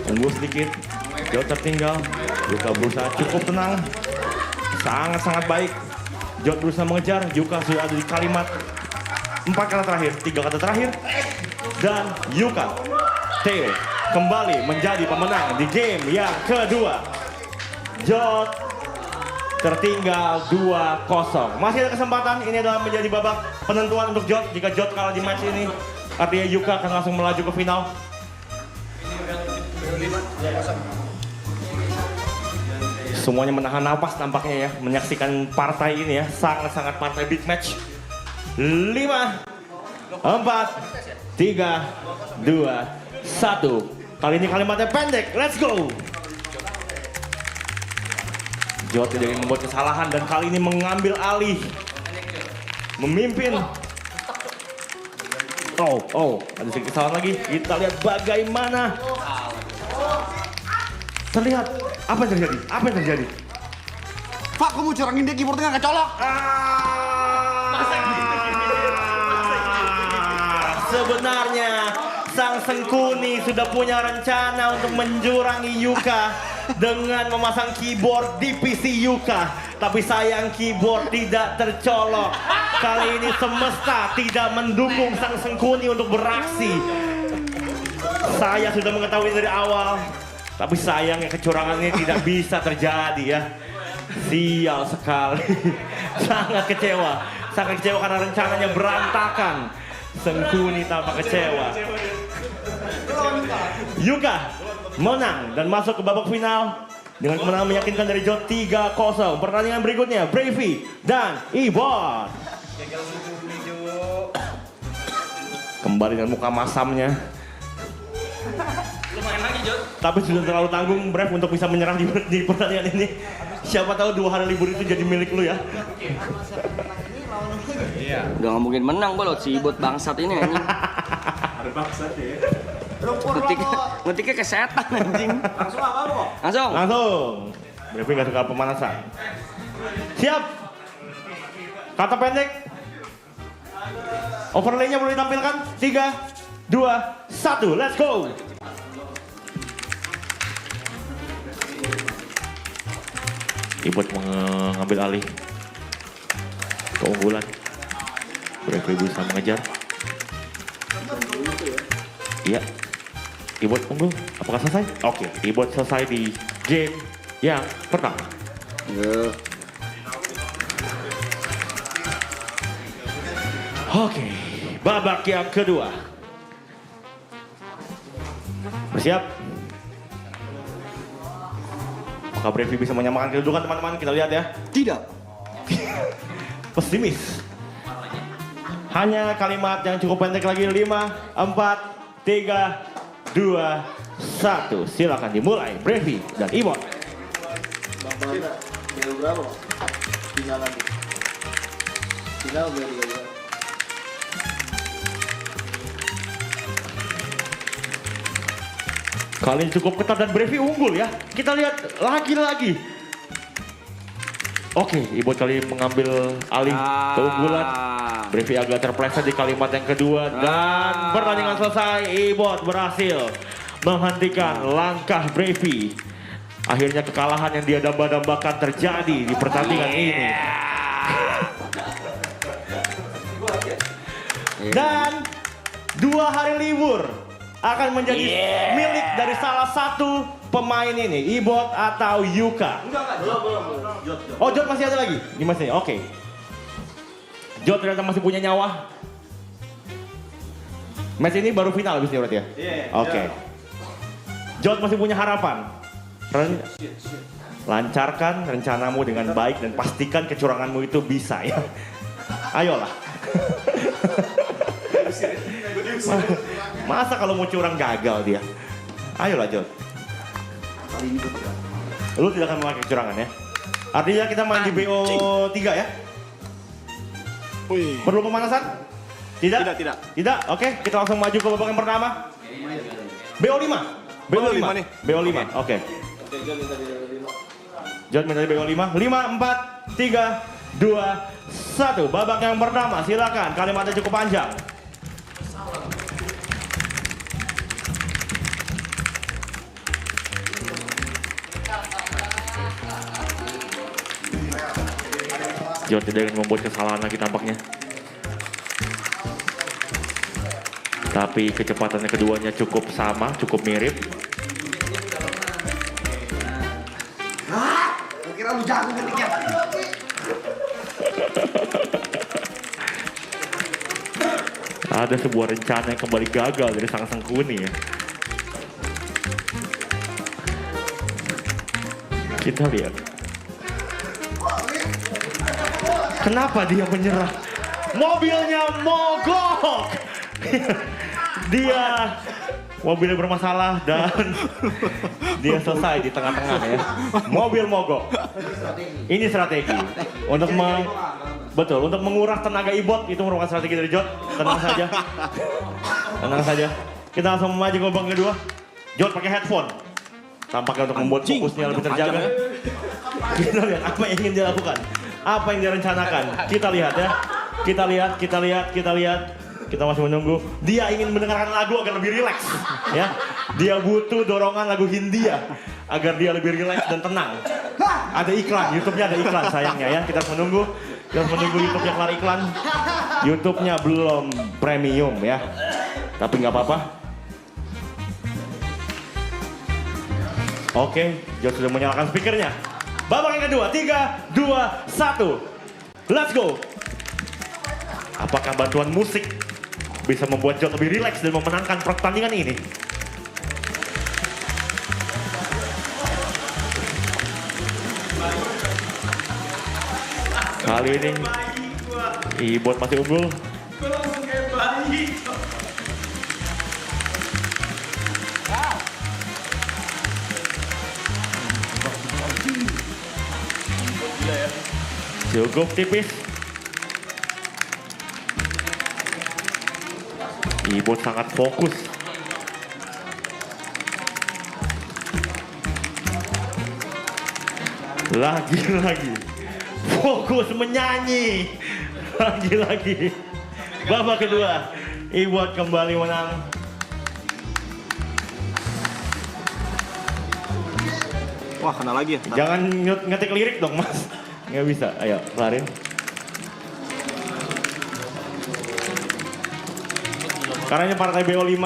Speaker 12: unggul sedikit. Jot tertinggal. Yuka berusaha cukup tenang. Sangat-sangat baik. Jot berusaha mengejar. Yuka sudah ada di kalimat 4 kata terakhir, 3 kata terakhir. Dan Yuka Theo kembali menjadi pemenang di game yang kedua. Jot tertinggal 2-0. Masih ada kesempatan, ini adalah menjadi babak penentuan untuk Jot. Jika Jot kalah di match ini, artinya Yuka akan langsung melaju ke final. Semuanya menahan napas tampaknya ya, menyaksikan partai ini ya. Sangat-sangat partai big match. 5, 4, 3, 2, 1. Kali ini kalimatnya pendek, let's go. Jot tidak ingin membuat kesalahan dan kali ini mengambil alih. Memimpin. Ada sedikit kesalahan lagi. Kita lihat bagaimana. Terlihat, apa yang terjadi? Apa yang terjadi?
Speaker 11: Pak, kamu curangin dia keyboardnya kecolok.
Speaker 12: Sebenarnya Sang Sengkuni sudah punya rencana untuk menjurangi Yuka dengan memasang keyboard di PC Yuka. Tapi sayang keyboard tidak tercolok. Kali ini semesta tidak mendukung Sang Sengkuni untuk beraksi. Saya sudah mengetahui dari awal. Tapi sayangnya kecurangan ini tidak bisa terjadi ya. Sial sekali. Sangat kecewa. Sangat kecewa karena rencananya berantakan. Sengkuni tanpa kecewa. Yuka menang dan masuk ke babak final dengan kemenangan meyakinkan dari Jot 3-0. Pertandingan berikutnya Bravey dan Ibon. Kembali dengan muka masamnya.
Speaker 6: Lumayan lagi, Jot.
Speaker 12: Tapi sudah terlalu tanggung Brave untuk bisa menyerang di pertandingan ini. Siapa tahu 2 hari libur itu jadi milik lu ya.
Speaker 7: Udah gak mungkin menang bolot si bot bangsat ini anjing.
Speaker 5: Ada bangsat ya.
Speaker 7: Ngetiknya ke setan anjing.
Speaker 5: Langsung apa lu?
Speaker 12: Langsung. Brave gak suka pemanasan. Siap. Kata pendek. Overlay-nya boleh ditampilkan. 3, 2, 1, let's go. Ibot mengambil alih keunggulan. Brave bisa mengejar. Iya. Ibot unggul. Apakah selesai? Oke, Ibot selesai di game yang pertama. Oke, babak yang kedua. Bersiap. Apakah Brave bisa menyamakan kedudukan teman-teman? Kita lihat ya.
Speaker 11: Tidak.
Speaker 12: Pesimis. Hanya kalimat yang cukup pendek lagi. 5, 4, 3, 2, 1. Silakan dimulai Brave dan Ibon.
Speaker 11: Berapa? Final lagi. Final berapa?
Speaker 12: Kali ini cukup ketat dan Brave unggul ya. Kita lihat lagi-lagi. Oke, Ibon kali mengambil alih keunggulan. Brave agak terpleset di kalimat yang kedua. Dan pertandingan selesai. Ibon berhasil menghentikan langkah Brave. Akhirnya kekalahan yang dia damba-dambakan terjadi di pertandingan ini. Dan 2 hari libur akan menjadi milik dari salah satu pemain ini, Ibot atau Yuka.
Speaker 2: Belum.
Speaker 12: Oh, Jot masih ada lagi? Gimana sih? Oke. Jot ternyata masih punya nyawa. Match ini baru final abis ini berarti ya?
Speaker 2: Iya.
Speaker 12: Oke. Jot masih punya harapan. Lancarkan rencanamu dengan baik dan pastikan kecuranganmu itu bisa ya. Ayolah. Masa kalau mau curang gagal dia? Ayolah Jot. Lu tidak akan memakai kecurangan ya? Artinya kita main di BO3 ya? Perlu pemanasan? Tidak? Tidak? Oke, kita langsung maju ke babak yang pertama. BO5? BO5 nih? BO5, oke. Jot minta di BO5. 5, 4, 3, 2, 1. Babak yang pertama, silakan. Kalimatnya cukup panjang. Jot tidak ingin membuat kesalahan lagi tampaknya. Tapi kecepatannya keduanya cukup sama, cukup mirip.
Speaker 11: Kira lu jago ketiknya.
Speaker 12: Ada sebuah rencana yang kembali gagal dari sang Sengkuni ya. Kita lihat. Kenapa dia menyerah? Mobilnya mogok. Dia mobilnya bermasalah dan dia selesai di tengah-tengah ya. Mobil mogok. Ini strategi untuk betul untuk menguras tenaga Ibot, itu merupakan strategi dari Jot. Tenang saja. Tenang saja. Kita langsung maju ke babak kedua. Jot pakai headphone. Tampaknya untuk membuat fokusnya lebih terjaga. Kita lihat apa yang ingin dia lakukan. Apa yang dia rencanakan. Kita lihat ya. Kita lihat. Kita masih menunggu. Dia ingin mendengarkan lagu agar lebih rileks. Ya. Dia butuh dorongan lagu Hindia agar dia lebih rileks dan tenang. Ada iklan, YouTube-nya ada iklan sayangnya ya. Kita harus menunggu. Kita harus menunggu YouTube-nya kelar iklan. YouTube-nya belum premium ya. Tapi nggak apa-apa. Oke, Jot sudah menyalakan speakernya. Babak yang kedua, 3, 2, 1. Let's go. Apakah bantuan musik bisa membuat Jot lebih rileks dan memenangkan pertandingan ini? Kali ini Ibot masih unggul. Cukup tipis. Ibot sangat fokus. Lagi-lagi fokus menyanyi. Lagi-lagi babak kedua, Ibot kembali menang.
Speaker 5: Wah, kena lagi ya.
Speaker 12: Jangan ngetik lirik dong mas. Nggak bisa, ayo kelarin. Karena ini partai BO5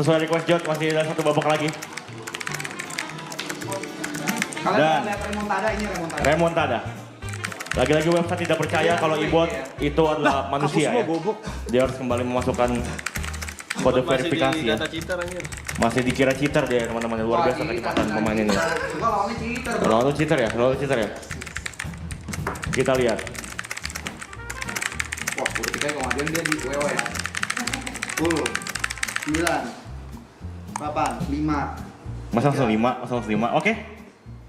Speaker 12: sesuai request Jot, masih ada satu babak lagi. Dan
Speaker 11: remontada ini
Speaker 12: remontada. Lagi-lagi website tidak percaya kalau Ibot itu adalah manusia ya. Dia harus kembali memasukkan kode verifikasi ya. Masih dikira cheater dia teman-teman, luar biasa kecepatan pemain ini. Lalu cheater ya, Kita lihat.
Speaker 11: Wah, ketika kemarin dia di WO ya. 10, 9, 8, 5.
Speaker 12: Masa langsung 5, oke.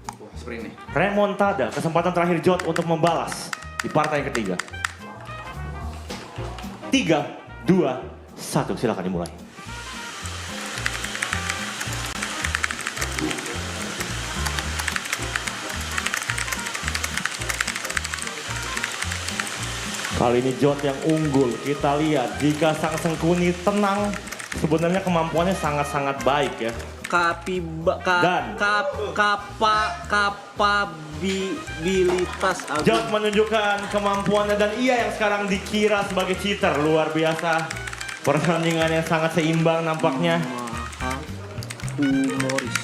Speaker 11: Wah, sprint nih.
Speaker 12: Remontada, kesempatan terakhir Jot untuk membalas di partai yang ketiga. 3, 2, 1, silakan dimulai. Kali ini Jot yang unggul. Kita lihat jika sang Sengkuni tenang, sebenarnya kemampuannya sangat-sangat baik ya.
Speaker 7: kapabilitas
Speaker 12: Jod menunjukkan kemampuannya dan ia yang sekarang dikira sebagai cheater. Luar biasa. Pertandingan yang sangat seimbang nampaknya.
Speaker 7: humoris.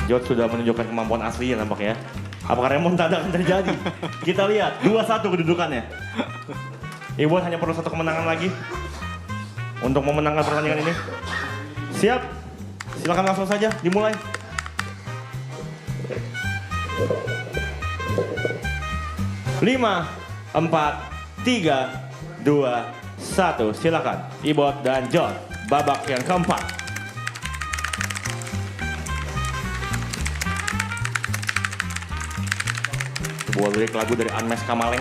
Speaker 12: Jod sudah menunjukkan kemampuan aslinya nampaknya. Apakah remontada akan terjadi? Kita lihat 2-1 kedudukannya. Ibon hanya perlu satu kemenangan lagi untuk memenangkan pertandingan ini. Siap? Silakan langsung saja dimulai. Lima, 4, 3, 2, 1. Silakan Ibon dan Jod babak yang keempat. Sebuah lirik lagu dari Anmes Kamaleng.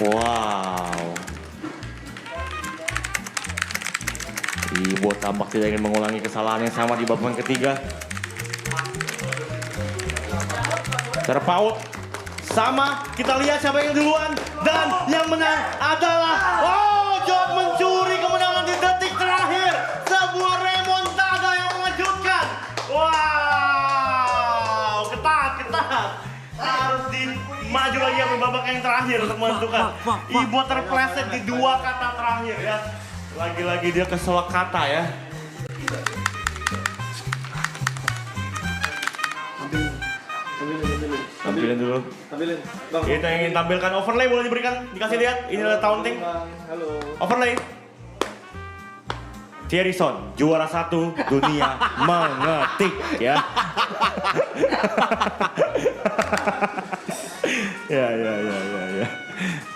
Speaker 12: Wow. Ibu tampak tidak ingin mengulangi kesalahan yang sama di babak ketiga. Terpaut. Sama, kita lihat siapa yang duluan. Dan yang menang adalah... Oh, Jod mencuri kemenangan di detik terakhir. Sebuah remontada yang mengejutkan. Wow, ketat. Harus maju lagi ke babak yang terakhir untuk menentukan. Ibu terpleset di 2 kata terakhir ya. Lagi-lagi dia keselak kata ya. Tampilin dulu. Kita ingin tampilkan overlay, boleh diberikan, dikasih lihat. Ini adalah taunting.
Speaker 11: Halo.
Speaker 12: Overlay. Thierry Son, juara 1 dunia mengetik ya. Ya.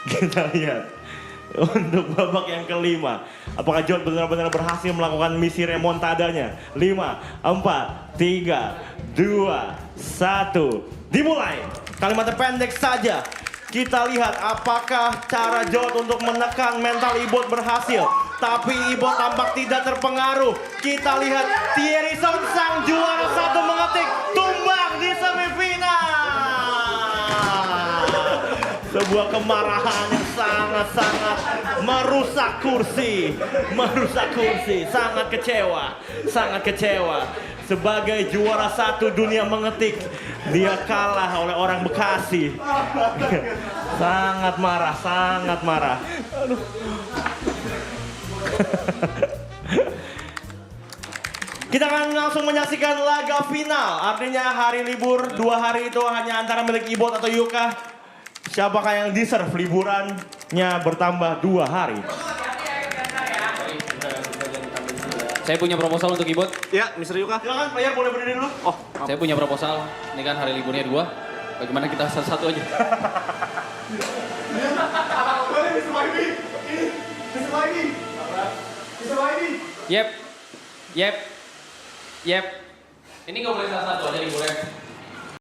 Speaker 12: Kita lihat untuk babak yang kelima. Apakah Jod benar-benar berhasil melakukan misi remontadanya? 5, 4, 3, 2, 1. Dimulai. Kalimatnya pendek saja. Kita lihat apakah cara Jod untuk menekan mental Ibot berhasil. Tapi Ibot tampak tidak terpengaruh. Kita lihat Thierry Son sang juara 1 mengetik tumbang di semifinal. Sebuah kemarahan yang sangat-sangat merusak kursi. Sangat kecewa. Sebagai juara 1 dunia mengetik, dia kalah oleh orang Bekasi. Sangat marah. Aduh. Kita akan langsung menyaksikan laga final. Artinya hari libur 2 hari itu hanya antara milik Ibot atau Yuka. Siapakah yang deserve liburannya bertambah 2 hari?
Speaker 3: Saya punya proposal untuk Ibot.
Speaker 5: Ya, Mr. Yuka.
Speaker 12: Silakan player boleh berdiri dulu.
Speaker 5: Oh,
Speaker 3: saya punya proposal. Ini kan hari liburnya 2. Bagaimana kita satu-satu aja? Yep. Ini nggak boleh salah satu aja liburnya.